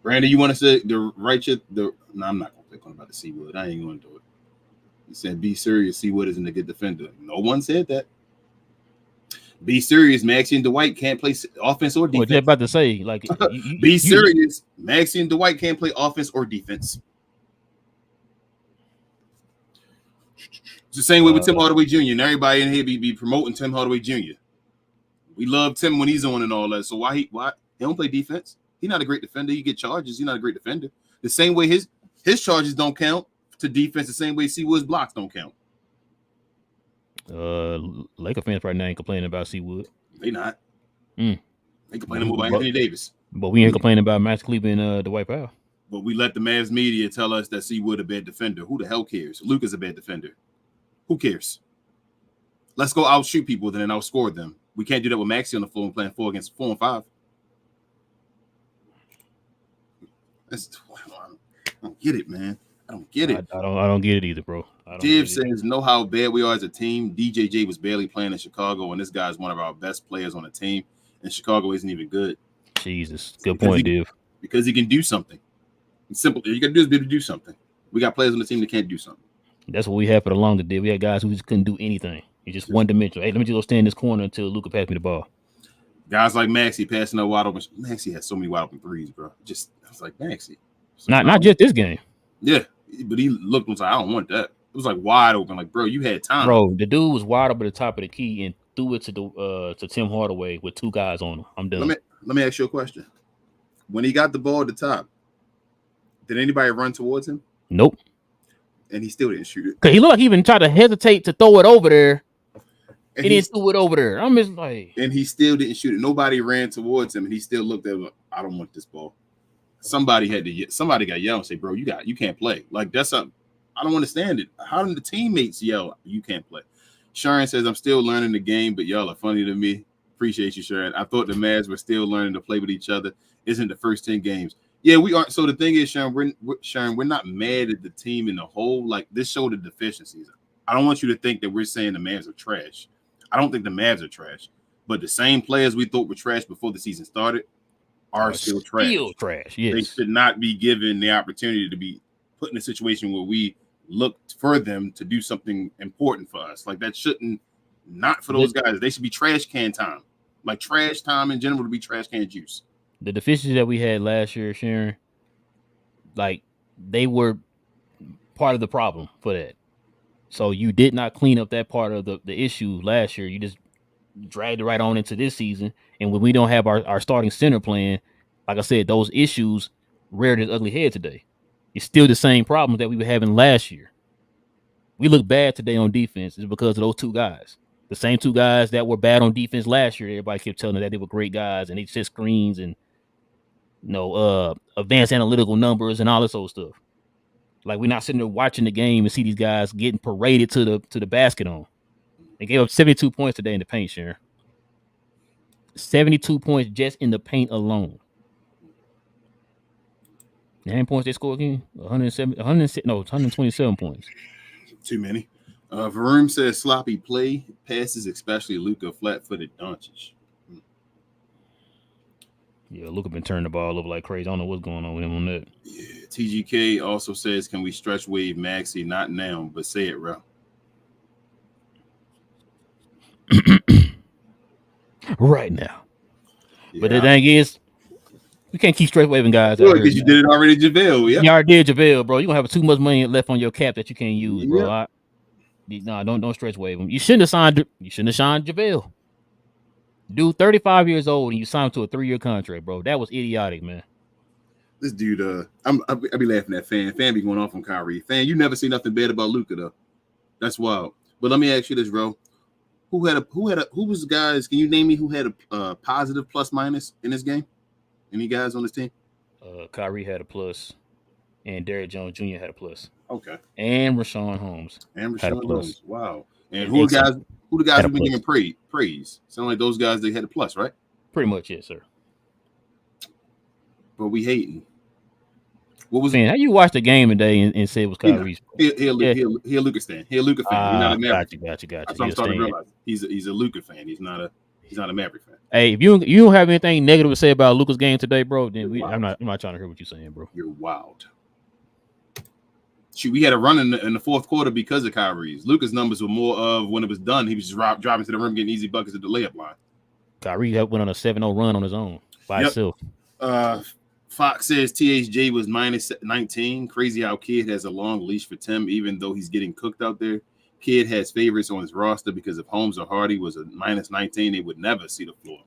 Brandon, you want to say no, I'm not going to click on about the C-Wood. I ain't going to do it. He said, be serious, C-Wood isn't a good defender. No one said that. Be serious, Maxey and Dwight can't play offense or defense. What you about to say? Like, be serious, Maxey and Dwight can't play offense or defense. It's the same way with Tim Hardaway Jr. and everybody in here be promoting Tim Hardaway Jr. We love Tim when he's on and all that. So why he don't play defense? He's not a great defender. You get charges. He's not a great defender. The same way his charges don't count to defense. The same way C-Wood's blocks don't count. Laker fans right now ain't complaining about C-Wood. They not. They complaining about Anthony Davis. But we ain't complaining about Max Kleber and Dwight Powell. But we let the Mavs media tell us that C-Wood a bad defender. Who the hell cares? Luka's a bad defender. Who cares? Let's go outshoot people then and outscore them. We can't do that with Maxey on the floor and playing 4 against 4 and 5. I don't get it, man. I don't get it. I don't get it either, bro. Div says, know how bad we are as a team. DJJ was barely playing in Chicago, and this guy's one of our best players on the team. And Chicago isn't even good. Jesus. Good point, Div. Because he can do something. It's simple. All you got to do is be able to do something. We got players on the team that can't do something. That's what we had for the longest, Div. We had guys who just couldn't do anything. It's just one dimensional. Hey, let me just go stand in this corner until Luka passed me the ball. Guys like Maxey passing up wide open. Maxey had so many wide open threes, bro. I was like, Maxey. Not just this game. Yeah, but he looked and was like, I don't want that. It was like wide open. Like, bro, you had time. Bro, the dude was wide up at the top of the key and threw it to Tim Hardaway with two guys on him. I'm done. Let me ask you a question. When he got the ball at the top, did anybody run towards him? Nope. And he still didn't shoot it. Cause he looked like he even tried to hesitate to throw it over there. And he didn't throw it over there. I'm just like, and he still didn't shoot it. Nobody ran towards him, and he still looked at him like, I don't want this ball. Somebody got yelled and say, bro, you can't play. Like, that's something. I don't understand it. How did the teammates yell, you can't play? Sharon says, I'm still learning the game, but y'all are funny to me. Appreciate you, Sharon. I thought the Mavs were still learning to play with each other. Isn't the first 10 games? Yeah, we aren't. So the thing is, Sharon, we're not mad at the team in the whole. Like, this showed the deficiencies. I don't want you to think that we're saying the Mavs are trash. I don't think the Mavs are trash. But the same players we thought were trash before the season started are still trash. Still trash, yes. They should not be given the opportunity to be put in a situation where we look for them to do something important for us. Like, that shouldn't, not for those guys. They should be trash can time. Like, trash time in general to be trash can juice. The deficiencies that we had last year, Sharon, like, they were part of the problem for that. So you did not clean up that part of the issue last year. You just dragged it right on into this season. And when we don't have our starting center playing, like I said, those issues reared its ugly head today. It's still the same problems that we were having last year. We look bad today on defense is because of those two guys. The same two guys that were bad on defense last year. Everybody kept telling us that they were great guys and they set screens and advanced analytical numbers and all this old stuff. Like, we're not sitting there watching the game and see these guys getting paraded to the basket on. They gave up 72 points today in the paint, Sharon. 72 points just in the paint alone. How many points they scored again? 127 points. Too many. Varun says sloppy play passes, especially Luka flat-footed Doncic. Yeah, Luka been turning the ball over like crazy. I don't know what's going on with him on that. Yeah, TGK also says, can we stretch wave Maxey? Not now, but say it, bro. Right now. Yeah. But the thing is, we can't keep straight waving guys. Because you did it already, JaVale. Yeah, you already did JaVale, bro. You're gonna have too much money left on your cap that you can't use, bro. Don't stretch wave him. You shouldn't have signed JaVale. Dude, 35 years old, and you signed him to a 3-year contract, bro. That was idiotic, man. This dude, I be laughing at Fan. Fan be going off on Kyrie. Fan, you never see nothing bad about Luka though. That's wild. But let me ask you this, bro. Who was the guys? Can you name me who had a positive plus minus in this game? Any guys on this team? Kyrie had a plus, and Derrick Jones Jr. had a plus. Okay. And Rashawn Holmes had a plus. Holmes. Wow. And who the guys we've been giving praise? Sound like those guys they had a plus, right? Pretty much, yes, sir. But we hating. What was how you watch the game today and say it was Kyrie's? He a Luka fan. He a Luka fan. He's not a Maverick. Gotcha. That's what I'm starting to realize. He's a Luka fan. He's not a Maverick fan. Hey, if you don't have anything negative to say about Luka's game today, bro, then I'm not trying to hear what you're saying, bro. You're wild. Shoot, we had a run in the fourth quarter because of Kyrie's. Luka's numbers were more of when it was done. He was just driving to the rim, getting easy buckets at the layup line. Kyrie went on a 7-0 run on his own by himself. Fox says THJ was minus 19. Crazy how Kid has a long leash for Tim, even though he's getting cooked out there. Kid has favorites on his roster because if Holmes or Hardy was a minus 19, they would never see the floor.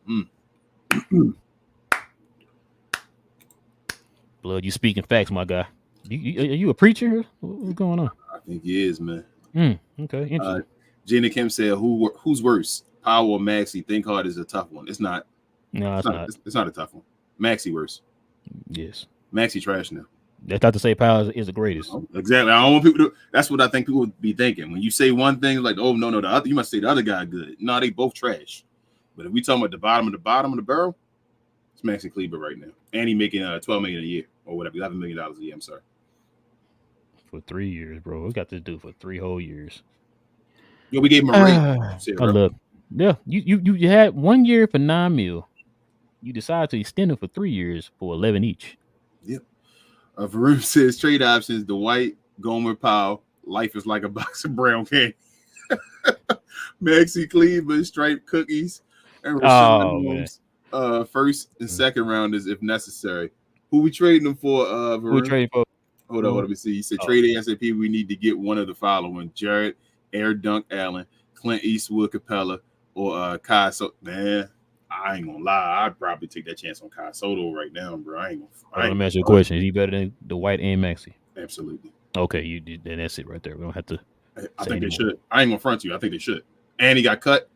Blood, you speaking facts, my guy. Are you a preacher? What's going on? I think he is, man. Okay, interesting. Jenna Kim said, "Who's worse, Powell or Maxey? Think hard is a tough one. It's not. No, it's not. It's not a tough one. Maxey worse. Yes. Maxey trash now. That's not to say Powell is the greatest. Exactly. I don't want people to. That's what I think people would be thinking when you say one thing like, "Oh no, the other." You must say the other guy good. No, they both trash. But if we talking about the bottom of the barrel, it's Maxey Kleber right now, and he making $12 million a year or whatever, $11 million a year. I'm sorry. For 3 years, bro. We got this dude for 3 whole years. Yo, we gave him a raise. Look, yeah, you had 1 year for $9 million. You decided to extend it for 3 years for 11 each. Yep. Varun says trade options: Dwight, Gomer, Powell. Life is like a box of brown candy. Maxey Kleber, striped cookies, and Rashawn Holmes. first and second rounders if necessary. Who we trading them for? Who we Varun? trading for? Hold on, let me see. He said trade ASAP. We need to get one of the following: Jared, Air Dunk Allen, Clint Eastwood Capella, or Kai. So man, I ain't gonna lie. I'd probably take that chance on Kai Soto right now, bro. I ain't gonna. Let me ask you a question: is he better than Dwight and Maxey? Absolutely. Okay, then that's it right there. We don't have to. I think they should. I ain't gonna front you. I think they should. And he got cut.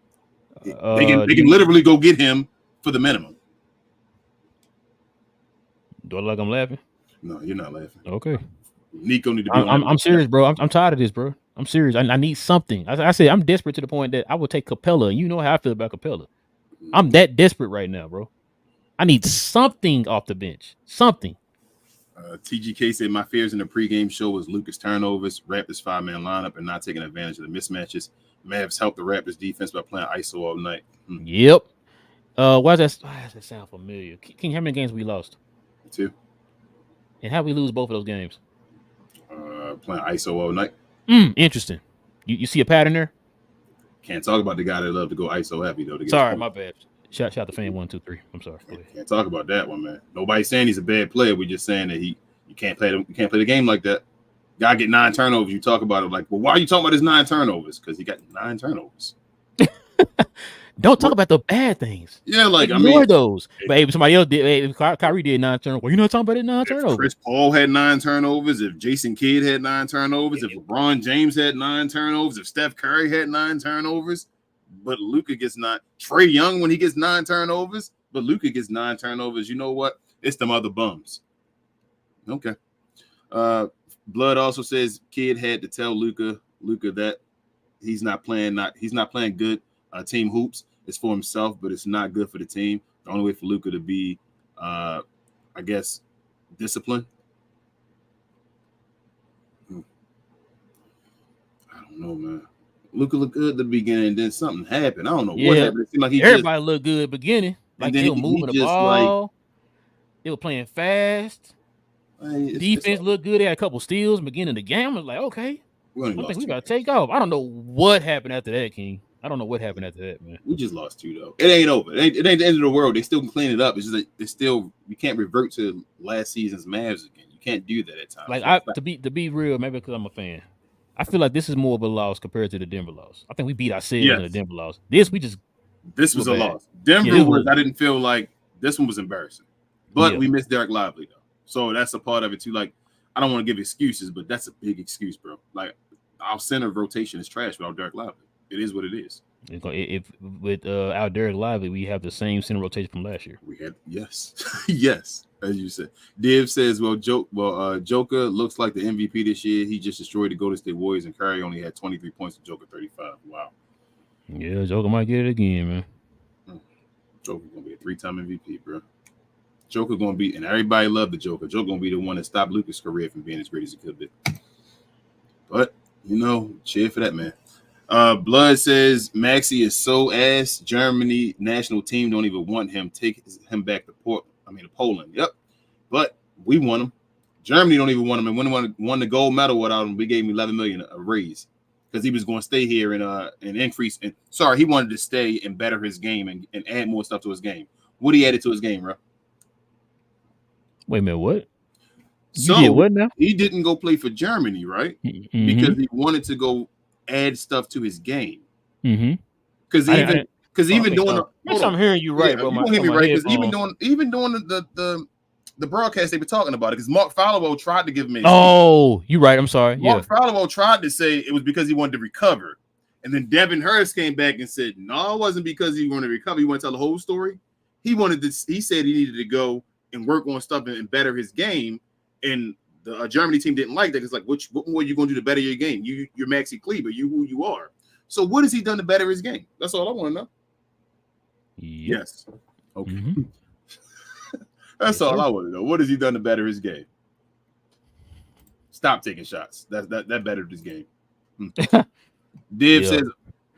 They Uh, can literally go get him for the minimum. Do I look like I'm laughing? No, you're not laughing. Okay. Nico need to be. I'm serious, bro. I'm tired of this, bro. I'm serious. I need something. I said I'm desperate to the point that I would take Capella. And you know how I feel about Capella. I'm that desperate right now, bro. I need something off the bench. Something. TGK said my fears in the pregame show was Luka's turnovers, Raptors 5-man lineup, and not taking advantage of the mismatches. Mavs helped the Raptors defense by playing ISO all night. Yep. Why does that sound familiar? King, how many games we lost? 2. And how we lose both of those games? Playing ISO all night. Interesting. You see a pattern there? Can't talk about the guy that love to go ISO heavy though. Sorry, my bad. Shout the fan 1, 2, 3. I'm sorry. Can't talk about that one, man. Nobody's saying he's a bad player. We're just saying that you can't play the game like that. Guy get 9 turnovers. You talk about it like, well, why are you talking about his 9 turnovers? Because he got 9 turnovers. Don't talk about the bad things. Yeah, like ignore those. But if somebody else did, if Kyrie did 9 turnovers, well, you're not talking about it 9 turnovers. Chris Paul had 9 turnovers. If Jason Kidd had 9 turnovers. If LeBron James had 9 turnovers. If Steph Curry had 9 turnovers. But Luka gets 9. Trae Young when he gets 9 turnovers. But Luka gets 9 turnovers. You know what? It's them other bums. Okay. Blood also says Kidd had to tell Luka that he's not playing good team hoops. It's for himself, but it's not good for the team. The only way for Luka to be, I guess, disciplined. I don't know, man. Luka looked good at the beginning, then something happened. I don't know what happened. It seemed like everybody looked good at the beginning. Like they were moving the ball. They were playing fast. Defense looked good. They had a couple steals beginning of the game. I was like, okay, I think we got to take off. I don't know what happened after that, King. I don't know what happened after that, man. We just lost 2, though. It ain't over. It ain't the end of the world. They still can clean it up. It's just that we can't revert to last season's Mavs again. You can't do that at times. Like to be real, maybe because I'm a fan. I feel like this is more of a loss compared to the Denver loss. I think we beat ourselves in the Denver loss. This was a loss. Denver was. I didn't feel like this one was embarrassing, but we missed Derek Lively though, so that's a part of it too. Like I don't want to give excuses, but that's a big excuse, bro. Like our center rotation is trash without Derek Lively. It is what it is. If with our Derek Lively, we have the same center rotation from last year. We had yes, as you said. Div says, Joker looks like the MVP this year. He just destroyed the Golden State Warriors, and Curry only had 23 points. Joker 35. Wow. Yeah, Joker might get it again, man. Joker gonna be a 3-time MVP, bro. Joker gonna be, and everybody loved the Joker. Joker gonna be the one that stopped Luka's career from being as great as it could be. But cheer for that man. Blood says Maxey is so ass. Germany national team don't even want him. Take him back to Poland. Yep. But we want him. Germany don't even want him. And when he won the gold medal without him, we gave him $11 million a raise because he was going to stay here and increase. And he wanted to stay and better his game and add more stuff to his game. What he added to his game, bro? Wait a minute, what? So you did what now? He didn't go play for Germany, right? Mm-hmm. Because he wanted to go add stuff to his game. Mm-hmm. Because even doing I'm hearing you right, bro. You don't hear me right, because even doing the broadcast, they were talking about it because Mark Fallowo tried to give him. You're right. I'm sorry. Mark Fallowo tried to say it was because he wanted to recover, and then Devin Hurst came back and said, "No, it wasn't because he wanted to recover. He wanted to tell the whole story. He said he needed to go and work on stuff and better his game." And the Germany team didn't like that. It's like, what more are you going to do to better your game? You're Maxi Kleber. You who you are. So what has he done to better his game? That's all I want to know. Yep. Yes. Okay. Mm-hmm. That's all I want to know. What has he done to better his game? Stop taking shots. That bettered his game. Div says,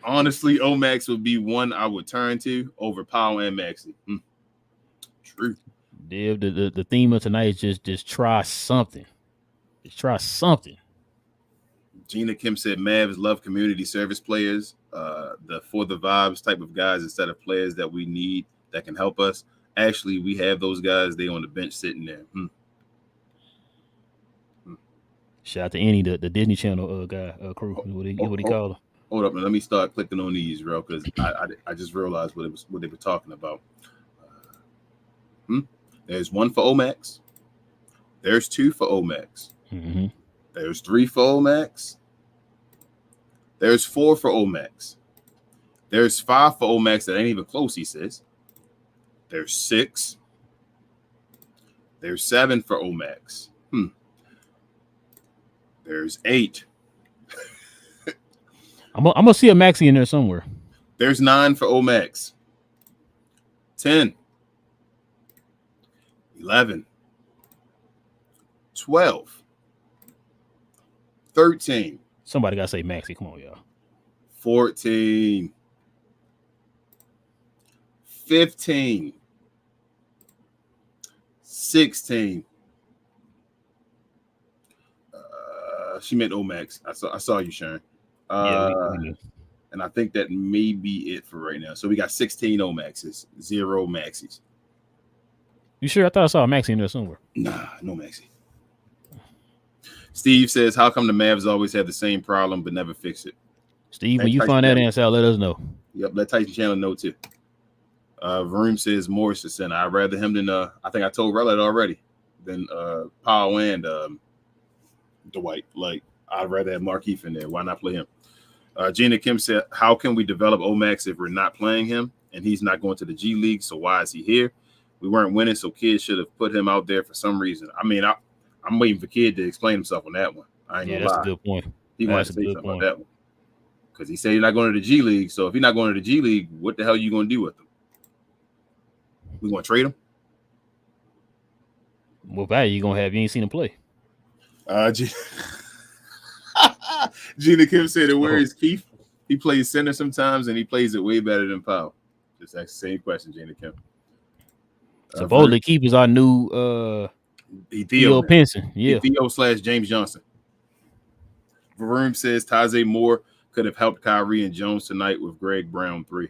honestly, Omax would be one I would turn to over Powell and Maxey. True. Div, the theme of tonight is just try something. Just try something. Gina Kim said Mavs love community service players, the for the vibes type of guys instead of players that we need that can help us. Actually, we have those guys. They on the bench sitting there. Shout out to Annie, the Disney Channel guy, crew. What he called him? Hold up, man. Let me start clicking on these, bro, because I just realized what they were talking about. There's 1 for Omax. There's 2 for Omax. Mm-hmm. There's 3 for Omax. There's 4 for Omax. There's 5 for Omax that ain't even close, he says. There's 6. There's 7 for Omax. There's 8. I'm gonna see a Maxi in there somewhere. There's 9 for Omax. 10. 11. 12. 13. Somebody gotta say Maxi. Come on, y'all. 14. 15. 16. She meant Omax. I saw you, Sharon. We and I think that may be it for right now. So we got 16 Omaxes, 0 Maxis. You sure? I thought I saw a Maxi in there somewhere. Nah, no Maxi. Steve says, how come the Mavs always have the same problem but never fix it? Steve, when you find that answer out, let us know. Yep, let Tyson Chandler know too. Vroom says Morris is center. I'd rather him than I think I told Rella already than Powell and Dwight. Like, I'd rather have Markieff in there. Why not play him? Gina Kim said, how can we develop Omax if we're not playing him and he's not going to the G League? So why is he here? We weren't winning, so Kid should have put him out there for some reason. I mean, I'm waiting for Kid to explain himself on that one. I ain't gonna lie. That's a good point. He wanted to say something about that one. Because he said he's not going to the G League. So if he's not going to the G League, what the hell are you going to do with him? We going to trade him? What value you gonna have? You ain't seen him play. Gina Kim said, where is Keith? He plays center sometimes, and he plays it way better than Powell. Just ask the same question, Gina Kim. Supposedly, Keith is our new Theo Pinson. Yeah. Theo / James Johnson. Varun says Tajay Moore could have helped Kyrie and Jones tonight with Greg Brown 3.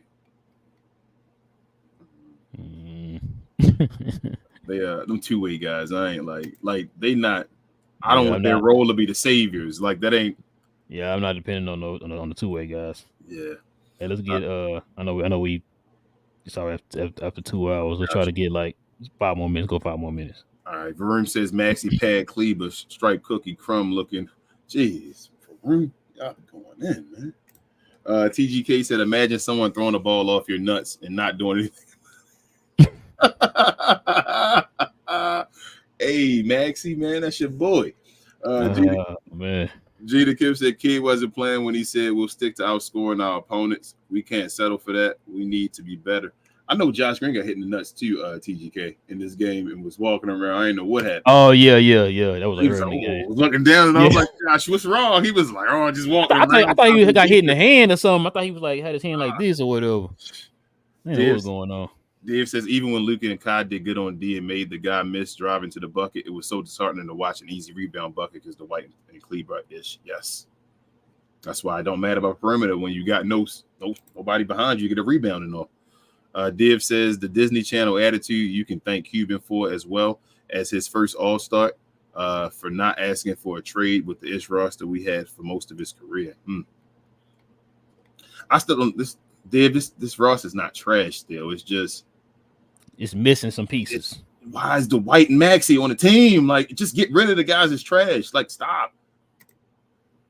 They them two-way guys. I ain't like they not. I don't want their role to be the saviors. Like that ain't. Yeah, I'm not depending on the two-way guys. Yeah. Hey, let's get. I know we. Sorry, after 2 hours, let's try to get like 5 more minutes. Go 5 more minutes. All right. Varun says Maxi Pad Kleber stripe cookie crumb looking. Jeez, Varun, y'all going in, man. TGK said, imagine someone throwing the ball off your nuts and not doing anything. Hey, Maxie, man, that's your boy. Man. Gina Kim said Kid wasn't playing when he said we'll stick to outscoring our opponents. We can't settle for that. We need to be better. I know Josh Green got hit in the nuts too, TGK, in this game and was walking around. I didn't know what happened. Oh, yeah. That was like early in the game. I was looking down and I was like, Josh, what's wrong? He was like, oh, just walking around. I thought he got hit in the hand or something. I thought he was like, had his hand like this or whatever. Man, what was going on? Dave says, even when Luka and Kai did good on D and made the guy miss driving to the bucket, it was so disheartening to watch an easy rebound bucket because the White and Kleber ish. Yes. That's why it don't matter about perimeter when you got nobody behind you, you get a rebound and all. Div says the Disney Channel attitude you can thank Cuban for as well as his first All-Star for not asking for a trade with the ish roster we had for most of his career. I still don't this roster is not trash still. It's just it's missing some pieces. Why is the White and Maxey on the team? Like, just get rid of the guys that's trash. Like, stop.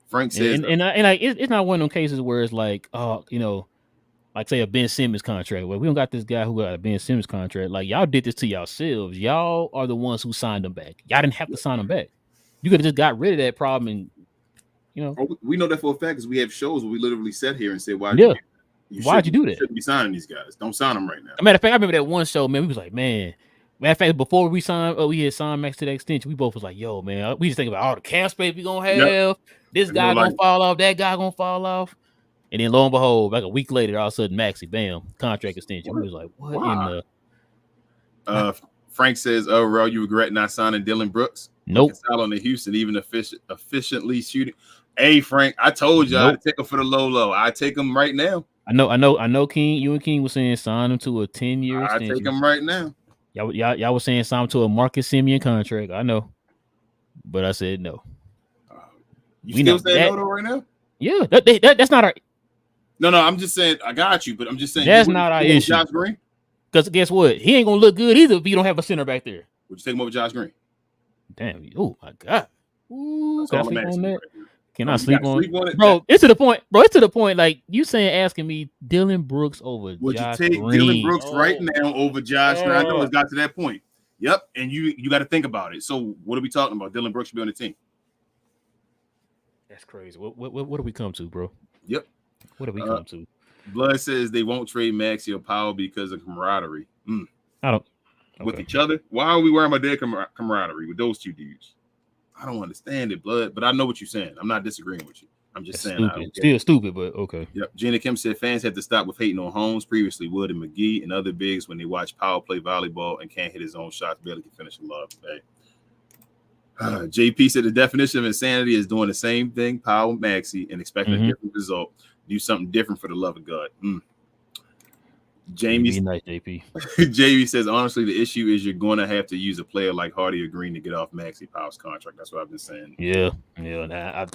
Frank says, it's not one of them cases where it's like, like say a Ben Simmons contract. Well, we don't got this guy who got a Ben Simmons contract. Like, y'all did this to yourselves. Y'all are the ones who signed him back. Y'all didn't have to sign him back. You could have just got rid of that problem, and we know that for a fact because we have shows where we literally sat here and said, "Why'd you do that? You shouldn't be signing these guys. Don't sign them right now." As a matter of fact, I remember that one show, man. We was like, man. Matter of fact, before we had signed Max to the extension, we both was like, yo, man, we just think about all the cap space we gonna have. Yep. This guy gonna fall off, that guy gonna fall off. And then lo and behold, like a week later, all of a sudden, Maxey, bam, contract extension. We was like, what in the Frank says, oh, Rel, you regret not signing Dylan Brooks? Nope. On the Houston, even efficiently shooting. Hey, Frank, I told you I'd take him for the low. I take him right now. I know. King, you and King was saying sign him to a 10-year I take extension. him right now. Y'all was saying sign him to a Marcus Simeon contract. I know, but I said no. You We still know saying that. no though right now? Yeah, that's not our. No, I'm just saying I got you, but I'm just saying That's you not our wouldn't issue. Josh Green. Because guess what? He ain't gonna look good either if you don't have a center back there. Would you take him over Josh Green? Damn. Oh my god. Ooh, That's can I all I'm sleep on asking you that? right now. Can No, I you sleep gotta on sleep on it. Bro, it's to the point. Bro, it's to the point. Like you asking me Dylan Brooks over Would Josh you take Green. Dylan Brooks right Oh, now over Josh Green? I know God. it's got to that point. Yep, and you got to think about it. So what are we talking about? Dylan Brooks should be on the team. That's crazy. What do we come to, bro? Yep. What do we come to? Blood says they won't trade Maxey or Powell because of camaraderie. I don't. With Okay. each other. Why are we worrying about their camaraderie with those two dudes? I don't understand it, Blood, but I know what you're saying. I'm not disagreeing with you. I'm just That's saying I stupid. don't get Still it. stupid, but okay. Yep. Gina Kim said fans had to stop with hating on Holmes, previously Wood and McGee, and other bigs when they watch Powell play volleyball and can't hit his own shots, barely can finish a love. Hey. JP said the definition of insanity is doing the same thing, Powell, Maxey, and expecting a different result. Do something different for the love of God. Jamie, Be nice, JP. Jamie says, honestly, the issue is you're going to have to use a player like Hardy or Green to get off Maxey Powell's contract. That's what I've been saying. Yeah.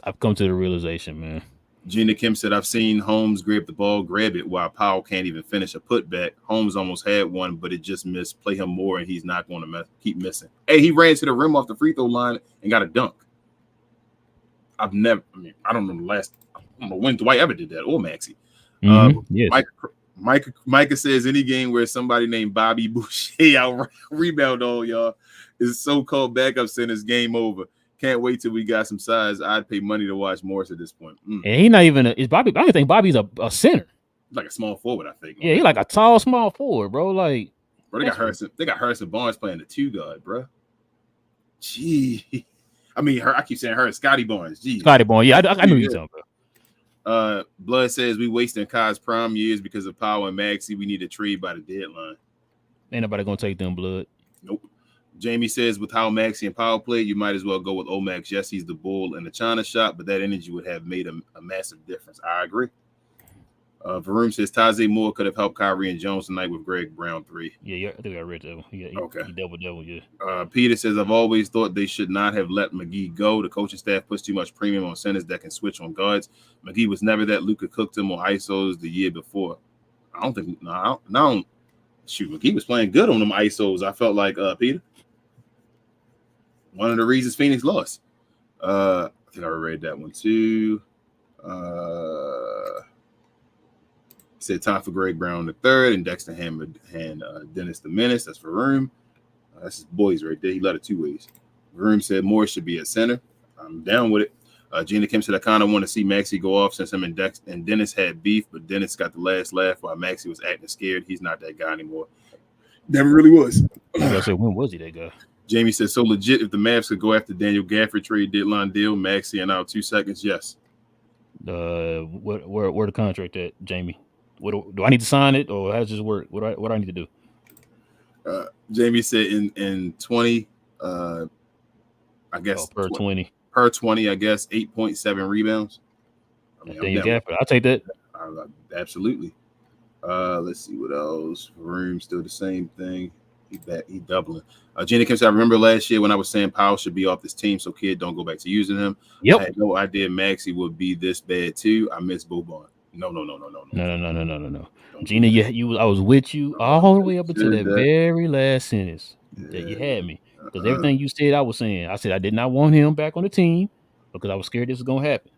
I've come to the realization, man. Gina Kim said, I've seen Holmes grab the ball, grab it, while Powell can't even finish a putback. Holmes almost had one, but it just missed. Play him more, and he's not going to keep missing. Hey, he ran to the rim off the free throw line and got a dunk. I don't know when Dwight ever did that, or Maxey. Yes. Micah says any game where somebody named Bobby Boucher out rebound all y'all is so-called backup centers, game over. Can't wait till we got some size. I'd pay money to watch Morris at this point. And he not even is Bobby. I don't think Bobby's a center. Like a small forward, I think. Yeah, he like a tall, small forward, bro. Like, bro, they got Harrison Barnes playing the 2 guard, bro. Gee, I mean, I keep saying her, Scotty Barnes. Gee, Scotty Barnes. Yeah, I knew you talking about. Blood says we wasting Kai's prime years because of Powell and Maxey. We need to trade by the deadline. Ain't nobody gonna take them, Blood. Nope. Jamie says with how Maxey and Powell played, you might as well go with Omax. Yes, he's the bull in the China shop, but that energy would have made a massive difference. I agree. Varun says Taze Moore could have helped Kyrie and Jones tonight with Greg Brown 3. Yeah, I think I read that one. Okay. He double, yeah. Peter says, I've always thought they should not have let McGee go. The coaching staff puts too much premium on centers that can switch on guards. McGee was never that. Luka cooked him on ISOs the year before. I don't think, no. Shoot, McGee was playing good on them ISOs. I felt like, Peter. One of the reasons Phoenix lost. I think I read that one too. Said time for Greg Brown the third and Dexter Hammond and Dennis the Menace. That's for Room. That's his boys right there. He led it 2 ways. Room said Moore should be at center. I'm down with it. Gina Kim said I kind of want to see Maxey go off since him and Dennis had beef, but Dennis got the last laugh while Maxey was acting scared. He's not that guy anymore. Never really was. I said, when was he that guy? Jamie said, so legit, if the Mavs could go after Daniel Gafford trade deadline deal, Maxey and out 2 seconds, yes. Where the contract at, Jamie? Do I need to sign it, or how does this work? What do I need to do? Jamie said in 20, I guess per 20. Per 20, I guess 8.7 rebounds. I mean, Daniel Gafford, I'll take that. Absolutely. Let's see what else. Room still the same thing. He doubling. Jenny Kim said, I remember last year when I was saying Powell should be off this team so kid don't go back to using him. Yep. I had no idea Maxey would be this bad too. I miss Boban. No. Gina, I was with you all the way up until that very last sentence. That you had me. Because everything you said, I was saying. I said I did not want him back on the team because I was scared this was gonna happen.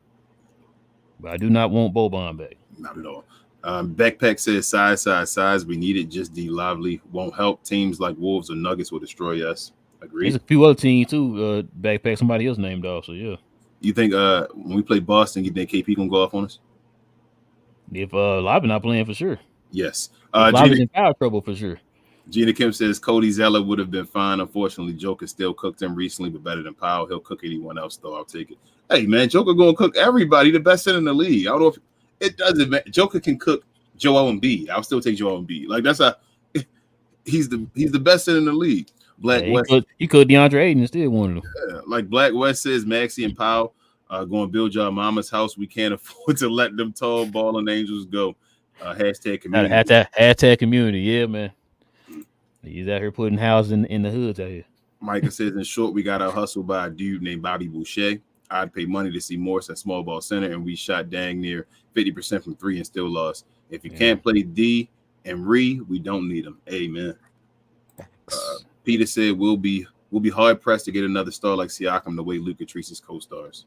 But I do not want Boban back. Not at all. Backpack says size. We need it. Just D Lively won't help. Teams like Wolves or Nuggets will destroy us. Agreed. There's a few other teams too. Backpack somebody else named off. So yeah. You think when we play Boston, you think KP gonna go off on us? If Lively not playing for sure. Yes. Lively's in foul trouble for sure. Gina Kim says Cody Zeller would have been fine. Unfortunately, Joker still cooked him recently, but better than Powell. He'll cook anyone else, though. I'll take it. Hey, man, Joker gonna cook everybody. The best center in the league. I don't know if it doesn't matter. Joker can cook Joel Embiid. I'll still take Joel Embiid. Like that's he's the best center in the league. West. He could DeAndre Ayton and still one of them. Yeah, like Black West says, Maxey and Powell going to build your mama's house. We can't afford to let them tall balling angels go. Hashtag community. Hashtag community. Yeah, man. He's out here putting houses in the hoods out here. Micah says, in short, we got hustled by a dude named Bobby Boucher. I'd pay money to see Morris at small ball center, and we shot dang near 50% from 3 and still lost. If you can't play D and Re, we don't need them. Amen. Peter said, we'll be hard pressed to get another star like Siakam the way Luka treats his co-stars.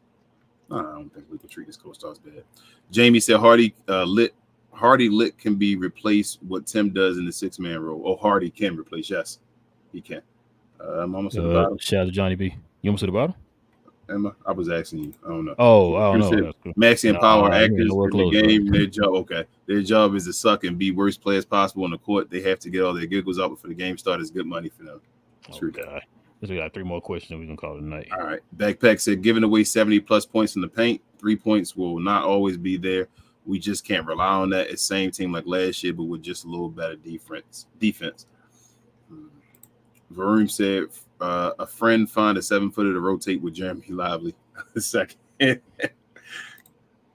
I don't think Luka treats his co-stars bad. Jamie said Hardy Lit can be replaced what Tim does in the 6-man role. Oh, Hardy can replace. Yes, he can. I'm almost at the bottom. Shout out to Johnny B. You almost at the bottom? Emma, I was asking you. I don't know. Oh, I don't know. Maxi and Power actors in the game. Their job, their job is to suck and be worst players possible on the court. They have to get all their giggles out before the game starts. It's good money for them. Okay. We got 3 more questions we can call it a night. All right. Backpack said, giving away 70+ points in the paint, 3 points will not always be there. We just can't rely on that. It's same team like last year, but with just a little better defense. Varun said, a friend find a 7-footer to rotate with Jeremy Lively. Second.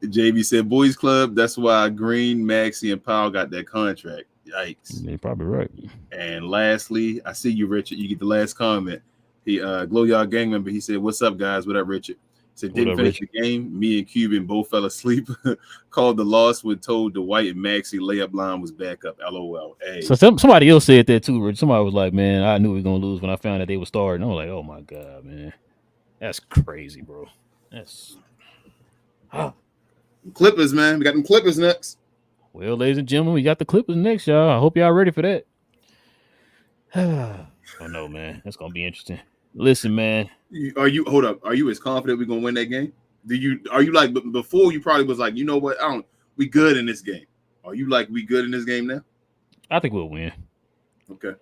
JB said, boys club. That's why Green, Maxey, and Powell got that contract. Yikes. You're probably right. And lastly, I see you, Richard. You get the last comment. He Glow Yard gang member. He said, what's up, guys? What up, Richard? He said, didn't finish the game. Me and Cuban both fell asleep. Called the loss when told the White and Maxey layup line was back up. LOL. Hey. So somebody else said that too, Richard. Somebody was like, man, I knew we were going to lose when I found that they were starting. I was like, oh, my God, man. That's crazy, bro. That's... Clippers, man. We got them Clippers next. Well, ladies and gentlemen, we got the Clippers next, y'all. I hope y'all ready for that. Oh, no, man. That's going to be interesting. Listen, man. Hold up. Are you as confident we're going to win that game? Are you like, before you probably was like, you know what? We good in this game. Are you like, we good in this game now? I think we'll win. Okay.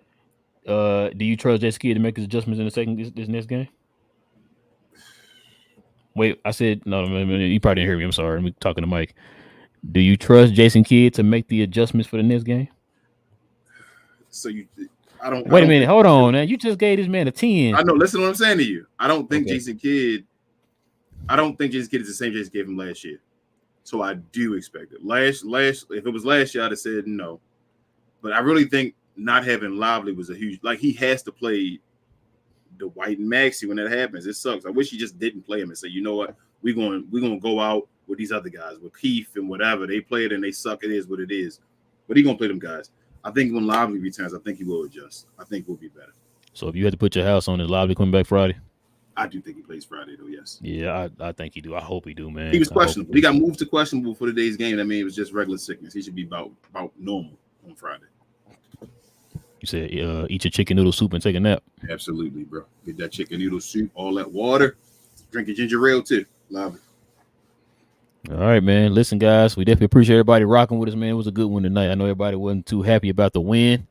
Do you trust Jason Kidd to make his adjustments in this next game? Wait, I said, no, you probably didn't hear me. I'm sorry. I'm talking to Mike. Do you trust Jason Kidd to make the adjustments for the next game? So Wait a minute. Hold on, man. You just gave this man a 10. I know. Listen to what I'm saying to you. I don't think Jason Kidd is the same Jason Kidd from last year. So I do expect it. If it was last year, I'd have said no. But I really think not having Lively was a huge, like, he has to play the White and Maxey when that happens. It sucks. I wish he just didn't play him and say, you know what, we're gonna go out with these other guys, with Keith and whatever. They play it and they suck. It is what it is. But he's gonna play them guys. I think when Lively returns, I think he will adjust. I think we'll be better. So if you had to put your house on, is Lively coming back Friday? I do think he plays Friday, though, yes. Yeah, I think he do. I hope he do, man. He was questionable. He got moved to questionable for today's game. I mean, it was just regular sickness. He should be about normal on Friday. You said eat your chicken noodle soup and take a nap. Absolutely, bro. Get that chicken noodle soup, all that water. Drink your ginger ale, too. Love it. All right, man. Listen, guys, we definitely appreciate everybody rocking with us, man. It was a good one tonight. I know everybody wasn't too happy about the win.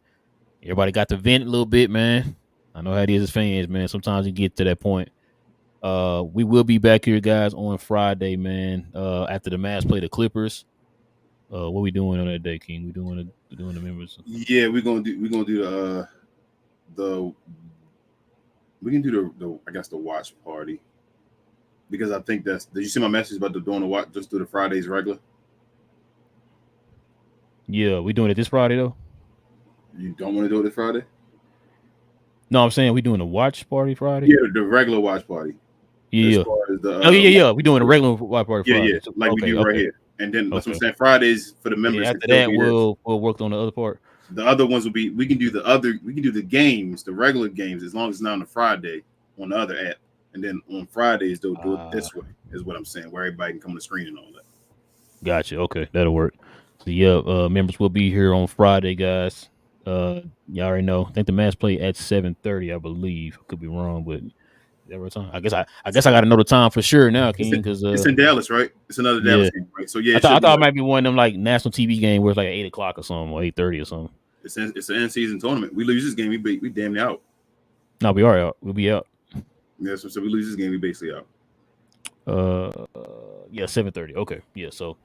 Everybody got to vent a little bit, man. I know how it is as fans, man. Sometimes you get to that point. We will be back here, guys, on Friday, man. After the Mavs play the Clippers. What we doing on that day, King? We doing the members? Yeah, we're gonna do the I guess the watch party. Because I think did you see my message about doing the watch? Just do the Fridays regular. Yeah, we doing it this Friday though. You don't want to do it this Friday? No, I'm saying we doing a watch party Friday. Yeah, the regular watch party. Yeah. As far as yeah. We doing a regular watch party Friday. Yeah, like we do right here. And then that's what I'm saying. Fridays for the members. After that, we'll work on the other part. The other ones will be we can do the games, the regular games, as long as it's not on a Friday on the other app. And then on Fridays they'll do it this way, is what I'm saying, where everybody can come on the screen and all that. Gotcha. Okay, that'll work. So yeah, members will be here on Friday, guys. Y'all already know. I think the Mavs play at 7:30, I believe. Could be wrong, but that time. I guess I got to know the time for sure now, King, because it's in Dallas, right? It's another Dallas game, right? So yeah, I thought it might be one of them like national TV game where it's like 8:00 or something, or 8:30 or something. It's an end-season tournament. We lose this game, we damn near out. No, we are out. We'll be out. Yeah, so we lose this game, we basically out. Yeah, 7:30. Okay, yeah, so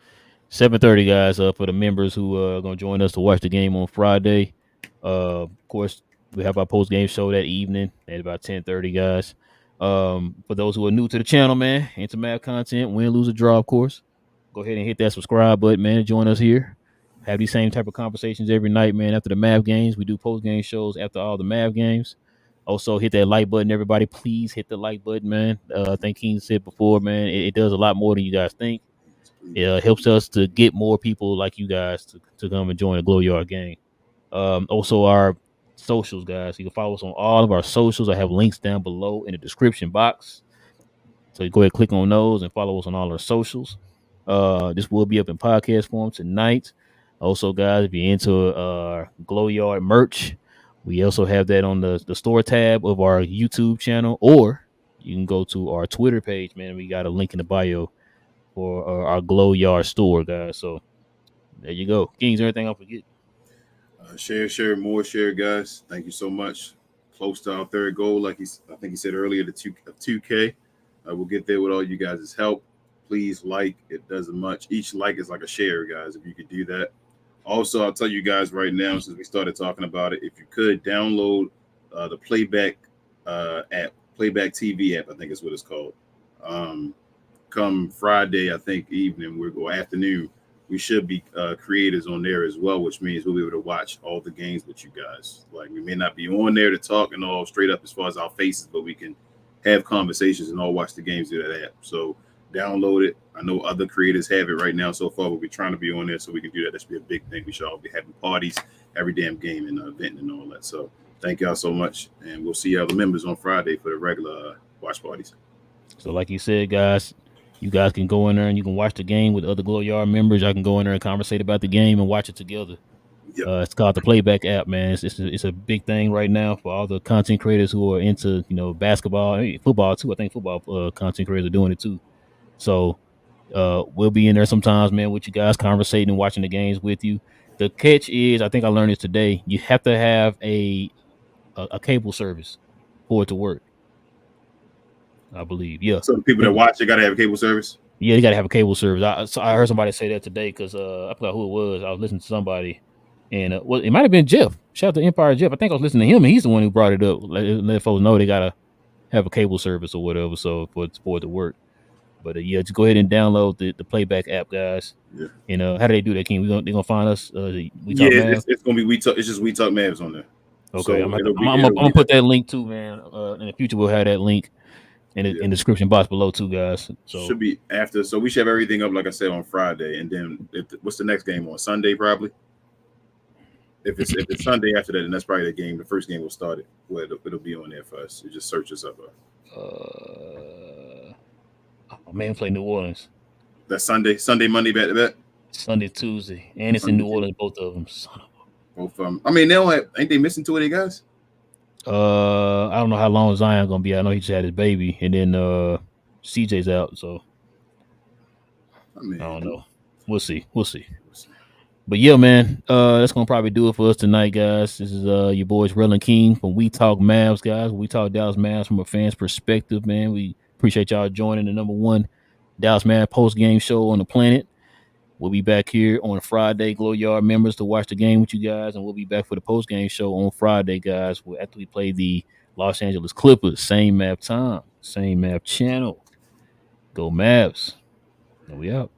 7:30, guys. For the members who are gonna join us to watch the game on Friday. Of course, we have our post-game show that evening at about 10:30, guys. For those who are new to the channel, man, into Mav content, win, lose, or draw, of course. Go ahead and hit that subscribe button, man, and join us here. have these same type of conversations every night, man. After the Mav games, we do post game shows after all the Mav games. Also, hit that like button, everybody. Please hit the like button, man. I think King said before, man. It does a lot more than you guys think. It helps us to get more people like you guys to come and join the Glow Yard gang. Also, our socials, guys. You can follow us on all of our socials. I have links down below in the description box. So you go ahead, click on those, and follow us on all our socials. This will be up in podcast form tonight. Also, guys, if you're into Glow Yard merch, we also have that on the store tab of our YouTube channel, or you can go to our Twitter page, man. We got a link in the bio for our Glow Yard store, guys. So there you go. Kings, anything I'll forget? Share, more share, guys. Thank you so much. Close to our third goal, like I think he said earlier, the 2K. We'll get there with all you guys' help. Please like. It doesn't much. Each like is like a share, guys. If you could do that. Also, I'll tell you guys right now, since we started talking about it, if you could download the Playback app, Playback TV app, I think is what it's called. Come Friday, I think evening, or afternoon, we should be creators on there as well, which means we'll be able to watch all the games with you guys. Like, we may not be on there to talk and all straight up as far as our faces, but we can have conversations and all watch the games through that app. So download it. I know other creators have it right now so far, but we're trying to be on there so we can do that. That should be a big thing. We should all be having parties every damn game and event and all that. So thank y'all so much, and we'll see y'all the members on Friday for the regular watch parties. So like you said, guys, you guys can go in there and you can watch the game with other Glow Yard members. I can go in there and conversate about the game and watch it together. Yep. It's called the Playback app, man. It's a big thing right now for all the content creators who are into basketball, football too. I think football content creators are doing it too. So we'll be in there sometimes, man, with you guys conversating and watching the games with you. The catch is, I think I learned this today, you have to have a cable service for it to work. I believe, yeah. So the people that watch it got to have a cable service? Yeah, you got to have a cable service. I heard somebody say that today because I forgot who it was. I was listening to somebody, and it might have been Jeff. Shout out to Empire Jeff. I think I was listening to him, and he's the one who brought it up. Let folks know they got to have a cable service or whatever, so for it to work. But yeah, just go ahead and download the Playback app, guys. Yeah. And how do they do that, King? They're gonna find us. We Talk Mavs? It's gonna be We Talk. It's just We Talk Mavs on there. Okay, so I'm gonna put that link too, man. In the future, we'll have that link in the description box below too, guys. So should be after. So we should have everything up, like I said, on Friday, and then what's the next game on Sunday? Probably. If it's Sunday after that, then that's probably the game. The first game will start it. Well, it'll be on there for us. You just search us up. Man, play New Orleans. That's Sunday, Monday, back to back. Sunday, Tuesday, and it's in New Orleans, both of them. Son of both of them. I mean, they don't have. Ain't they missing two of their guys? I don't know how long Zion gonna be. I know he just had his baby, and then CJ's out. So I don't know. We'll see. But yeah, man, that's gonna probably do it for us tonight, guys. This is your boys Rel and King from We Talk Mavs, guys. We talk Dallas Mavs from a fan's perspective, man. We appreciate y'all joining the #1 Dallas Mavs post game show on the planet. We'll be back here on Friday, Glow Yard members, to watch the game with you guys, and we'll be back for the post game show on Friday, guys. After we play the Los Angeles Clippers, same map time, same map channel. Go Mavs, and we out.